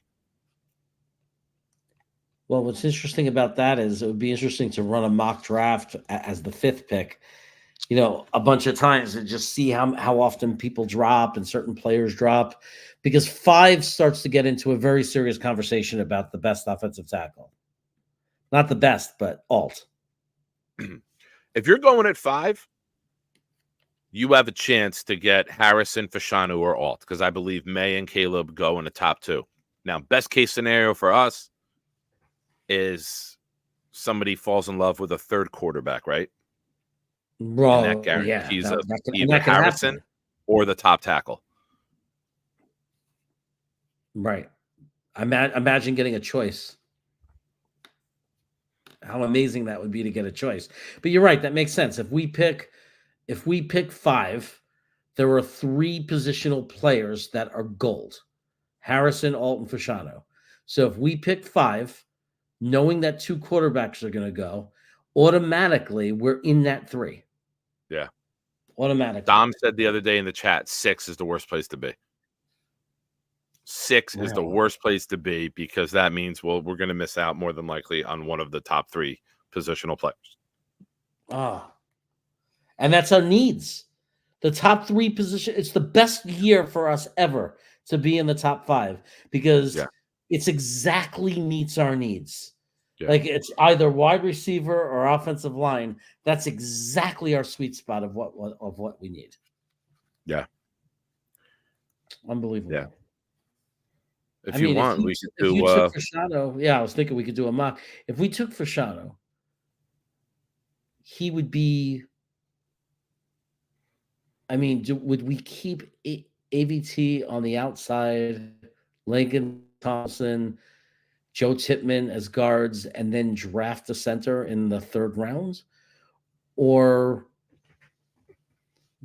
Well, what's interesting about that is it would be interesting to run a mock draft as the 5th pick a bunch of times and just see how often people drop and certain players drop, because 5 starts to get into a very serious conversation about the best offensive tackle. Not the best, but alt. If you're going at 5, you have a chance to get Harrison, Fashanu, or alt, because I believe May and Caleb go in the top 2. Now, best case scenario for us is somebody falls in love with a third quarterback, right? Bro, And that guarantees us either that can Harrison happen. or the top tackle. Right. Imagine getting a choice. How amazing that would be to get a choice. But you're right, that makes sense. If we pick 5, there are 3 positional players that are gold. Harrison, Alt, and Fashanu. So if we pick 5, knowing that 2 quarterbacks are going to go, automatically we're in that 3. Yeah. Automatically. Dom said the other day in the chat, 6 is the worst place to be. 6 is the worst place to be, because that means, we're going to miss out more than likely on one of the top 3 positional players. And that's our needs. The top 3 position. It's the best year for us ever to be in the top 5, because it's exactly meets our needs. Yeah. Like, it's either wide receiver or offensive line. That's exactly our sweet spot of what we need. Yeah. Unbelievable. Yeah. If you took Fashanu, I was thinking we could do a mock. If we took Fashanu, he would be. I mean, would we keep AVT on the outside, Lincoln Thompson, Joe Tippmann as guards, and then draft a center in the 3rd round? Or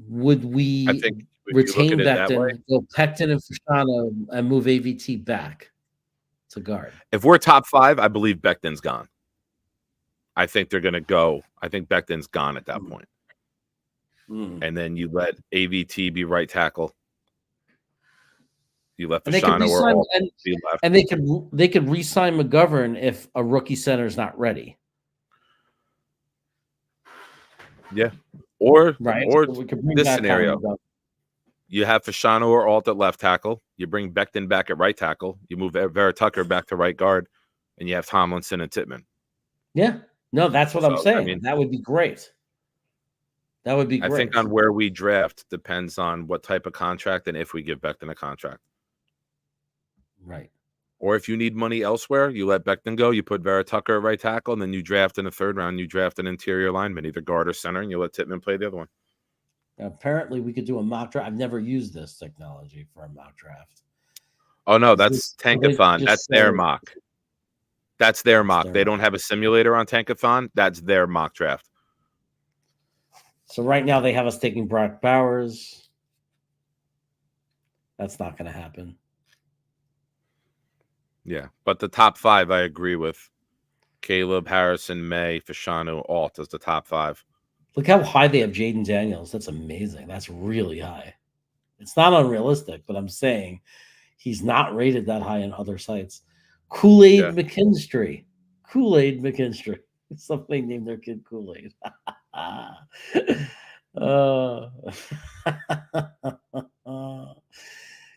would we retain Becton, go Becton and Fashanu, and move AVT back to guard? If we're top 5, I believe Becton's gone. I think they're going to go. I think Becton's gone at that point. And then you let AVT be right tackle. You let Fashanu or Alt be left. And they could re-sign McGovern if a rookie center is not ready. Yeah. Or so this scenario. You have Fashanu or Alt at left tackle. You bring Becton back at right tackle. You move Vera Tucker back to right guard. And you have Tomlinson and Tippmann. Yeah. No, that's what I'm saying. I mean, that would be great. That would be great. I think on where we draft depends on what type of contract and if we give Becton a contract. Right. Or if you need money elsewhere, you let Becton go. You put Vera Tucker at right tackle, and then you draft in the 3rd round. You draft an interior lineman, either guard or center, and you let Tippmann play the other one. Apparently, we could do a mock draft. I've never used this technology for a mock draft. Oh, no, that's Tankathon. That's their mock. That's their mock. They don't have a simulator on Tankathon. That's their mock draft. So right now they have us taking Brock Bowers. That's not going to happen. Yeah, but the top 5, I agree with. Caleb, Harrison, May, Fashanu, Alt as the top 5. Look how high they have Jaden Daniels. That's amazing. That's really high. It's not unrealistic, but I'm saying he's not rated that high in other sites. Kool-Aid McKinstry. Kool-Aid McKinstry. Somebody named their kid Kool-Aid.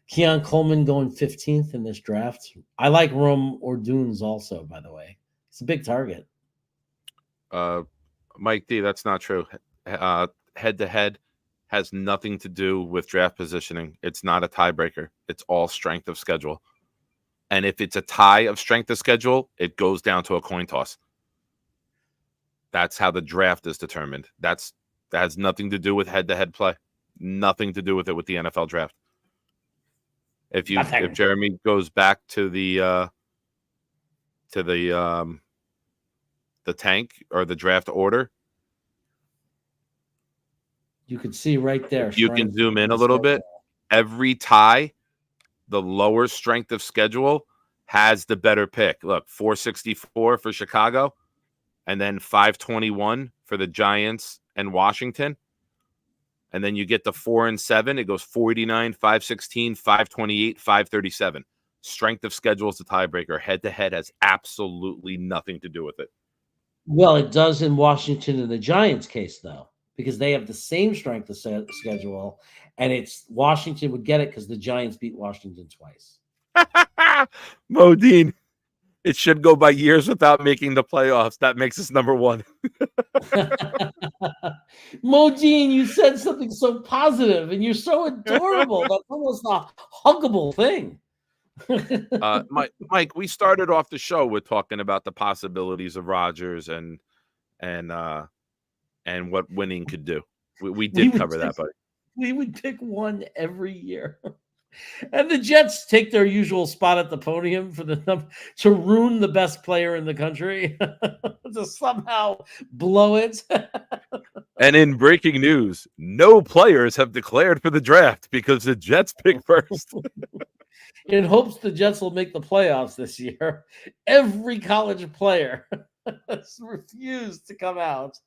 Keon Coleman going 15th in this draft. I like Rome Ordunes also, by the way. It's a big target. Mike D, that's not true. Head-to-head has nothing to do with draft positioning. It's not a tiebreaker. It's all strength of schedule. And if it's a tie of strength of schedule, it goes down to a coin toss. That's how the draft is determined. That has nothing to do with head-to-head play. Nothing to do with it with the NFL draft. If Jeremy goes back to the tank or the draft order, you can see right there. You can zoom in a little bit. Every tie, the lower strength of schedule has the better pick. Look, 464 for Chicago, and then 521 for the Giants and Washington. And then you get the 4 and 7. It goes 489, 516, 528, 537. Strength of schedule is the tiebreaker. Head-to-head has absolutely nothing to do with it. Well, it does in Washington and the Giants case, though. because they have the same strength of schedule, and it's Washington would get it because the Giants beat Washington twice. Modine, it should go by years without making the playoffs. That makes us number one. Modine, you said something so positive, and you're so adorable. That's almost a huggable thing. Mike, we started off the show with talking about the possibilities of Rodgers and what winning could do. We did cover that, buddy. We would pick one every year. And the Jets take their usual spot at the podium for to ruin the best player in the country, to somehow blow it. And in breaking news, no players have declared for the draft because the Jets pick first. In hopes the Jets will make the playoffs this year, every college player has refused to come out.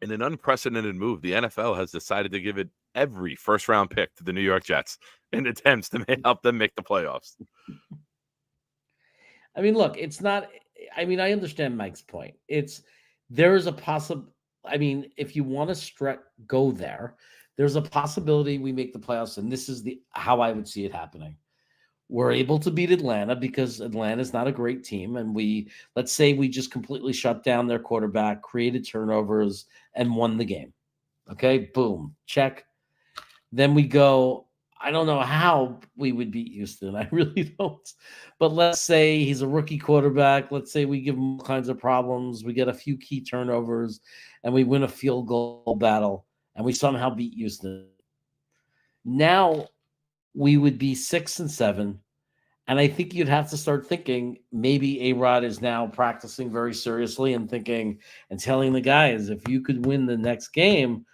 In an unprecedented move, the NFL has decided to give it every first-round pick to the New York Jets in attempts to help them make the playoffs. I mean, look, it's not. I mean, I understand Mike's point. There is a possible. I mean, if you want to go there, there's a possibility we make the playoffs, and this is how I would see it happening. We're able to beat Atlanta because Atlanta's not a great team, and let's say we just completely shut down their quarterback, created turnovers, and won the game. Okay, boom, check. Then we go. I don't know how we would beat Houston. I really don't. But let's say he's a rookie quarterback. Let's say we give him all kinds of problems. We get a few key turnovers, and we win a field goal battle, and we somehow beat Houston. Now we would be 6-7. And I think you'd have to start thinking maybe AROD is now practicing very seriously and thinking and telling the guys, if you could win the next game,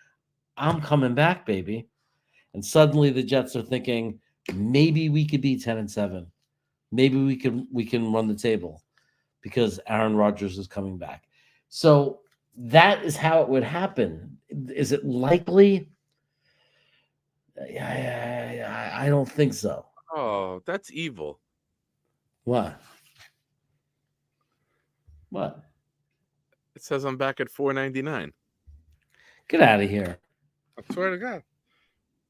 I'm coming back, baby. And suddenly the Jets are thinking, maybe we could be 10-7. Maybe we can run the table because Aaron Rodgers is coming back. So that is how it would happen. Is it likely? I don't think so. Oh, that's evil. What? What? It says I'm back at $4.99. Get out of here. I swear to God.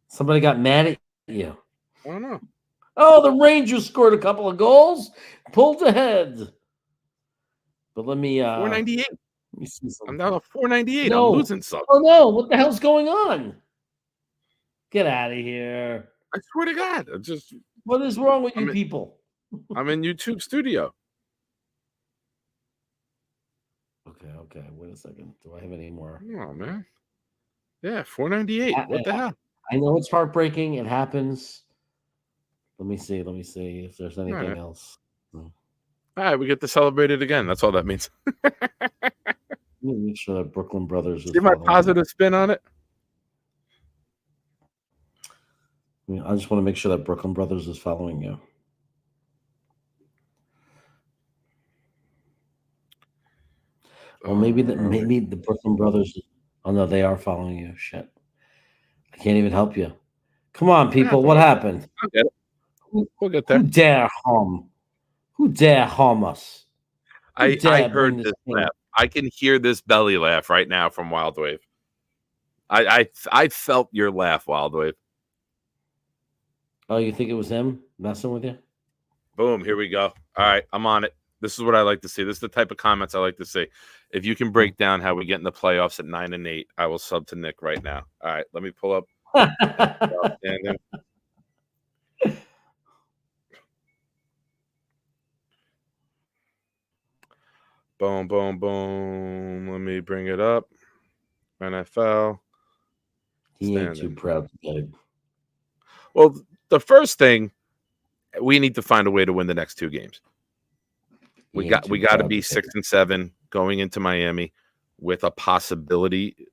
Somebody got mad at you. I don't know. Oh, the Rangers scored a couple of goals, pulled ahead. But let me $4.98. Let me see something. I'm now at $4.98. No. I'm losing something. Oh no, what the hell's going on? Get out of here. I swear to God. What is wrong with you people? I'm in YouTube Studio. Okay. Wait a second. Do I have any more? Oh man. Yeah, $4.98. What the hell? I know it's heartbreaking. It happens. Let me see if there's anything else. All right, we get to celebrate it again. That's all that means. Let me make sure that Brooklyn Brothers is See my positive spin on it? I just want to make sure that Brooklyn Brothers is following you. Well, maybe the Brooklyn Brothers. Oh no, they are following you. Shit, I can't even help you. Come on, people. What happened? I'll get it. We'll get there. Who dare harm? Who dare harm us? I heard this laugh. I can hear this belly laugh right now from Wild Wave. I felt your laugh, Wild Wave. Oh, you think it was him messing with you? Boom, here we go. All right, I'm on it. This is what I like to see. This is the type of comments I like to see. If you can break down how we get in the playoffs at 9-8, I will sub to Nick right now. All right, let me pull up. Boom, boom, boom. Let me bring it up. NFL. He ain't too proud to get it. Well, the first thing, we need to find a way to win the next two games. We got to be 6-7 going into Miami with a possibility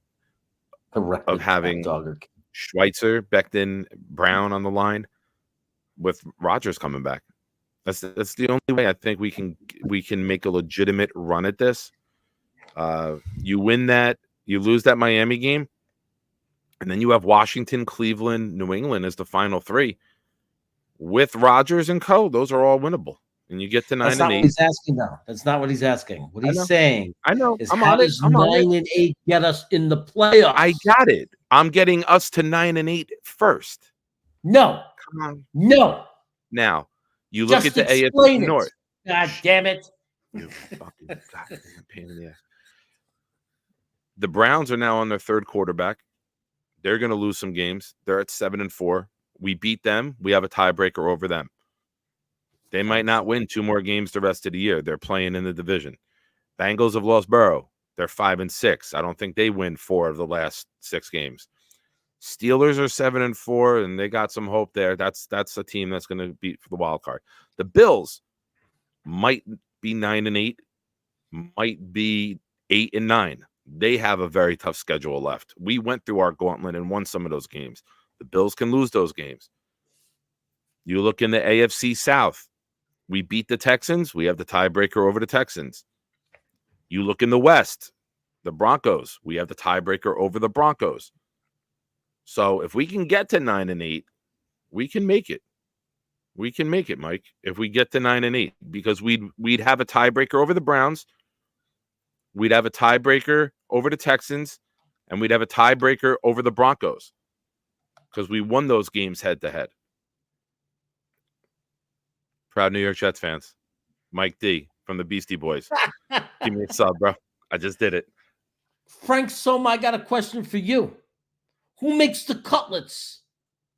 of having Schweitzer, Becton, Brown on the line with Rodgers coming back. That's the only way I think we can make a legitimate run at this. You win that, you lose that Miami game, and then you have Washington, Cleveland, New England as the final three. With Rodgers and co, those are all winnable. and you get to That's 9 not and what 8. he's asking, though. That's not what he's asking. What he's saying I know. is, I'm how on it. does I'm on it. 9 and 8 get us in the playoffs? I got it. I'm getting us to 9 and 8 first. No. Come on. No. Now, you look Just at the AFC explain it. North. God damn it. You fucking goddamn pain in the ass. The Browns are now on their third quarterback. They're going to lose some games. They're at 7-4. We beat them. We have a tiebreaker over them. They might not win 2 more games the rest of the year. They're playing in the division. Bengals have lost Burrow. They're 5-6. I don't think they win 4 of the last 6 games. Steelers are 7-4, and they got some hope there. That's a team that's going to beat for the wild card. The Bills might be 9 and 8, might be 8 and 9. They have a very tough schedule left. We went through our gauntlet and won some of those games. The Bills can lose those games. You look in the AFC South. We beat the Texans. We have the tiebreaker over the Texans. You look in the West, the Broncos. We have the tiebreaker over the Broncos. So if we can get to 9 and 8, we can make it. We can make it, Mike, if we get to 9 and 8, because we'd have a tiebreaker over the Browns. We'd have a tiebreaker over the Texans, and we'd have a tiebreaker over the Broncos because we won those games head to head. Proud New York Jets fans. Mike D from the Beastie Boys. Give me a sub, bro. I just did it. Frank Soma, I got a question for you. Who makes the cutlets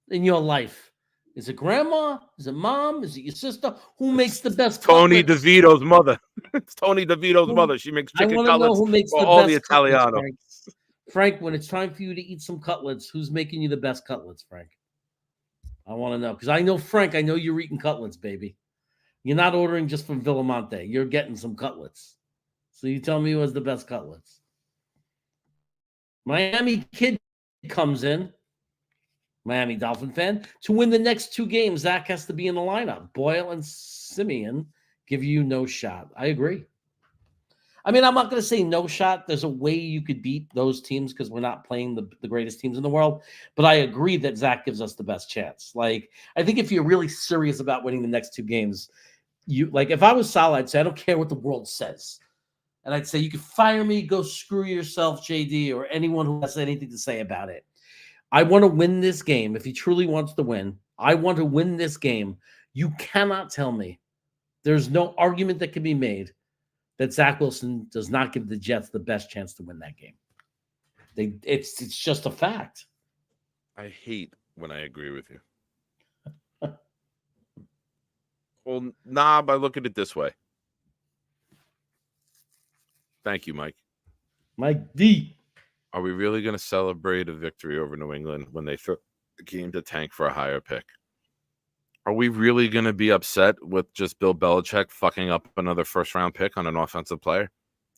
in your life? Is it grandma? Is it mom? Is it your sister? Who makes the best Tony cutlets? DeVito's mother. It's Tony DeVito's mother. She makes I chicken want to know cutlets who makes for the all best the Italiano. cutlets, Frank, when it's time for you to eat some cutlets, who's making you the best cutlets, Frank? I want to know, because I know, Frank, I know you're eating cutlets, baby. You're not ordering just from Villamonte. You're getting some cutlets. So you tell me who has the best cutlets. Miami Kid comes in, Miami Dolphin fan, to win the next 2 games. Zach has to be in the lineup. Boyle and Simeon give you no shot. I agree. I mean, I'm not going to say no shot. There's a way you could beat those teams because we're not playing the greatest teams in the world. But I agree that Zach gives us the best chance. Like, I think if you're really serious about winning the next 2 games, if I was Sal, I'd say, I don't care what the world says. And I'd say, you can fire me, go screw yourself, JD, or anyone who has anything to say about it. I want to win this game. If he truly wants to win, I want to win this game. You cannot tell me. There's no argument that can be made that Zach Wilson does not give the Jets the best chance to win that game. It's just a fact. I hate when I agree with you. Well, Knob, I look at it this way. Thank you, Mike. Mike D. Are we really going to celebrate a victory over New England when they throw the game to tank for a higher pick? Are we really going to be upset with just Bill Belichick fucking up another first-round pick on an offensive player?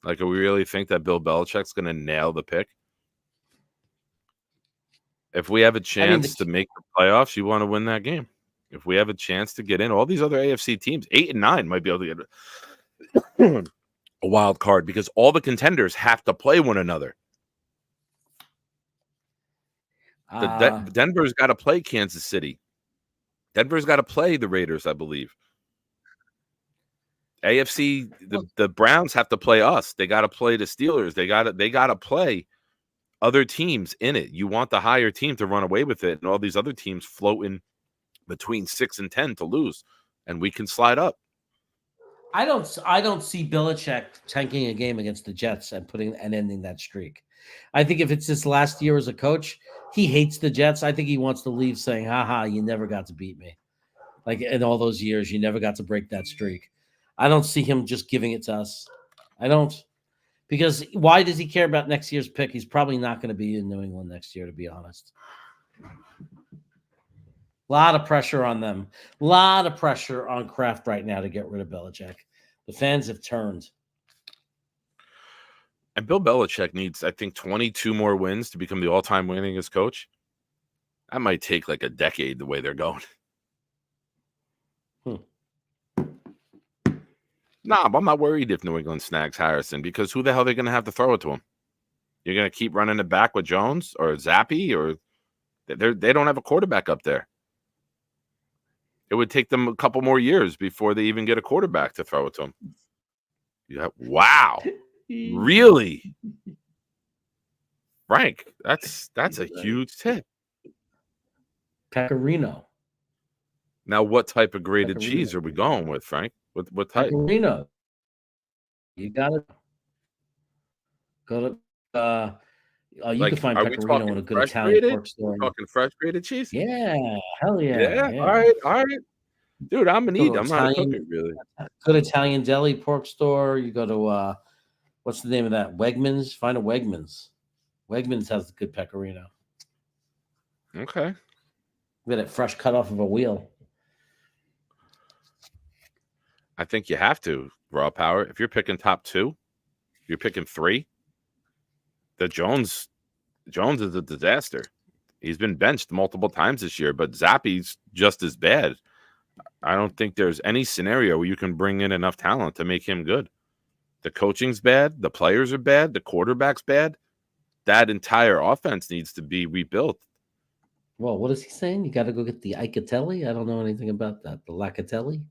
Like, do we really think that Bill Belichick's going to nail the pick? If we have a chance to make the playoffs, you want to win that game. If we have a chance to get in, all these other AFC teams, 8 and 9, might be able to get a wild card because all the contenders have to play one another. Denver's got to play Kansas City. Denver's got to play the Raiders, I believe. AFC, the Browns have to play us. They got to play the Steelers. They got to play other teams in it. You want the higher team to run away with it, and all these other teams floating between 6 and 10 to lose, and we can slide up. I don't see Belichick tanking a game against the Jets and ending that streak. I think if it's his last year as a coach, he hates the Jets. I think he wants to leave saying, "Ha, you never got to beat me. Like in all those years, you never got to break that streak." I don't see him just giving it to us. I don't. Because why does he care about next year's pick? He's probably not going to be in New England next year, to be honest. A lot of pressure on them. A lot of pressure on Kraft right now to get rid of Belichick. The fans have turned. And Bill Belichick needs, I think, 22 more wins to become the all-time winningest coach. That might take like a decade the way they're going. Nah, but I'm not worried if New England snags Harrison because who the hell are they going to have to throw it to him? You're going to keep running it back with Jones or Zappy, or they don't have a quarterback up there. It would take them a couple more years before they even get a quarterback to throw it to them. Yeah. Wow. Really? Frank, that's a huge tip. Pecorino. Now, what type of grated cheese are we going with, Frank? What type? Pecorino. You got to go to. You can find Are we pecorino in talking a good fresh Italian grated? pork store. Talking fresh grated cheese? Yeah, hell yeah. Yeah. Yeah. All right. Dude, I'm gonna Go eat. to I'm not a Italian, cooker, really. good Italian deli pork store. You go to what's the name of that? Wegmans. Find a Wegmans. Wegmans has good pecorino. Okay. Get it fresh cut off of a wheel. I think you have to, Raw Power. If you're picking top 2, you're picking 3. The Jones is a disaster. He's been benched multiple times this year, but Zappi's just as bad. I don't think there's any scenario where you can bring in enough talent to make him good. The coaching's bad. The players are bad. The quarterback's bad. That entire offense needs to be rebuilt. Well, what is he saying? You got to go get the Icatelli? I don't know anything about that. The Locatelli?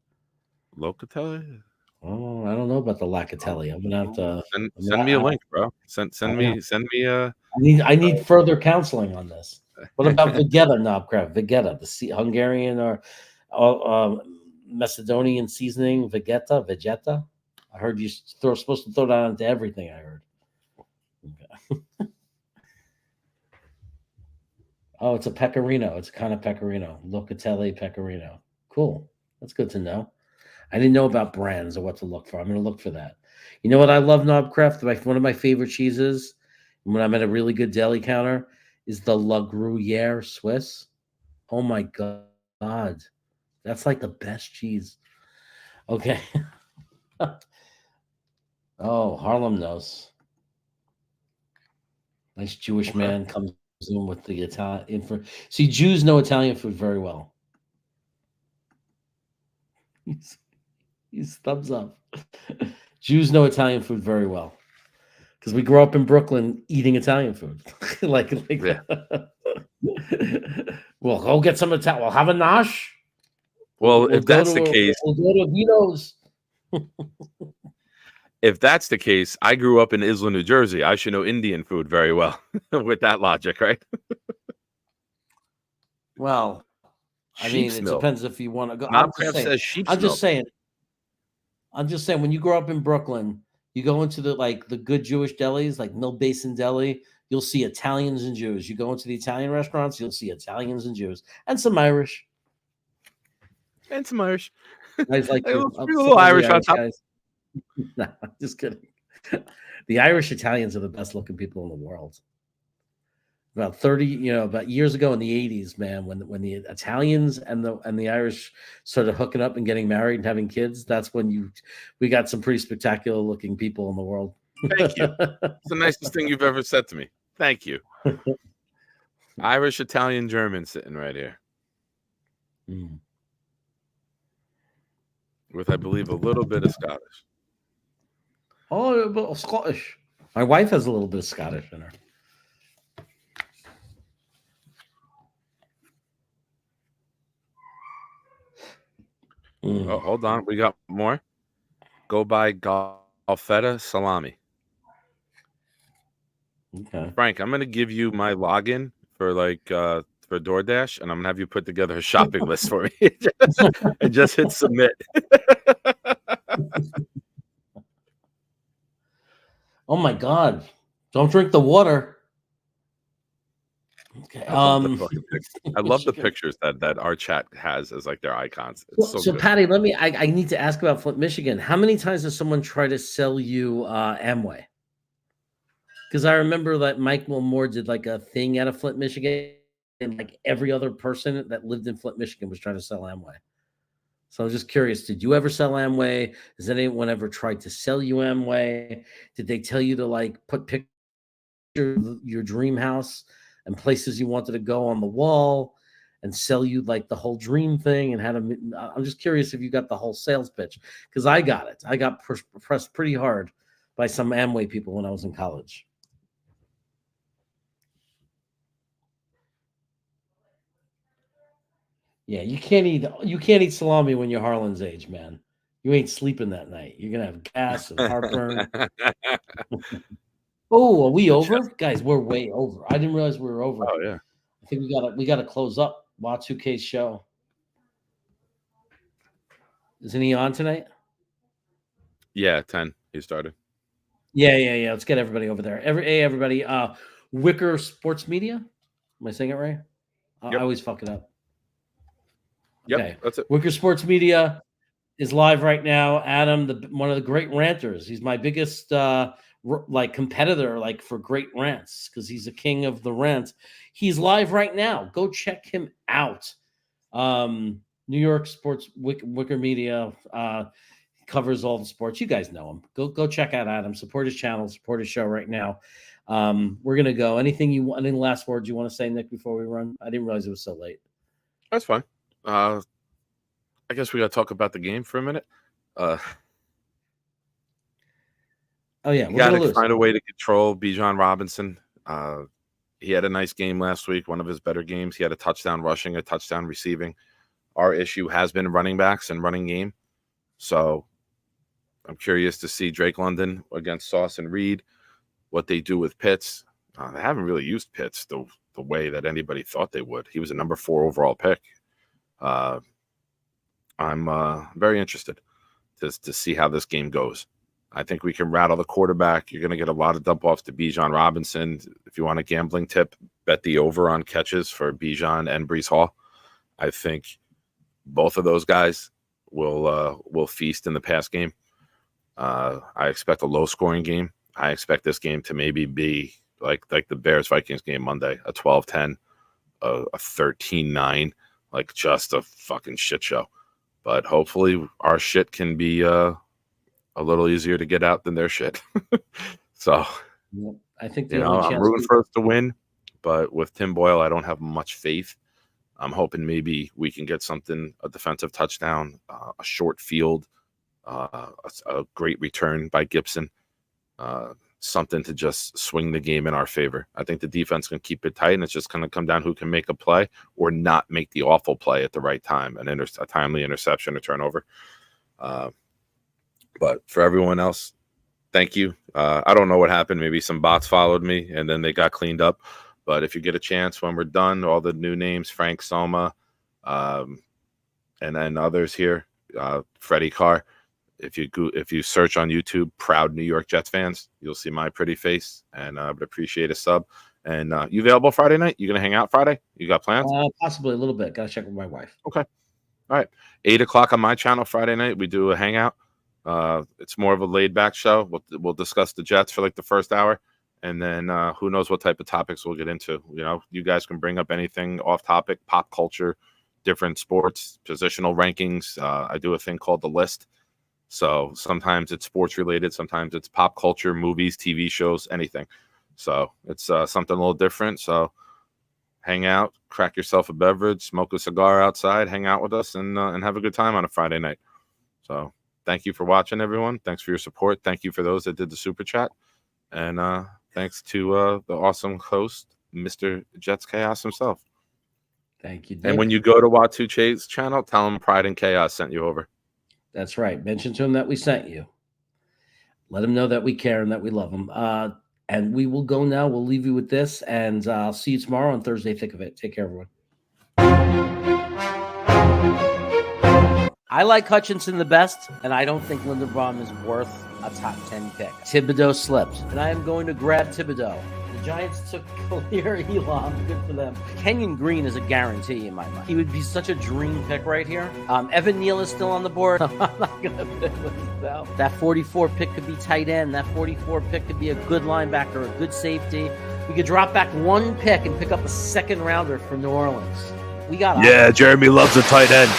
Locatelli? Oh, I don't know about the Locatelli. I'm gonna have to send me a link, bro. Send me I need further counseling on this. What about Vegeta knobcraft? Vegeta, the Hungarian or Macedonian seasoning, Vegeta. I heard you supposed to throw that onto everything. I heard. Okay. Oh, it's a pecorino. It's a kind of pecorino. Locatelli pecorino. Cool. That's good to know. I didn't know about brands or what to look for. I'm going to look for that. You know what I love, Knobcraft? One of my favorite cheeses when I'm at a really good deli counter is the La Gruyere Swiss. Oh my God. That's like the best cheese. Okay. Oh, Harlem knows. Nice Jewish man comes in with the Italian. See, Jews know Italian food very well. He's thumbs up. Jews know Italian food very well because we grew up in Brooklyn eating Italian food. like yeah. Well, go get some Italian. We'll have a nosh. Well, if that's the case, we'll go to Vino's. If that's the case, I grew up in Isla, New Jersey. I should know Indian food very well with that logic, right? Well, I mean, it depends if you want to go. I'm just saying, when you grow up in Brooklyn, you go into the good Jewish delis, like Mill Basin Deli, you'll see Italians and Jews. You go into the Italian restaurants, you'll see Italians and Jews and some Irish. And some Irish. Guys like a little Irish on top. Guys. No, I'm just kidding. The Irish Italians are the best looking people in the world. About 30, about years ago in the 80s, man, when the Italians and the Irish started hooking up and getting married and having kids, that's when we got some pretty spectacular looking people in the world. Thank you. It's the nicest thing you've ever said to me. Thank you. Irish, Italian, German sitting right here. Mm. With, I believe, a little bit of Scottish. Oh, a little Scottish. My wife has a little bit of Scottish in her. Oh, hold on. We got more. Go buy Golfetta salami. Okay. Frank, I'm going to give you my login for for DoorDash, and I'm going to have you put together a shopping list for me and just hit submit. Oh my God. Don't drink the water. Okay. I love the pictures that our chat has as like their icons. It's so good. Patty, I need to ask about Flint, Michigan. How many times does someone try to sell you Amway? Because I remember that Mike Wilmore did like a thing out of Flint, Michigan, and like every other person that lived in Flint, Michigan was trying to sell Amway. So I'm just curious, did you ever sell Amway? Has anyone ever tried to sell you Amway? Did they tell you to like put pictures of your dream house and places you wanted to go on the wall and sell you like the whole dream thing and I'm just curious if you got the whole sales pitch, because I got it. I got pressed pretty hard by some Amway people when I was in college. Yeah, you can't eat salami when you're Harlan's age, man. You ain't sleeping that night. You're gonna have gas and heartburn. Oh, are we The over? chest. Guys, we're way over. I didn't realize we were over. Oh yeah. I think we gotta close up Y2K's show. Isn't he on tonight? Yeah, 10. He started. Yeah. Let's get everybody over there. Everybody. Wicker Sports Media. Am I saying it right? I Yep. always fuck it up. Yep, Okay. that's it. Wicker Sports Media is live right now. Adam, one of the great ranters. He's my biggest competitor, like for great rants, because he's a king of the rant. He's live right now. Go check him out. New York Sports Wicker Media covers all the sports. You guys know him. Go check out Adam. Support his channel. Support his show right now. We're gonna go. Any last words you want to say, Nick, before we run? I didn't realize it was so late. That's fine. I guess we got to talk about the game for a minute. Oh yeah, you got to find a way to control Bijan Robinson. He had a nice game last week, one of his better games. He had a touchdown rushing, a touchdown receiving. Our issue has been running backs and running game. So I'm curious to see Drake London against Sauce and Reed, what they do with Pitts. They haven't really used Pitts the way that anybody thought they would. He was a number 4 overall pick. I'm very interested to see how this game goes. I think we can rattle the quarterback. You're going to get a lot of dump offs to Bijan Robinson. If you want a gambling tip, bet the over on catches for Bijan and Breece Hall. I think both of those guys will feast in the pass game. I expect a low scoring game. I expect this game to maybe be like the Bears-Vikings game Monday, a 12-10, a 13-9, like just a fucking shit show. But hopefully our shit can be a little easier to get out than their shit. So, I think I'm rooting for us to win, but with Tim Boyle, I don't have much faith. I'm hoping maybe we can get something, a defensive touchdown, a short field, a great return by Gibson, something to just swing the game in our favor. I think the defense can keep it tight, and it's just going to come down who can make a play or not make the awful play at the right time, a timely interception or turnover. But for everyone else, thank you. I don't know what happened. Maybe some bots followed me, and then they got cleaned up. But if you get a chance when we're done, all the new names, Frank Soma, and then others here, Freddie Carr. If you search on YouTube, proud New York Jets fans, you'll see my pretty face, and I would appreciate a sub. And you available Friday night? You gonna hang out Friday? You got plans? Possibly a little bit. Gotta check with my wife. Okay. All right. 8:00 on my channel Friday night. We do a hangout. It's more of a laid back show. We'll discuss the Jets for like the first hour, and then who knows what type of topics we'll get into. You guys can bring up anything off topic, pop culture, different sports, positional rankings. I do a thing called the list. So sometimes it's sports related, sometimes it's pop culture, movies, TV shows, anything. So it's something a little different. So hang out, crack yourself a beverage, smoke a cigar outside, hang out with us, and have a good time on a Friday night. So thank you for watching, everyone. Thanks for your support. Thank you for those that did the super chat. And thanks to the awesome host, Mr. Jets Chaos himself. Thank you, Dick. And when you go to Watuche's channel, tell him Pride and Chaos sent you over. That's right. Mention to him that we sent you. Let him know that we care and that we love him. And we will go now. We'll leave you with this, and I'll see you tomorrow on Thursday. Thick of it. Take care, everyone. I like Hutchinson the best, and I don't think Linderbaum is worth a top 10 pick. Thibodeau slipped, and I am going to grab Thibodeau. The Giants took Khalil Elam. Good for them. Kenyon Green is a guarantee in my mind. He would be such a dream pick right here. Evan Neal is still on the board. I'm not going to pick him now. That 44 pick could be tight end. That 44 pick could be a good linebacker, a good safety. We could drop back one pick and pick up a second rounder for New Orleans. We got Jeremy loves a tight end.